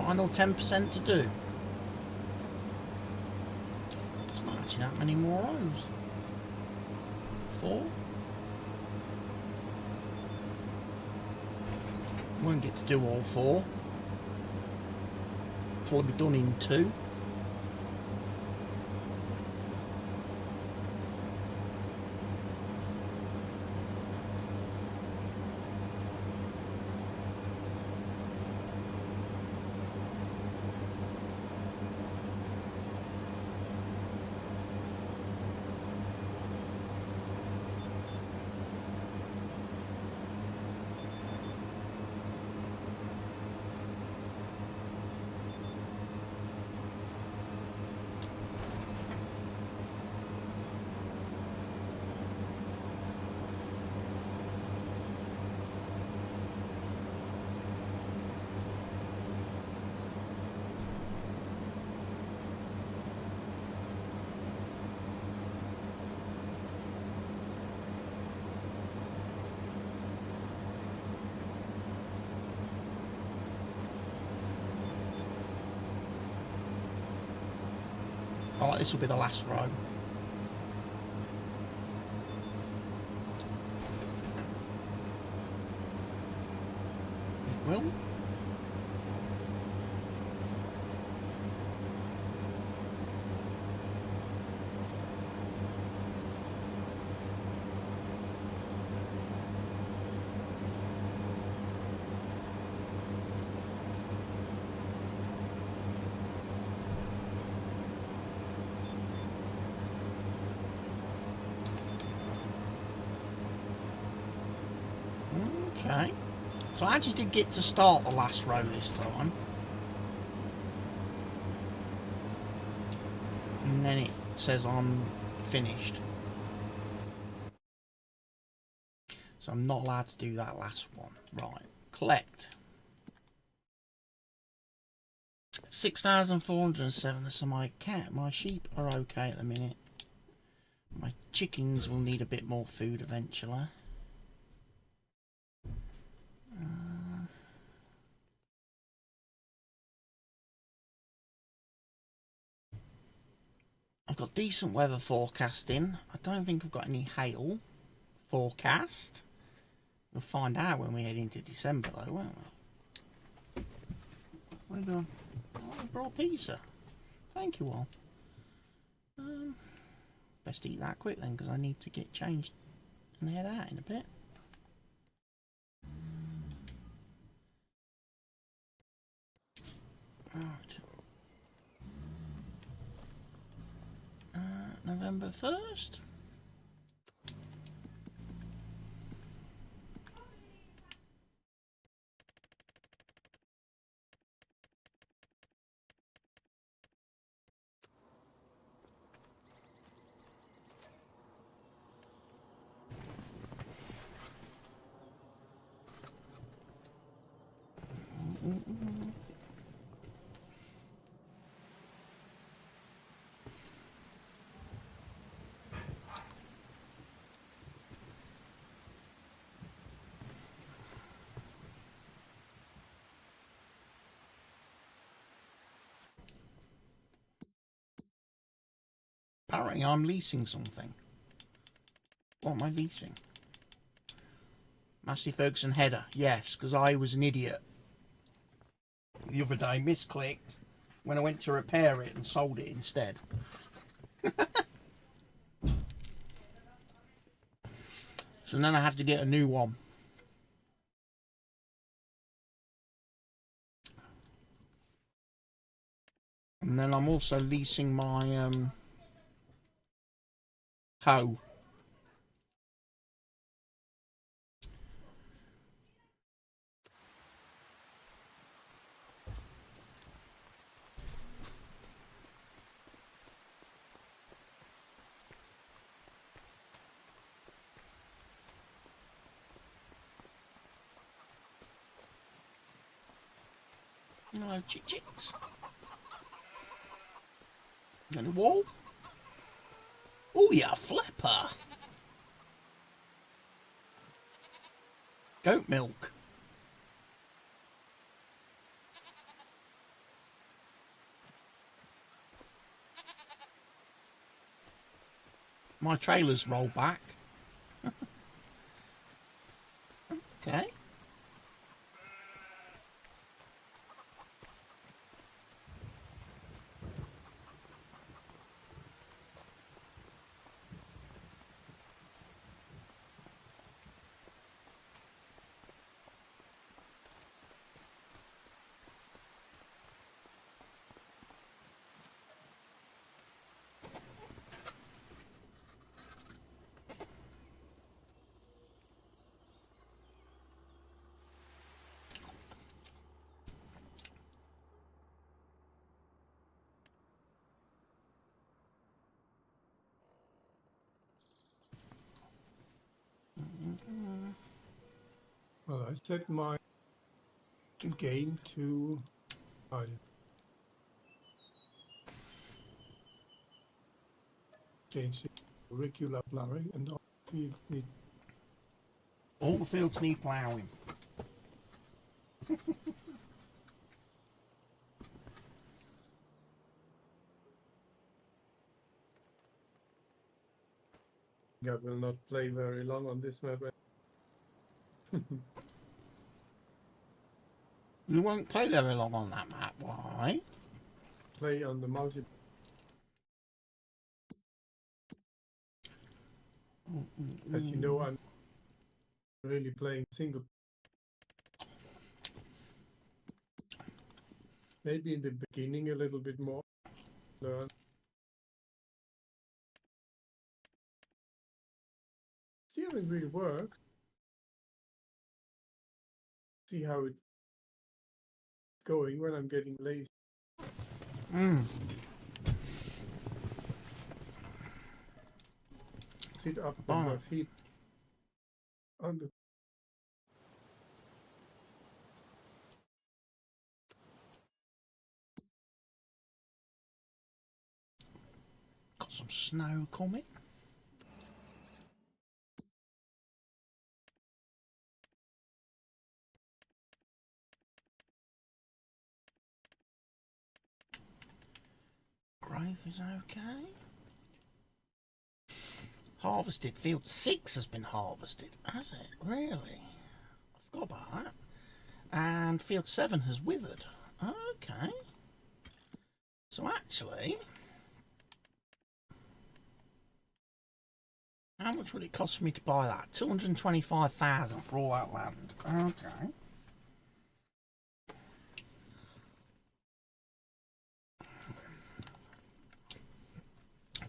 Final 10% to do. It's not actually that many more rows. 4. Won't get to do all 4. Probably be done in 2. Alright, this will be the last row. It will. Okay, so I actually did get to start the last row this time. And then it says I'm finished. So I'm not allowed to do that last one. Right, collect. 6,407, so my sheep are okay at the minute. My chickens will need a bit more food eventually. I've got decent weather forecasting. I don't think I've got any hail forecast. We'll find out when we head into December though, won't we? What are you doing? Oh, I brought pizza. Thank you all. Best eat that quick then, because I need to get changed and head out in a bit. Right. November 1st. Apparently I'm leasing something. What am I leasing? Massey Ferguson header. Yes, because I was an idiot. The other day misclicked when I went to repair it and sold it instead. So then I had to get a new one. And then I'm also leasing my hoe. Hello, chicks. Got a wall? Oh, yeah, flipper. Goat milk. My trailer's rolled back. Okay. Well, I set my game to change it to regular plowing, and all fields need. All the fields need ploughing. I will not play very long on this map. You won't play very long on that map, why? Play on the multi. As you know, I'm really playing single. Maybe in the beginning a little bit more. Learn. Steering wheel works. See how it's going when I'm getting lazy. Sit up on my feet on the. Got some snow coming. Grove is okay. Harvested. Field 6 has been harvested, has it? Really? I forgot about that. And field 7 has withered. Okay. So actually, how much would it cost for me to buy that? 225,000 for all that land. Okay.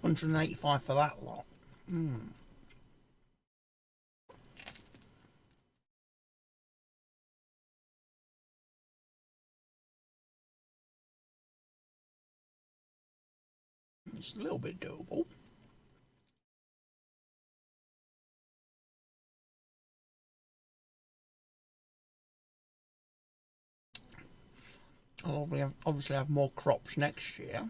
$185 for that lot. It's a little bit doable. I'll obviously have more crops next year.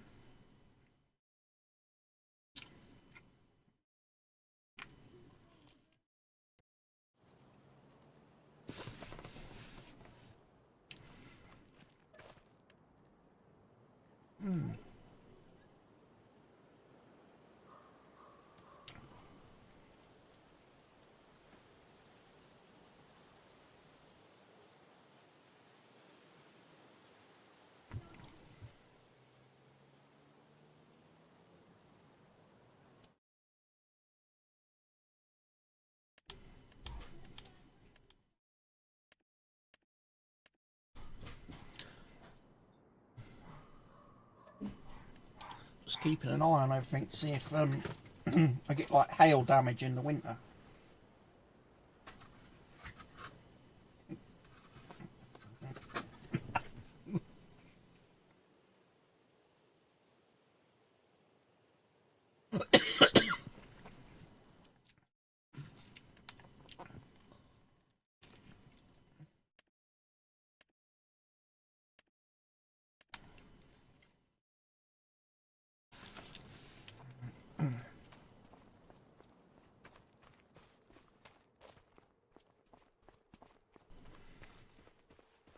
Just keeping an eye on everything to see if I get like hail damage in the winter.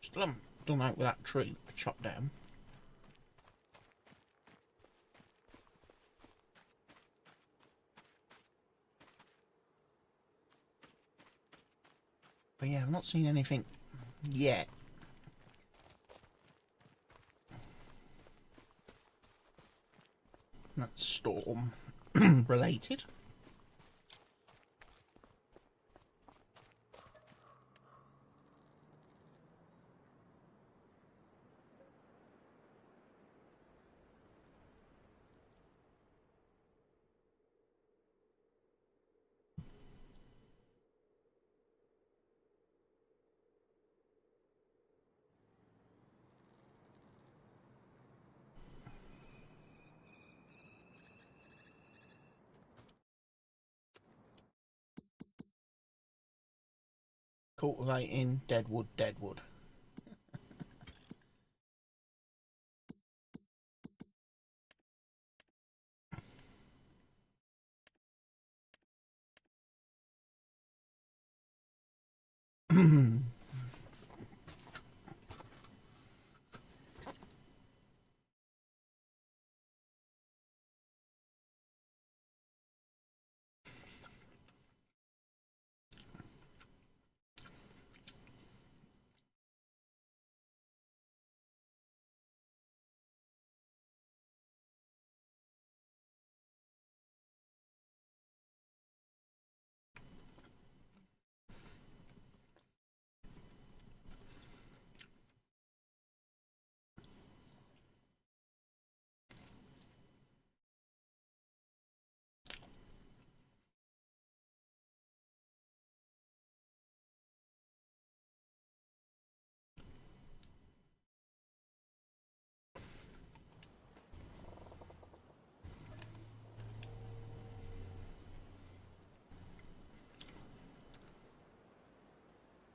Still haven't done out with that tree I chopped down. But yeah, I've not seen anything yet. That's storm related. Cultivating deadwood, deadwood.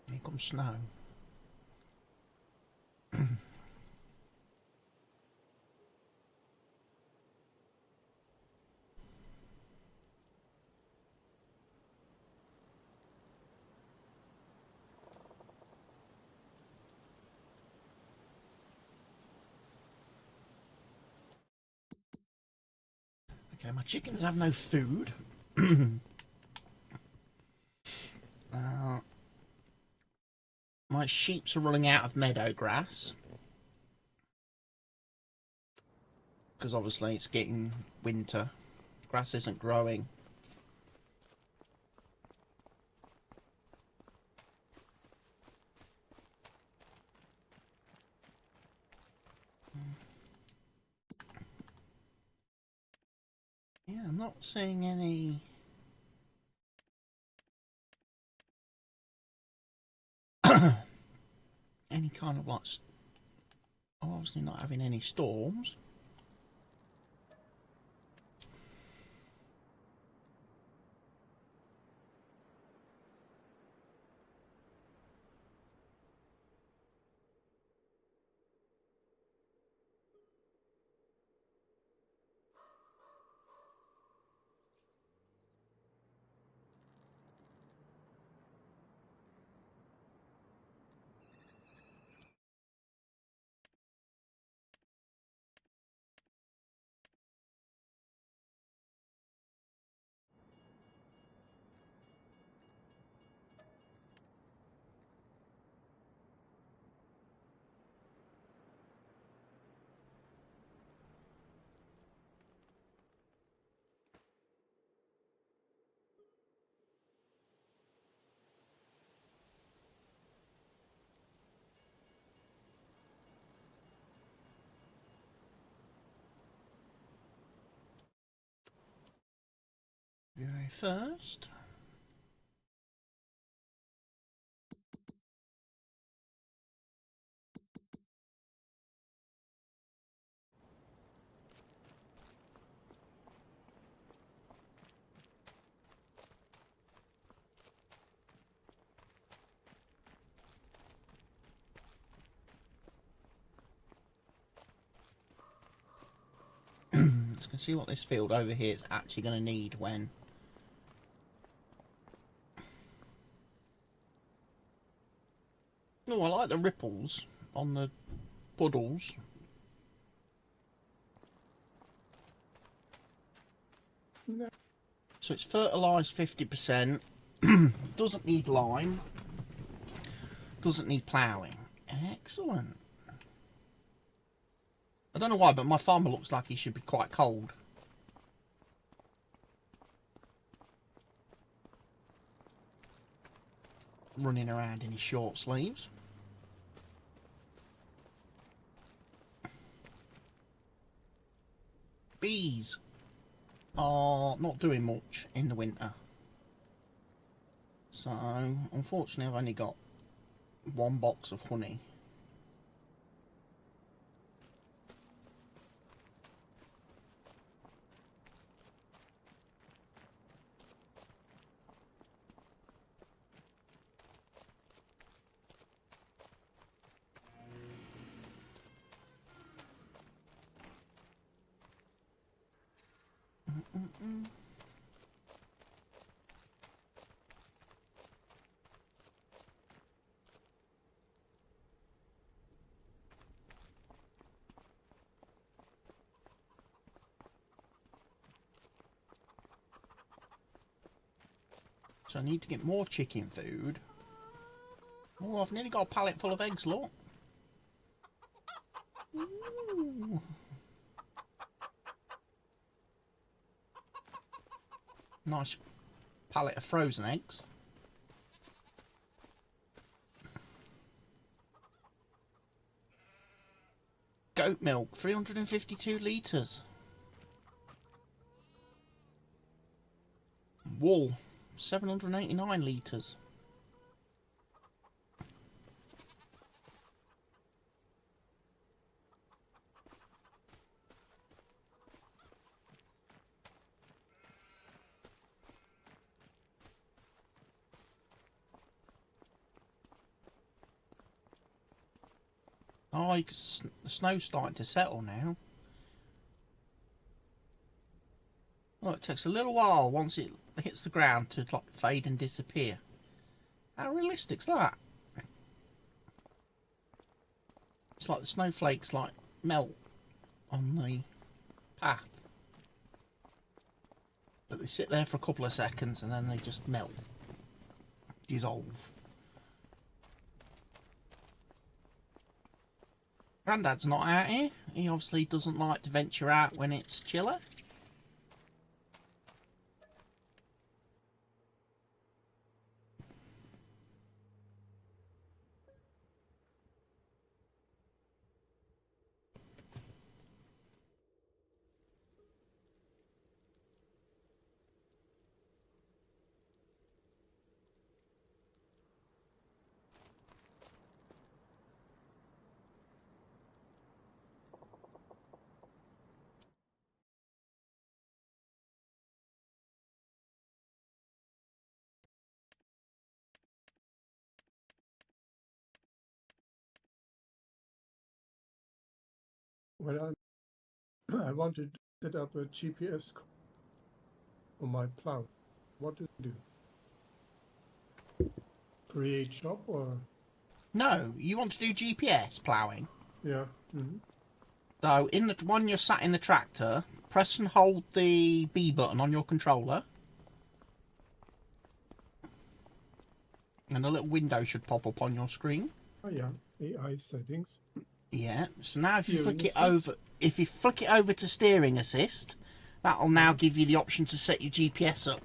Here comes snow. Okay, my chickens have no food. My sheeps are running out of meadow grass. Because obviously it's getting winter. Grass isn't growing. Yeah, I'm not seeing any... any kind of like... obviously not having any storms. Very first. Let's go see what this field over here is actually going to need when... Oh, I like the ripples on the puddles. No. So it's fertilised 50%. Doesn't need lime. Doesn't need ploughing. Excellent. I don't know why, but my farmer looks like he should be quite cold. Running around in his short sleeves. Bees are not doing much in the winter. So, unfortunately, I've only got one box of honey. So I need to get more chicken food. Oh, I've nearly got a pallet full of eggs, look. Ooh. Nice pallet of frozen eggs. Goat milk, 352 litres. Wool, 789 litres. Oh, the snow's starting to settle now. Well, it takes a little while once it hits the ground to like fade and disappear. How realistic's that? It's like the snowflakes like melt on the path, but they sit there for a couple of seconds and then they just melt, dissolve. Grandad's not out here. He obviously doesn't like to venture out when it's chilly. Well, I wanted to set up a GPS for my plow. What to do? Create shop or? No, you want to do GPS ploughing. Yeah. Mm-hmm. So when you're sat in the tractor, press and hold the B button on your controller. And a little window should pop up on your screen. Oh yeah, AI settings. Yeah. So now if you Steering flick it assist. over to steering assist, that'll now give you the option to set your GPS up.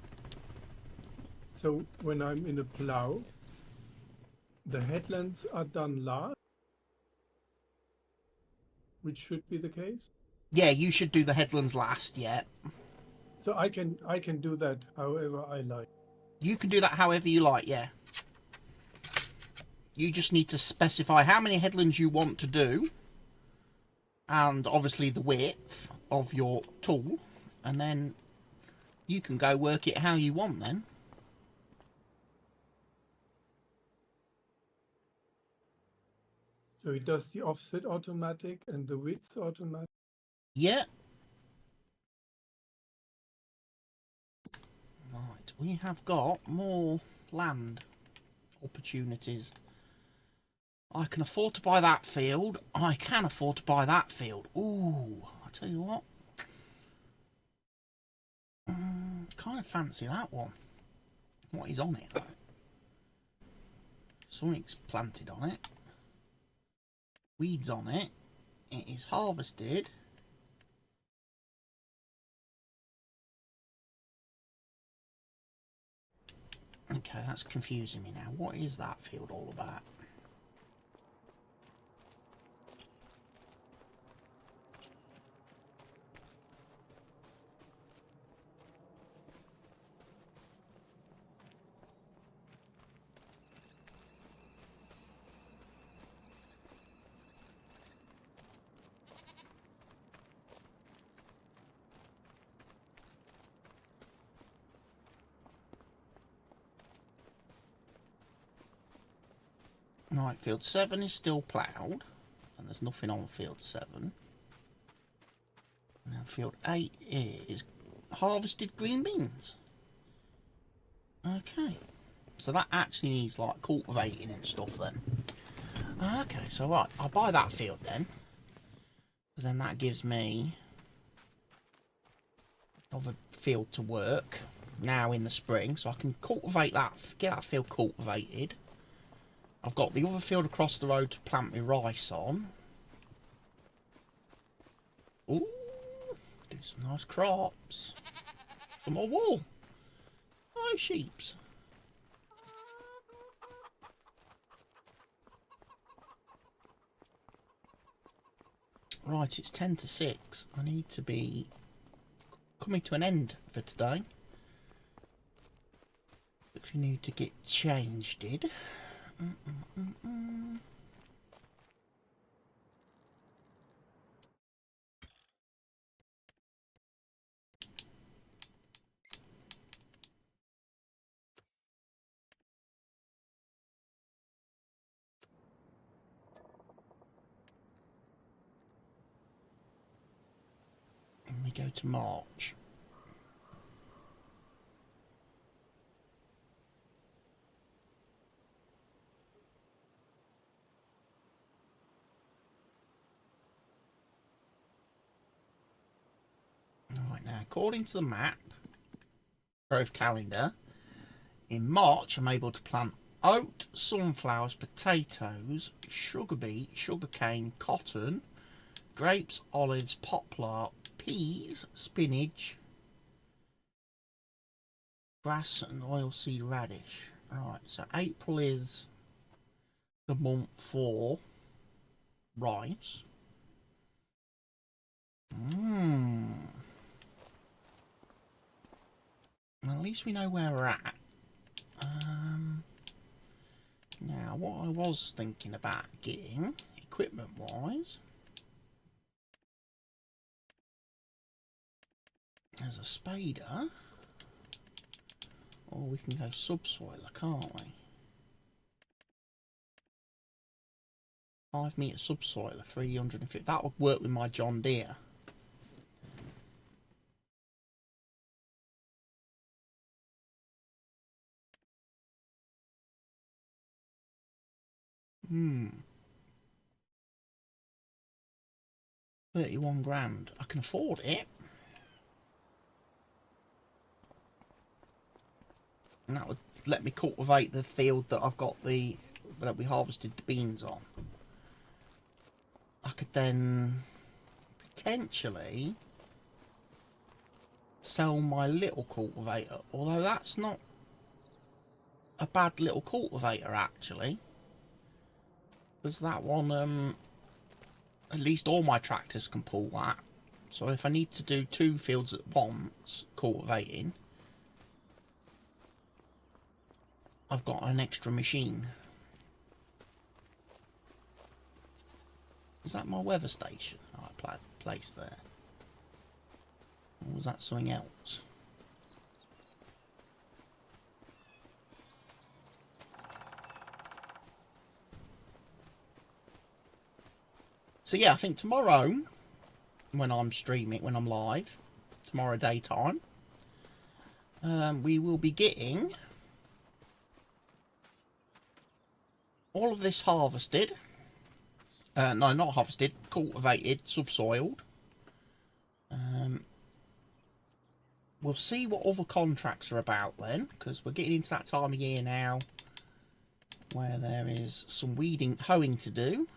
So when I'm in a plow, the headlands are done last, which should be the case. Yeah, you should do the headlands last, yeah. So I can do that however I like. You can do that however you like, yeah. You just need to specify how many headlands you want to do, and obviously the width of your tool, and then you can go work it how you want then. So it does the offset automatic and the width automatic. Yeah. Right, we have got more land opportunities. I can afford to buy that field. I can afford to buy that field. Ooh, I tell you what. Kind of fancy that one. What is on it though? Something's planted on it. Weeds on it. It is harvested. Okay, that's confusing me now. What is that field all about? Right, field 7 is still ploughed, and there's nothing on field 7. Now field 8 is harvested green beans. Okay, so that actually needs like cultivating and stuff then. Okay, so right, I'll buy that field then. Because then that gives me another field to work now in the spring, so I can cultivate that, get that field cultivated. I've got the other field across the road to plant my rice on. Ooh, do some nice crops. Some more wool. Oh, sheeps. Right, it's 10 to 6. I need to be coming to an end for today. We need to get changed. And we go to March. Right, now according to the map, growth calendar, in March I'm able to plant oat, sunflowers, potatoes, sugar beet, sugarcane, cotton, grapes, olives, poplar, peas, spinach, grass and oilseed radish. Right, so April is the month for rice. Well, at least we know where we're at. Now, what I was thinking about getting, equipment-wise, there's a spader, or we can go subsoiler, can't we? 5 metre subsoiler, 350. That would work with my John Deere. Hmm. 31 grand. I can afford it. And that would let me cultivate the field that I've got that we harvested the beans on. I could then potentially sell my little cultivator, although that's not a bad little cultivator actually, because that one at least all my tractors can pull that. So if I need to do 2 fields at once cultivating, I've got an extra machine. Is that my weather station I placed there? Or was that something else? So yeah, I think tomorrow, when I'm streaming, when I'm live, tomorrow daytime, we will be getting all of this harvested. No, not harvested, cultivated, subsoiled. We'll see what other contracts are about then, because we're getting into that time of year now where there is some hoeing to do.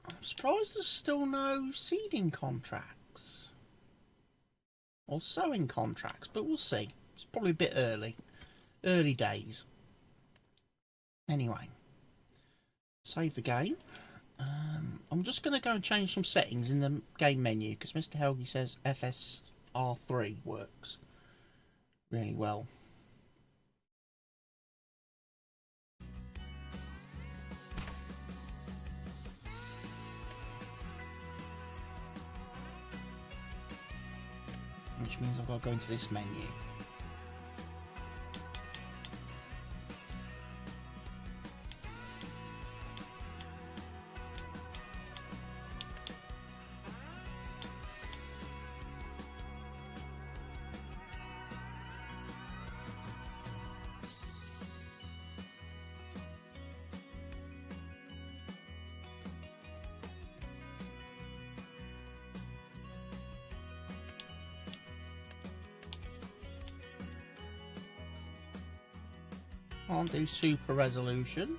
I'm surprised there's still no seeding contracts or sowing contracts, but we'll see. It's probably a bit early days. Anyway, save the game. I'm just going to go and change some settings in the game menu because Mr. Helgi says FSR3 works really well. Which means I've got to go into this menu. Can't do super resolution.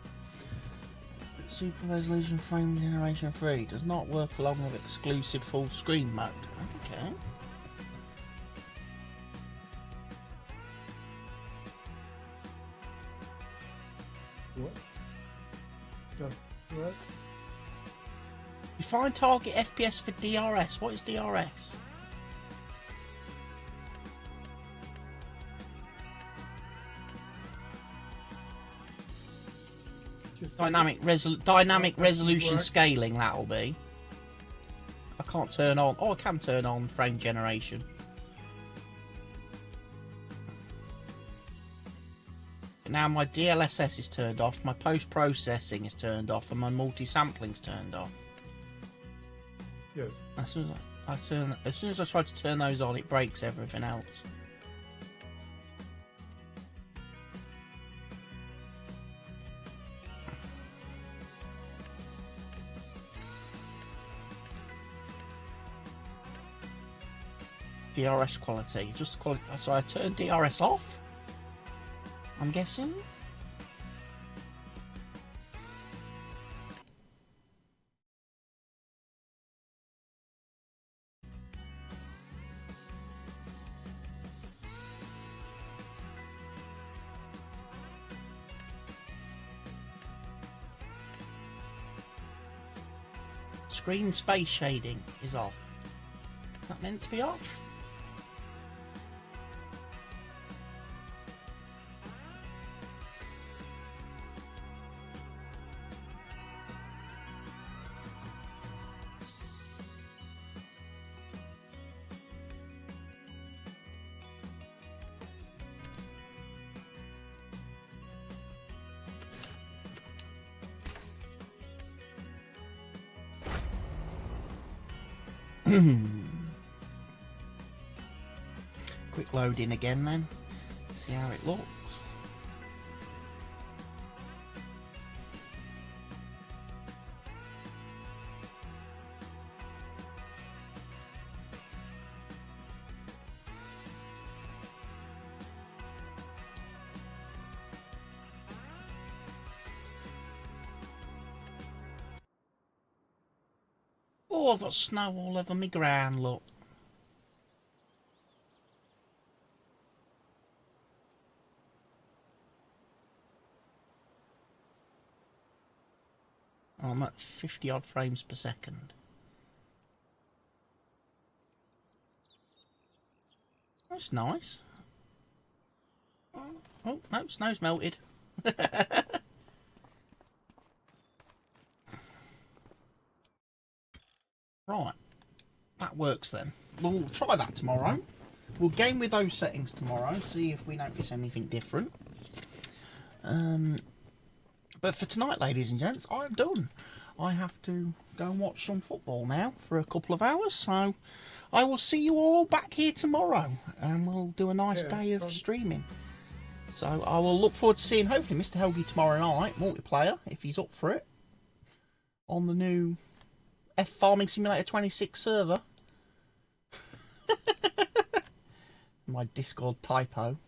Super resolution frame generation 3 does not work along with exclusive full screen mode. Okay. What? Does it work? Define target FPS for DRS. What is DRS? Dynamic resolution scaling, that'll be. I can't turn on. Oh, I can turn on frame generation. But now my DLSS is turned off, my post-processing is turned off, and my multi-sampling's turned off. Yes. As soon as I try to turn those on, it breaks everything else. DRS quality, just quality. So I turned DRS off, I'm guessing. Screen space shading is off. Is that meant to be off? Quick load in again then, see how it looks. Oh, I've got snow all over my ground, look. I'm at 50 odd frames per second. That's nice. Oh no, snow's melted. Right, that works then. We'll try that tomorrow. We'll game with those settings tomorrow, see if we notice anything different. But for tonight, ladies and gents, I'm done. I have to go and watch some football now for a couple of hours, so I will see you all back here tomorrow, and we'll do a nice day of streaming. So I will look forward to seeing, hopefully, Mr. Helgi tomorrow night, multiplayer, if he's up for it, on the new Farming Simulator 26 server. My Discord typo.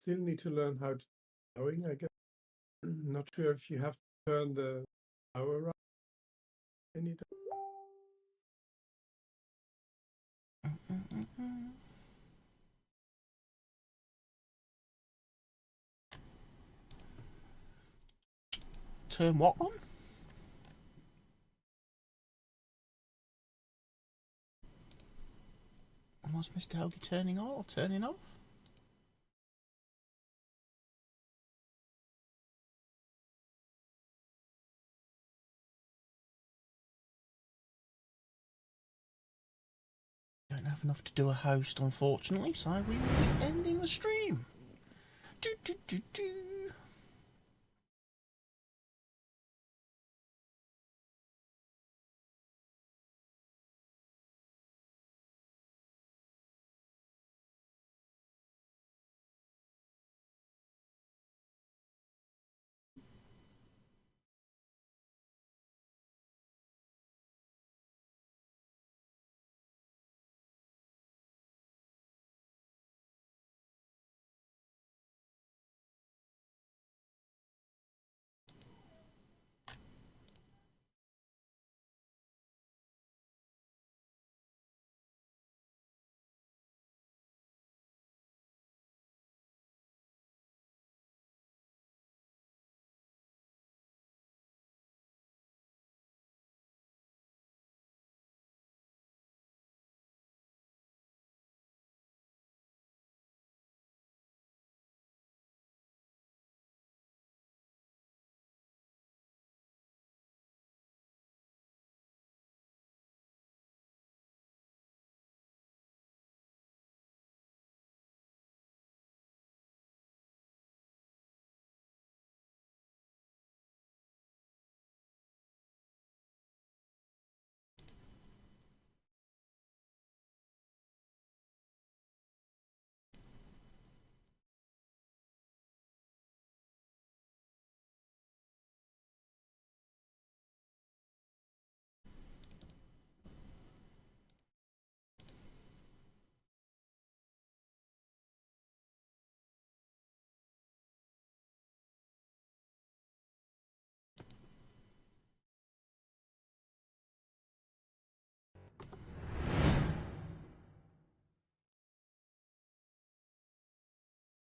still need to learn how to plowing, I guess. Not sure if you have to turn the plow around any time. Turn what on? Was Mr. Helgi turning on or turning off? Don't have enough to do a host, unfortunately, so we will be ending the stream. Do, do, do, do.